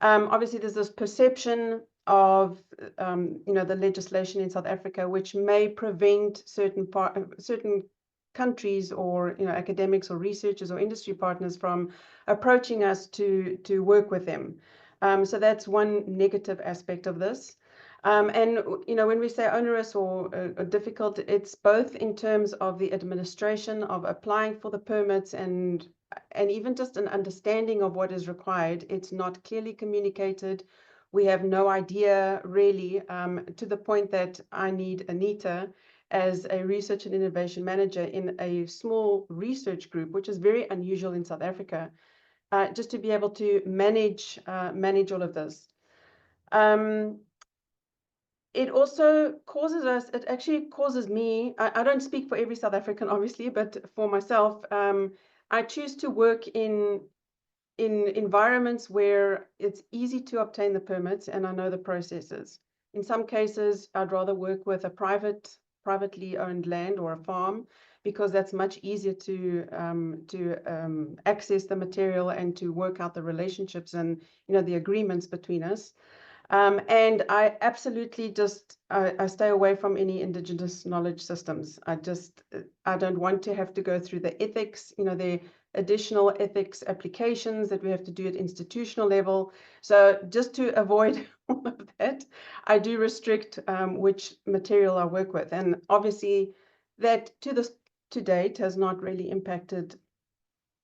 Obviously, there's this perception of, the legislation in South Africa, which may prevent certain countries or academics or researchers or industry partners from approaching us to work with them. So that's one negative aspect of this. And when we say onerous or difficult, it's both in terms of the administration of applying for the permits and even just an understanding of what is required. It's not clearly communicated. We have no idea really, to the point that I need Anita as a research and innovation manager in a small research group, which is very unusual in South Africa, just to be able to manage all of this. It also causes us, it actually causes me, I don't speak for every South African, obviously, but for myself, I choose to work in environments where it's easy to obtain the permits and I know the processes. In some cases, I'd rather work with a privately owned land or a farm, because that's much easier to access the material and to work out the relationships and the agreements between us. And I absolutely just I stay away from any indigenous knowledge systems. I don't want to have to go through the ethics, the additional ethics applications that we have to do at institutional level. So just to avoid all of that, I do restrict which material I work with. And obviously that to date has not really impacted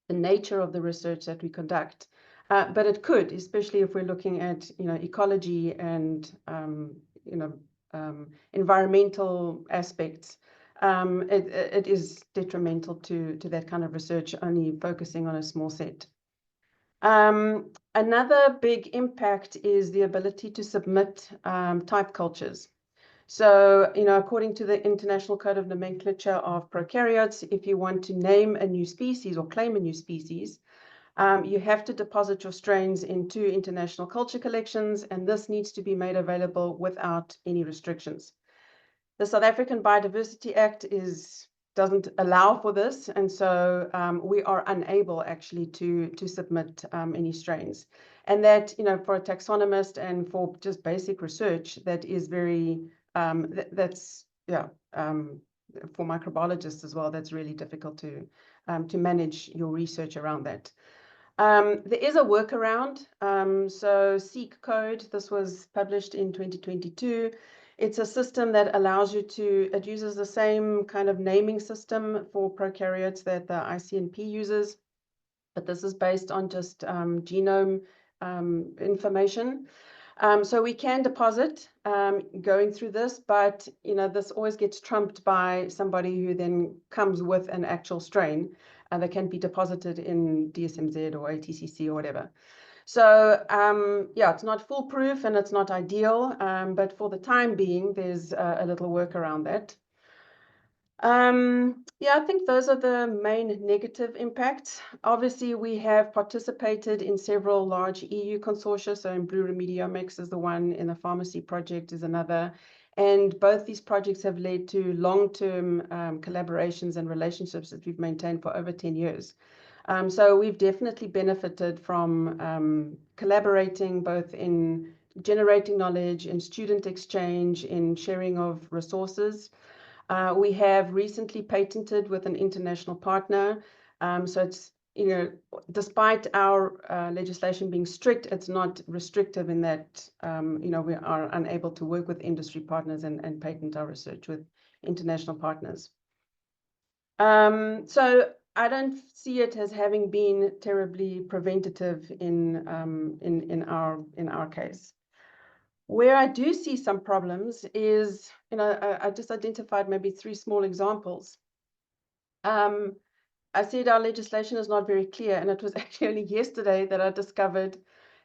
the nature of the research that we conduct. But it could, especially if we're looking at ecology and environmental aspects. It is detrimental to that kind of research, only focusing on a small set. Another big impact is the ability to submit type cultures. So, according to the International Code of Nomenclature of Prokaryotes, if you want to name a new species or claim a new species, you have to deposit your strains into international culture collections, and this needs to be made available without any restrictions. The South African Biodiversity Act doesn't allow for this, and so we are unable actually to submit any strains. And that, for a taxonomist and for just basic research, that is very, for microbiologists as well, that's really difficult to manage your research around that. There is a workaround. So Seek Code, this was published in 2022. It's a system that allows you it uses the same kind of naming system for prokaryotes that the ICNP uses, but this is based on just genome information. So we can deposit going through this, but this always gets trumped by somebody who then comes with an actual strain that can be deposited in DSMZ or ATCC or whatever. So it's not foolproof and it's not ideal, but for the time being, there's a little work around that. I think those are the main negative impacts. Obviously, we have participated in several large EU consortia. So in BlueRemediomics is the one, in the pharmacy project is another. And both these projects have led to long-term collaborations and relationships that we've maintained for over 10 years. So we've definitely benefited from collaborating both in generating knowledge, in student exchange, in sharing of resources. We have recently patented with an international partner. So it's, despite our legislation being strict, it's not restrictive in that, we are unable to work with industry partners and patent our research with international partners. So I don't see it as having been terribly preventative in our case. Where I do see some problems is, I just identified maybe 3 small examples. I said our legislation is not very clear, and it was actually only yesterday that I discovered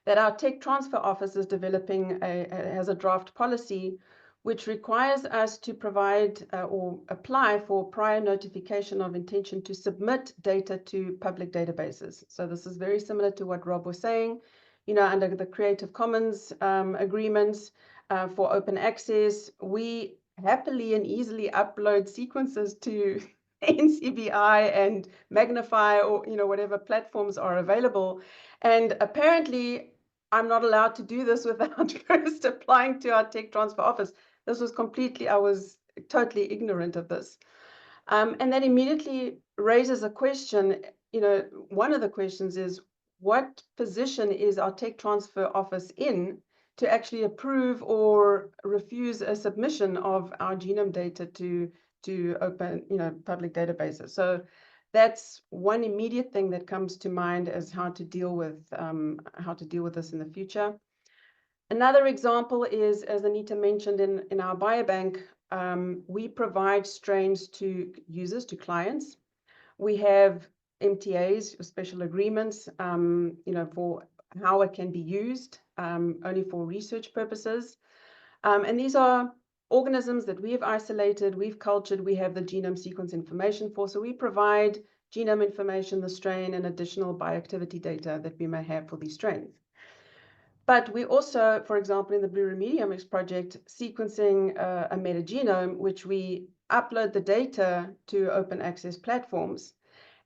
that our tech transfer office is developing has a draft policy which requires us to provide or apply for prior notification of intention to submit data to public databases. So this is very similar to what Rob was saying. Under the Creative Commons agreements for open access, we happily and easily upload sequences to NCBI and Magnify or whatever platforms are available. And apparently, I'm not allowed to do this without first applying to our tech transfer office. This was I was totally ignorant of this. And that immediately raises a question. One of the questions is, what position is our tech transfer office in to actually approve or refuse a submission of our genome data to open, public databases. So that's one immediate thing that comes to mind as how to deal with this in the future. Another example is, as Anita mentioned, in our biobank, we provide strains to users, to clients. We have MTAs, or special agreements, for how it can be used, only for research purposes. And these are organisms that we have isolated, we've cultured, we have the genome sequence information for. So we provide genome information, the strain, and additional bioactivity data that we may have for these strains. But we also, for example, in the BlueRemediomics project, sequencing a metagenome, which we upload the data to open access platforms.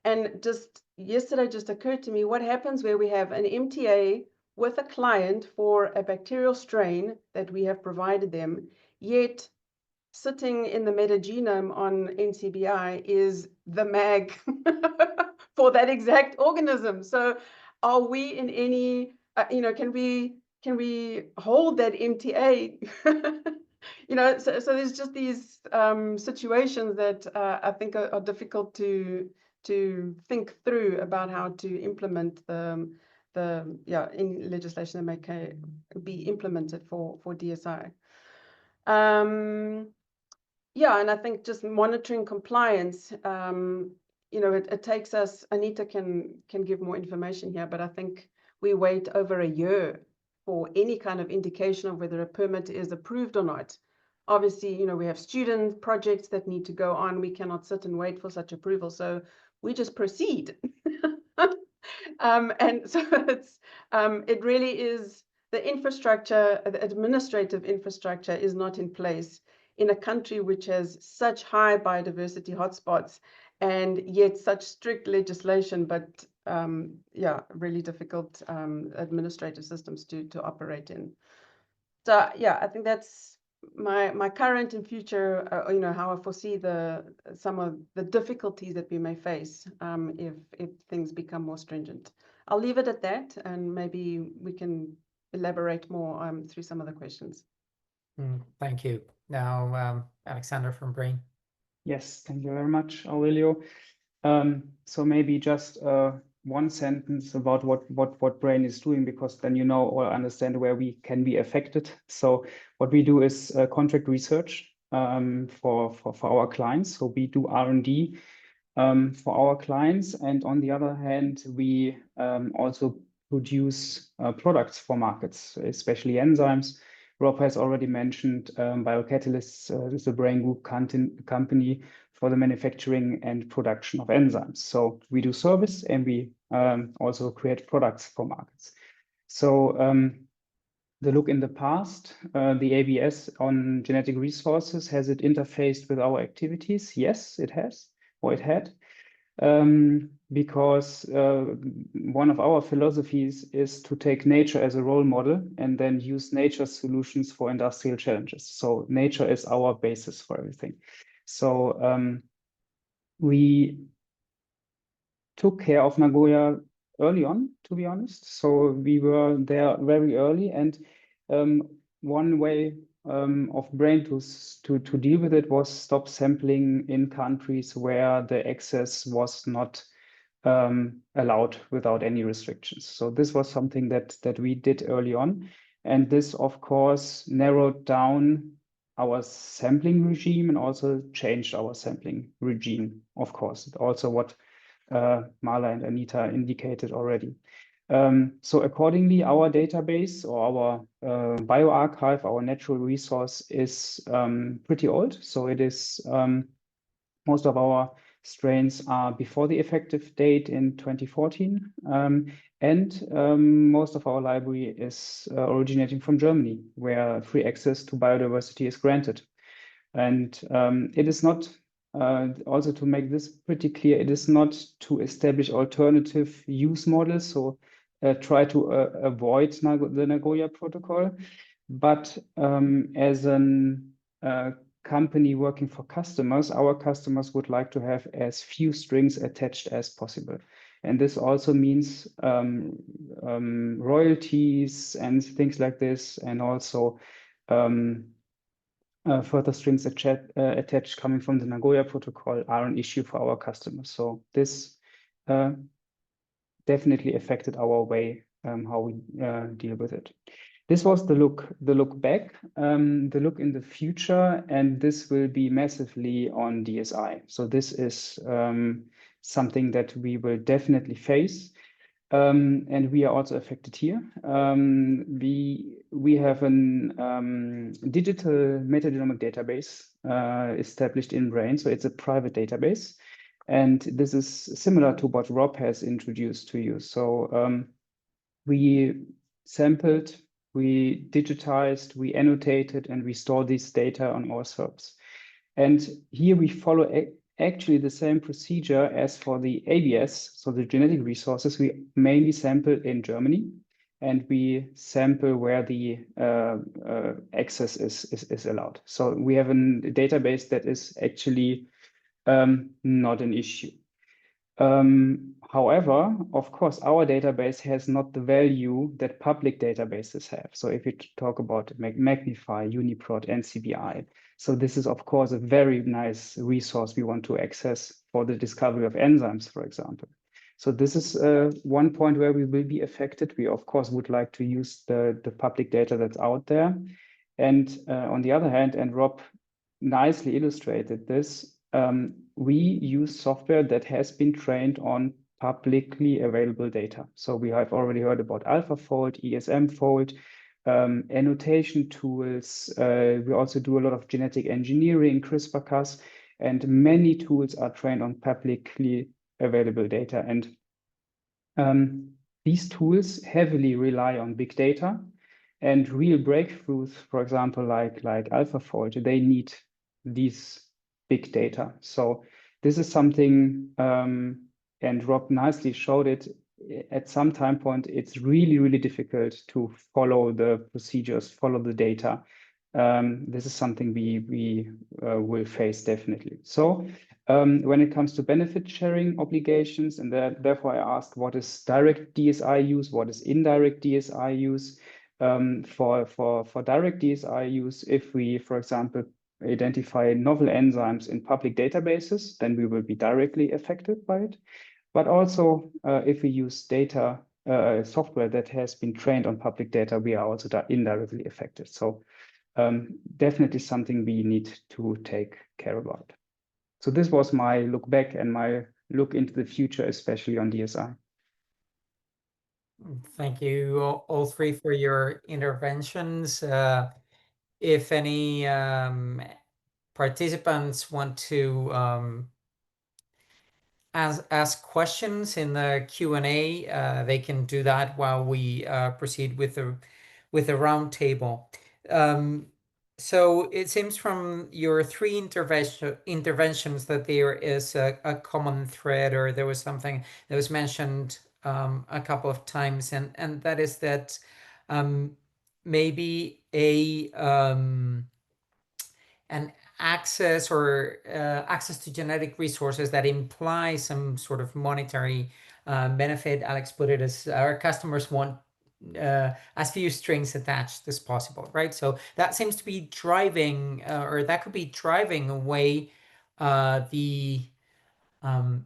And just yesterday just occurred to me, what happens where we have an MTA with a client for a bacterial strain that we have provided them, yet sitting in the metagenome on NCBI is the MAG for that exact organism. So are we in any, can we hold that MTA? So there's just these situations that I think are difficult to think through about how to implement any legislation that may be implemented for DSI. And I think just monitoring compliance, it takes us, Anita can give more information here, but I think we wait over a year for any kind of indication of whether a permit is approved or not. Obviously, we have student projects that need to go on. We cannot sit and wait for such approval. So we just proceed. And so it really is the infrastructure, the administrative infrastructure is not in place in a country which has such high biodiversity hotspots and yet such strict legislation, but really difficult administrative systems to operate in. So I think that's my current and future, how I foresee some of the difficulties that we may face if things become more stringent. I'll leave it at that, and maybe we can elaborate more through some of the questions. Thank you. Now, Alexander from Brain. Yes, thank you very much, Aurelio. So maybe just one sentence about what Brain is doing, because then you know or understand where we can be affected. So what we do is contract research for our clients. So we do R&D for our clients, and on the other hand, we also produce products for markets, especially enzymes. Rob has already mentioned biocatalysis is a Brain Group company for the manufacturing and production of enzymes. So we do service, and we also create products for markets. So the look in the past, the ABS on genetic resources, has it interfaced with our activities? Yes, it has, or it had. Because one of our philosophies is to take nature as a role model and then use nature's solutions for industrial challenges. So nature is our basis for everything. So we took care of Nagoya early on, to be honest. So we were there very early, and one way of Brain to deal with it was stop sampling in countries where the access was not allowed without any restrictions. So this was something that we did early on, and this of course narrowed down our sampling regime and also changed our sampling regime. Of course, also what Marla and Anita indicated already. So accordingly, our database or our bioarchive, our natural resource, is pretty old. So it is most of our strains are before the effective date in 2014, and most of our library is originating from Germany, where free access to biodiversity is granted. And it is not, also to make this pretty clear, it is not to establish alternative use models, so try to avoid the Nagoya Protocol, but as a company working for customers, our customers would like to have as few strings attached as possible. And this also means royalties and things like this, and also further strings attached coming from the Nagoya Protocol are an issue for our customers. So this definitely affected our way how we deal with it. This was the look back, the look in the future, and this will be massively on DSI. So this is something that we will definitely face. And we are also affected here. We have a digital metagenomic database established in Brain, so it's a private database. And this is similar to what Rob has introduced to you. So we sampled, we digitized, we annotated, and we store this data on our servers. And here we follow actually the same procedure as for the ABS, so the genetic resources. We mainly sample in Germany, and we sample where the access is allowed. So we have a database that is actually not an issue. However, of course, our database has not the value that public databases have. So if you talk about Magnify, Uniprot, NCBI, so this is, of course, a very nice resource we want to access for the discovery of enzymes, for example. So this is one point where we will be affected. We, of course, would like to use the public data that's out there. And on the other hand, and Rob nicely illustrated this, we use software that has been trained on publicly available data. So we have already heard about AlphaFold, ESMFold, annotation tools. We also do a lot of genetic engineering, CRISPR-Cas, and many tools are trained on publicly available data. And these tools heavily rely on big data, and real breakthroughs, for example, like AlphaFold, they need these big data. So this is something, and Rob nicely showed it, at some time point, it's really, really difficult to follow the procedures, follow the data. This is something we will face definitely. So when it comes to benefit sharing obligations, and therefore I asked what is direct DSI use, what is indirect DSI use. For direct DSI use, if we, for example, identify novel enzymes in public databases, then we will be directly affected by it. But also, if we use data software that has been trained on public data, we are also indirectly affected. So definitely something we need to take care about. So this was my look back and my look into the future, especially on DSI. Thank you all three for your interventions. If any participants want to ask questions in the Q&A, they can do that while we proceed with the roundtable. So it seems from your three interventions that there is a common thread, or there was something that was mentioned a couple of times, and that is that maybe an access or access to genetic resources that imply some sort of monetary benefit. Alex put it as our customers want as few strings attached as possible, right? So that seems to be driving, or that could be driving away the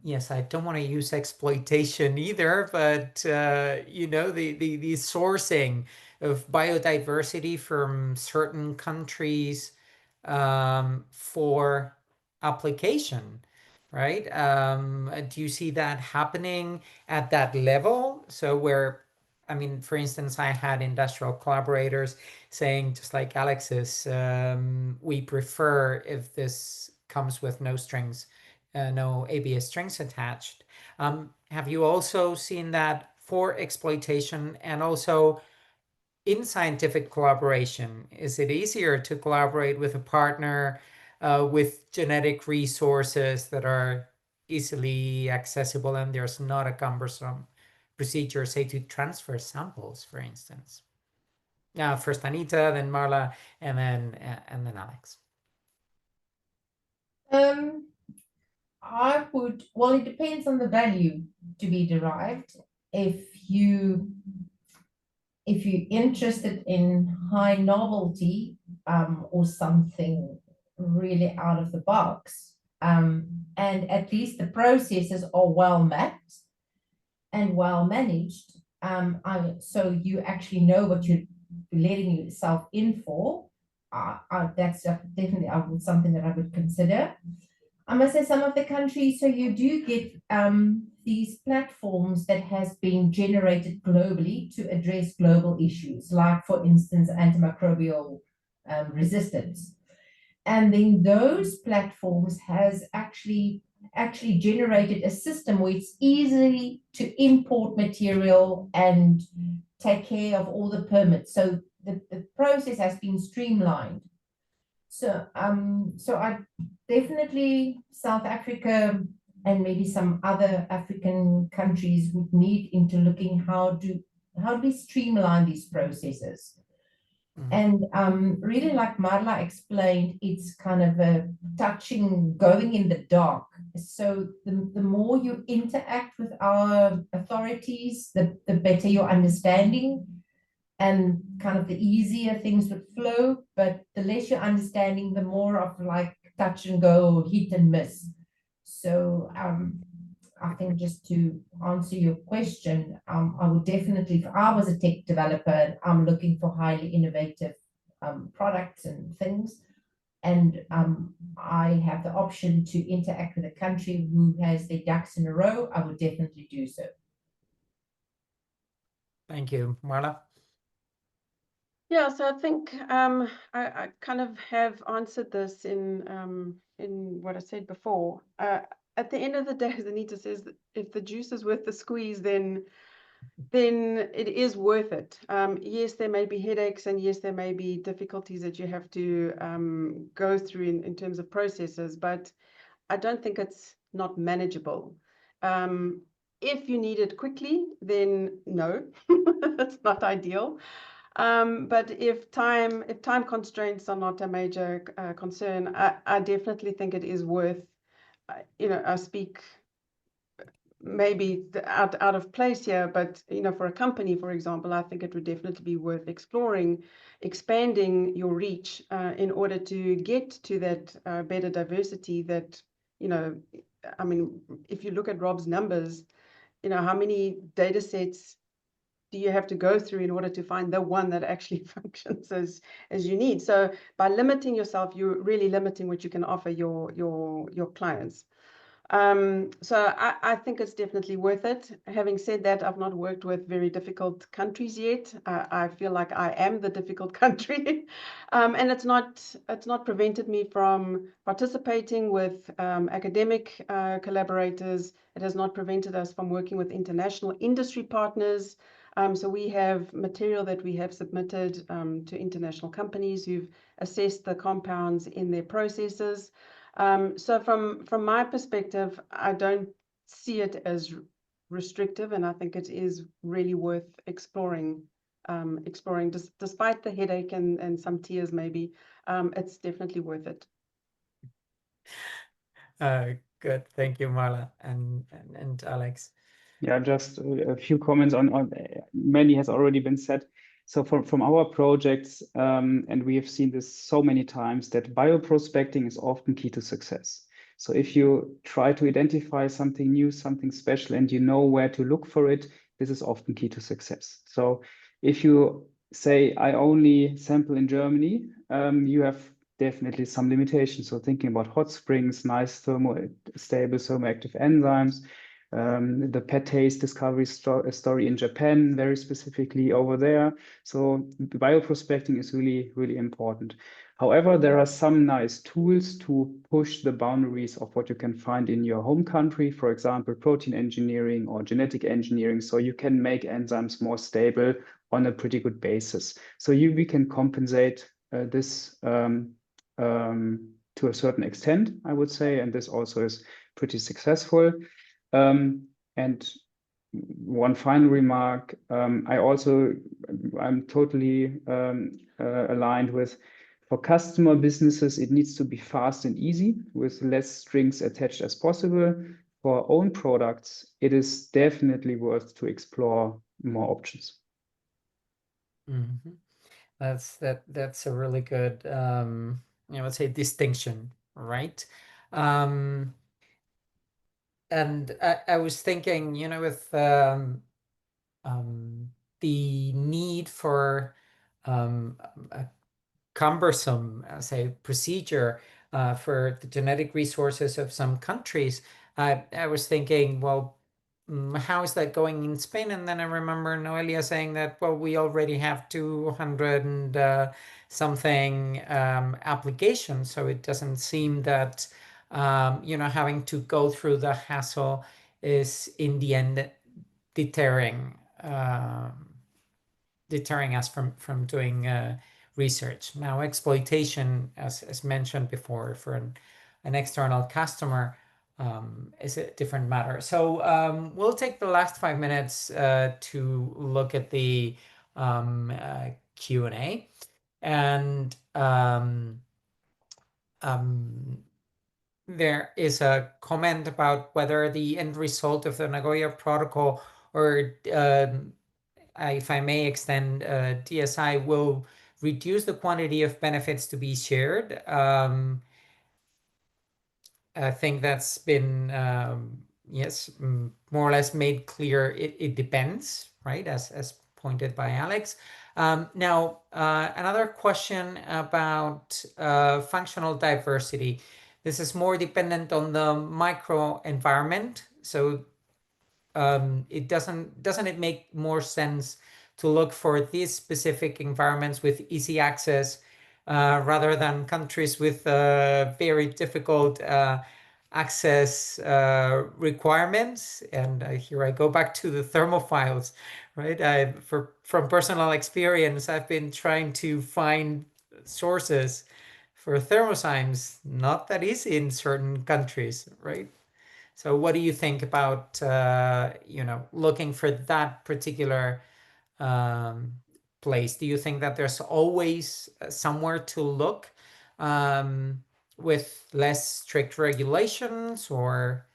yes, I don't want to use exploitation either, but you know, the sourcing of biodiversity from certain countries for application, right? Do you see that happening at that level? So where, I mean, for instance, I had industrial collaborators saying, just like Alex's, we prefer if this comes with no strings, no ABS strings attached. Have you also seen that for exploitation and also in scientific collaboration? Is it easier to collaborate with a partner with genetic resources that are easily accessible and there's not a cumbersome procedure, say, to transfer samples, for instance? First Anita, then Marla, and then Alex. well, it depends on the value to be derived. If you're interested in high novelty or something really out of the box, and at least the processes are well mapped and well managed, so you actually know what you're letting yourself in for, that's definitely something that I would consider. I must say some of the countries, so you do get these platforms that has been generated globally to address global issues, like for instance, antimicrobial resistance. And then those platforms has actually generated a system where it's easy to import material and take care of all the permits. So the process has been streamlined. So I definitely, South Africa and maybe some other African countries would need into looking how do we streamline these processes. And really, like Marla explained, it's kind of a going in the dark. So the more you interact with our authorities, the better your understanding, and kind of the easier things would flow. But the less you're understanding, the more of like touch and go, hit and miss. So I think just to answer your question, I would definitely, if I was a tech developer, I'm looking for highly innovative products and things, and I have the option to interact with a country who has their ducks in a row, I would definitely do so. Thank you, Marla. Yeah, so I think I kind of have answered this in what I said before. At the end of the day, as Anita says, if the juice is worth the squeeze, then it is worth it. Yes, there may be headaches, and yes, there may be difficulties that you have to go through in terms of processes, but I don't think it's not manageable. If you need it quickly, then no, it's not ideal. But if time constraints are not a major concern, I definitely think it is worth, I speak maybe out of place here, but for a company, for example, I think it would definitely be worth exploring, expanding your reach in order to get to that better diversity that, I mean, if you look at Rob's numbers, how many data sets do you have to go through in order to find the one that actually functions as you need? So by limiting yourself, you're really limiting what you can offer your clients. So I think it's definitely worth it. Having said that, I've not worked with very difficult countries yet. I feel like I am the difficult country, and it's not prevented me from participating with academic collaborators. It has not prevented us from working with international industry partners. So we have material that we have submitted to international companies who've assessed the compounds in their processes. So from my perspective, I don't see it as restrictive, and I think it is really worth exploring. Despite the headache and some tears, maybe it's definitely worth it. Good, thank you, Marla and Alex. Yeah, just a few comments on many has already been said. So from our projects, and we have seen this so many times, that bioprospecting is often key to success. So if you try to identify something new, something special, and you know where to look for it, this is often key to success. So if you say, I only sample in Germany, you have definitely some limitations. So thinking about hot springs, nice stable thermoactive enzymes, the PETase discovery story in Japan, very specifically over there. So bioprospecting is really, really important. However, there are some nice tools to push the boundaries of what you can find in your home country, for example, protein engineering or genetic engineering, so you can make enzymes more stable on a pretty good basis. So we can compensate this to a certain extent, I would say, and this also is pretty successful. And one final remark, I'm totally aligned with For customer businesses, it needs to be fast and easy with less strings attached as possible. For our own products, it is definitely worth to explore more options. Mm-hmm. That's a really good let's say distinction, right? And I was thinking, with the need for a cumbersome, say, procedure for the genetic resources of some countries, I was thinking, well, how is that going in Spain? And then I remember Noelia saying that, well, we already have 200 and something applications, so it doesn't seem that having to go through the hassle is in the end deterring us from doing research. Now, exploitation, as mentioned before, for an external customer is a different matter. So we'll take the last 5 minutes to look at the Q&A. And there is a comment about whether the end result of the Nagoya Protocol, or if I may extend, DSI will reduce the quantity of benefits to be shared. I think that's been, yes, more or less made clear. It depends, right, as pointed by Alex. Now, another question about functional diversity. This is more dependent on the microenvironment. So doesn't it make more sense to look for these specific environments with easy access rather than countries with very difficult access requirements? And here I go back to the thermophiles, right? From personal experience, I've been trying to find sources for thermozymes, not that easy in certain countries, right? So what do you think about, looking for that particular place? Do you think that there's always somewhere to look with less strict regulations, or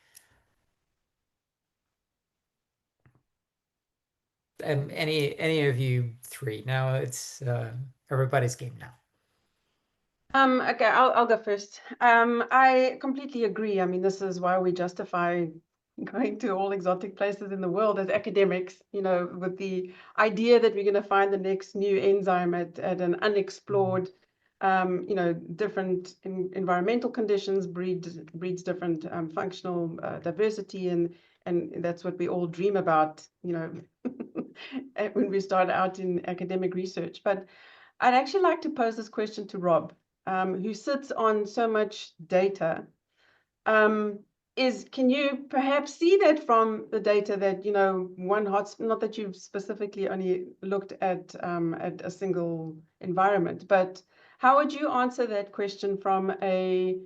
any of you three? Now it's everybody's game now. Okay, I'll go first. I completely agree. I mean, this is why we justify going to all exotic places in the world as academics, with the idea that we're going to find the next new enzyme at an unexplored, different environmental conditions breeds different functional diversity, and that's what we all dream about, when we start out in academic research. But I'd actually like to pose this question to Rob, who sits on so much data. Can you perhaps see that from the data that, not that you've specifically only looked at a single environment, but how would you answer that question from a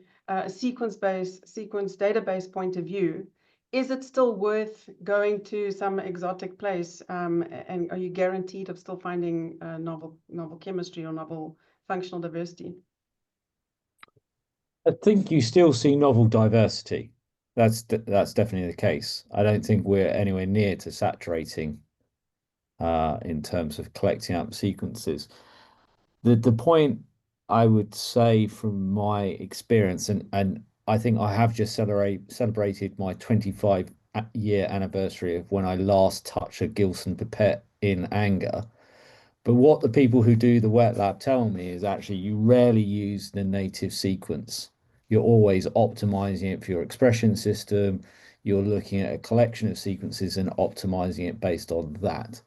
sequence database point of view? Is it still worth going to some exotic place, and are you guaranteed of still finding novel chemistry or novel functional diversity? I think you still see novel diversity. That's definitely the case. I don't think we're anywhere near to saturating in terms of collecting up sequences. The point I would say from my experience, and I think I have just celebrated my 25-year anniversary of when I last touched a Gilson pipette in anger. But what the people who do the wet lab tell me is actually you rarely use the native sequence. You're always optimizing it for your expression system. You're looking at a collection of sequences and optimizing it based on that.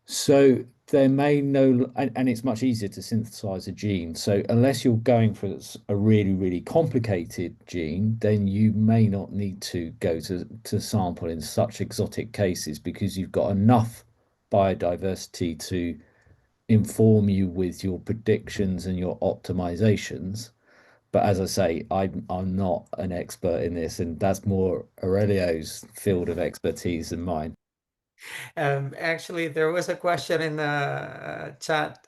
So there may and it's much easier to synthesize a gene. So unless you're going for a really, really complicated gene, then you may not need to go to sample in such exotic cases, because you've got enough biodiversity to inform you with your predictions and your optimizations. But as I say, I'm not an expert in this, and that's more Aurelio's field of expertise than mine. Actually, there was a question in the chat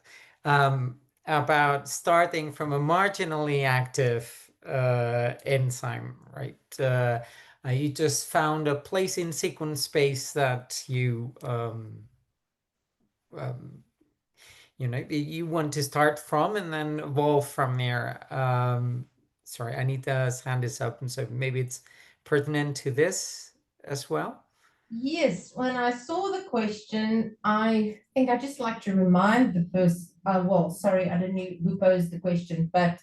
about starting from a marginally active enzyme, right? You just found a place in sequence space that you you want to start from and then evolve from there. Sorry, Anita's hand is up, and so maybe it's pertinent to this as well. Yes, when I saw the question, I think I'd just like to remind the person, well, sorry, I don't know who posed the question, but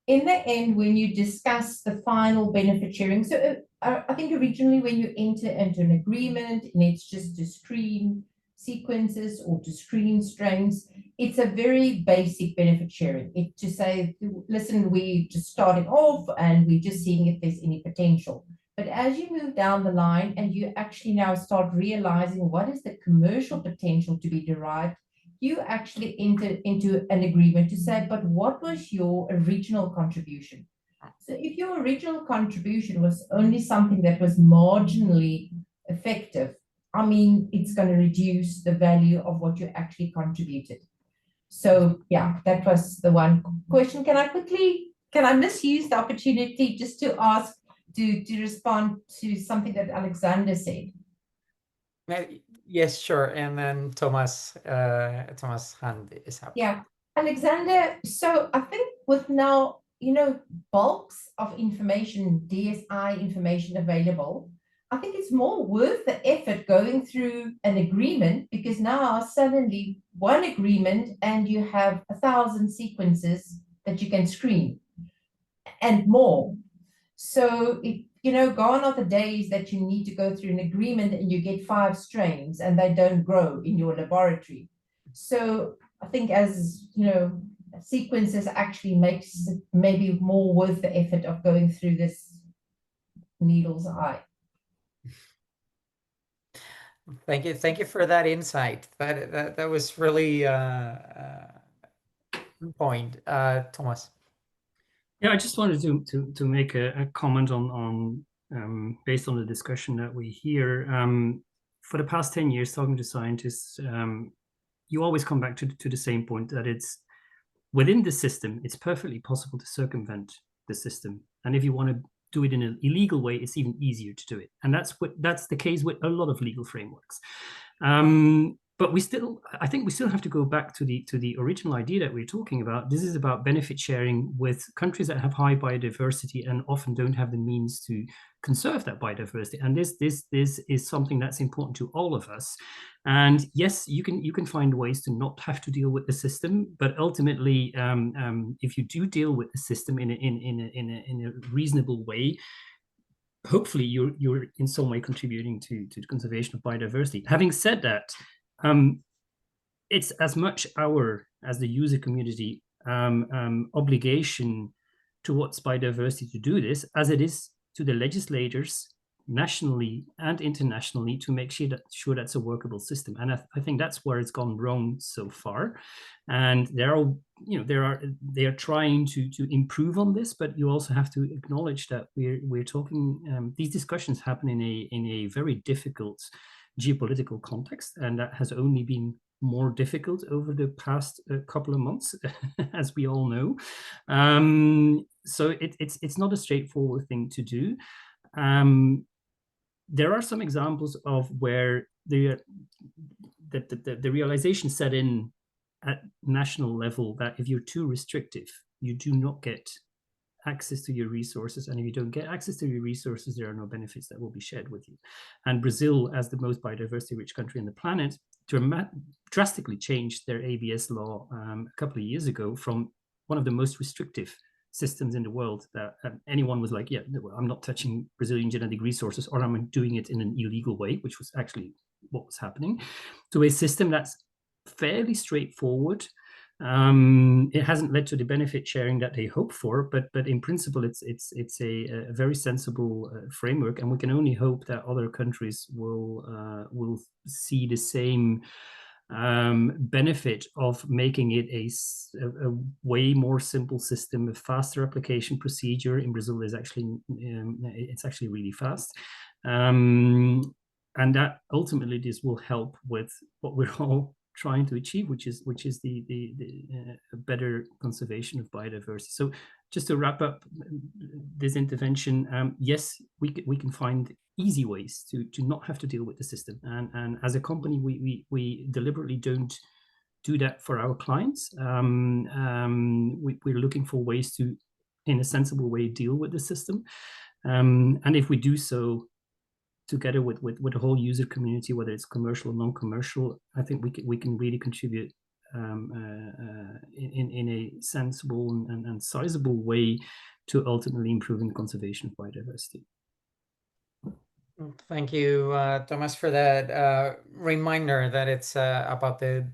in the end, when you discuss the final benefit sharing, so I think originally when you enter into an agreement and it's just to screen sequences or to screen strains, it's a very basic benefit sharing. It to say, listen, we just starting off and we're just seeing if there's any potential. But as you move down the line and you actually now start realizing what is the commercial potential to be derived, you actually enter into an agreement to say, but what was your original contribution? So if your original contribution was only something that was marginally effective, I mean, it's going to reduce the value of what you actually contributed. So yeah, that was the one question. Can I misuse the opportunity just to ask, to respond to something that Alexander said? Yes, sure. And then Thomas' hand is up. Yeah, Alexander. So I think with now, bulks of information, DSI information available, I think it's more worth the effort going through an agreement, because now suddenly one agreement and you have 1,000 sequences that you can screen and more. So gone are the days that you need to go through an agreement and you get 5 strains and they don't grow in your laboratory. So I think, as sequences actually makes it maybe more worth the effort of going through this needle's eye. Thank you for that insight. That was really point, Thomas. Yeah, I just wanted to make a comment on based on the discussion that we hear. For the past 10 years, talking to scientists, you always come back to the same point, that it's within the system, it's perfectly possible to circumvent the system. And if you want to do it in an illegal way, it's even easier to do it. And that's the case with a lot of legal frameworks. But I think we still have to go back to the original idea that we're talking about. This is about benefit sharing with countries that have high biodiversity and often don't have the means to conserve that biodiversity. And this is something that's important to all of us. And yes, you can find ways to not have to deal with the system, but ultimately, if you do deal with the system in a reasonable way, hopefully you're in some way contributing to the conservation of biodiversity. Having said that, it's as much as the user community obligation towards biodiversity to do this as it is to the legislators nationally and internationally to make sure that's a workable system. And I think that's where it's gone wrong so far. And they are trying to improve on this, but you also have to acknowledge that we're talking, these discussions happen in a very difficult geopolitical context, and that has only been more difficult over the past couple of months, as we all know. So it's not a straightforward thing to do. There are some examples of where the realization set in at national level that if you're too restrictive, you do not get access to your resources, and if you don't get access to your resources, there are no benefits that will be shared with you. And Brazil, as the most biodiversity rich country on the planet, drastically changed their ABS law a couple of years ago from one of the most restrictive systems in the world, that anyone was like, yeah, I'm not touching Brazilian genetic resources, or I'm doing it in an illegal way, which was actually what was happening, to a system that's fairly straightforward. It hasn't led to the benefit sharing that they hope for, but in principle, it's a very sensible framework, and we can only hope that other countries will see the same benefit of making it a way more simple system, a faster application procedure. In Brazil, it's actually really fast. And that ultimately this will help with what we're all trying to achieve, which is the better conservation of biodiversity. So just to wrap up this intervention, yes, we can find easy ways to not have to deal with the system, and as a company we deliberately don't do that for our clients. We're looking for ways to, in a sensible way, deal with the system, and if we do so together with the whole user community, whether it's commercial or non-commercial, I think we can really contribute in a sensible and sizable way to ultimately improving the conservation of biodiversity. Thank you, Thomas, for that reminder that it's about the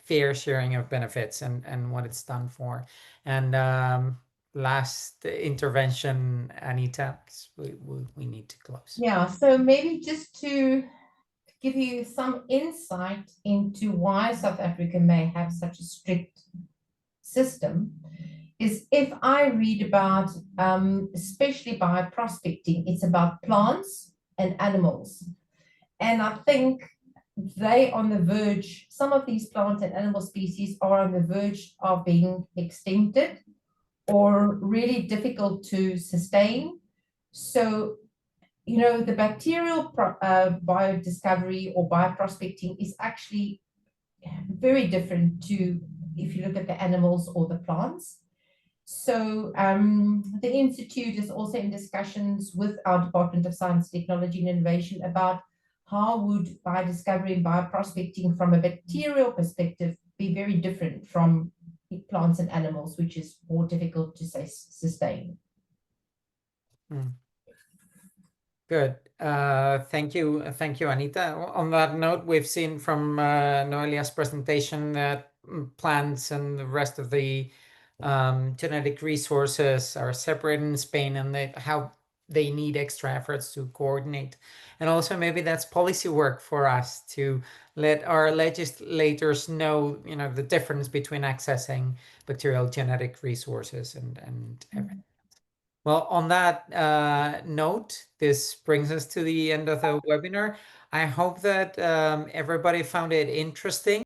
fair sharing of benefits and what it's done for. And last intervention, Anita, we need to close. Yeah, so maybe just to give you some insight into why South Africa may have such a strict system, is if I read about, especially bioprospecting, it's about plants and animals. And I think they on the verge, some of these plant and animal species are on the verge of being extincted or really difficult to sustain. So, you know, the bacterial biodiscovery or bioprospecting is actually very different to if you look at the animals or the plants. So the Institute is also in discussions with our Department of Science, Technology and Innovation about how would biodiscovery and bioprospecting from a bacterial perspective be very different from plants and animals, which is more difficult to sustain. Good. Thank you, Anita. On that note, we've seen from Noelia's presentation that plants and the rest of the genetic resources are separate in Spain, and how they need extra efforts to coordinate. And also maybe that's policy work for us to let our legislators know, you know, the difference between accessing bacterial genetic resources and everything. Well, on that note, this brings us to the end of the webinar. I hope that everybody found it interesting.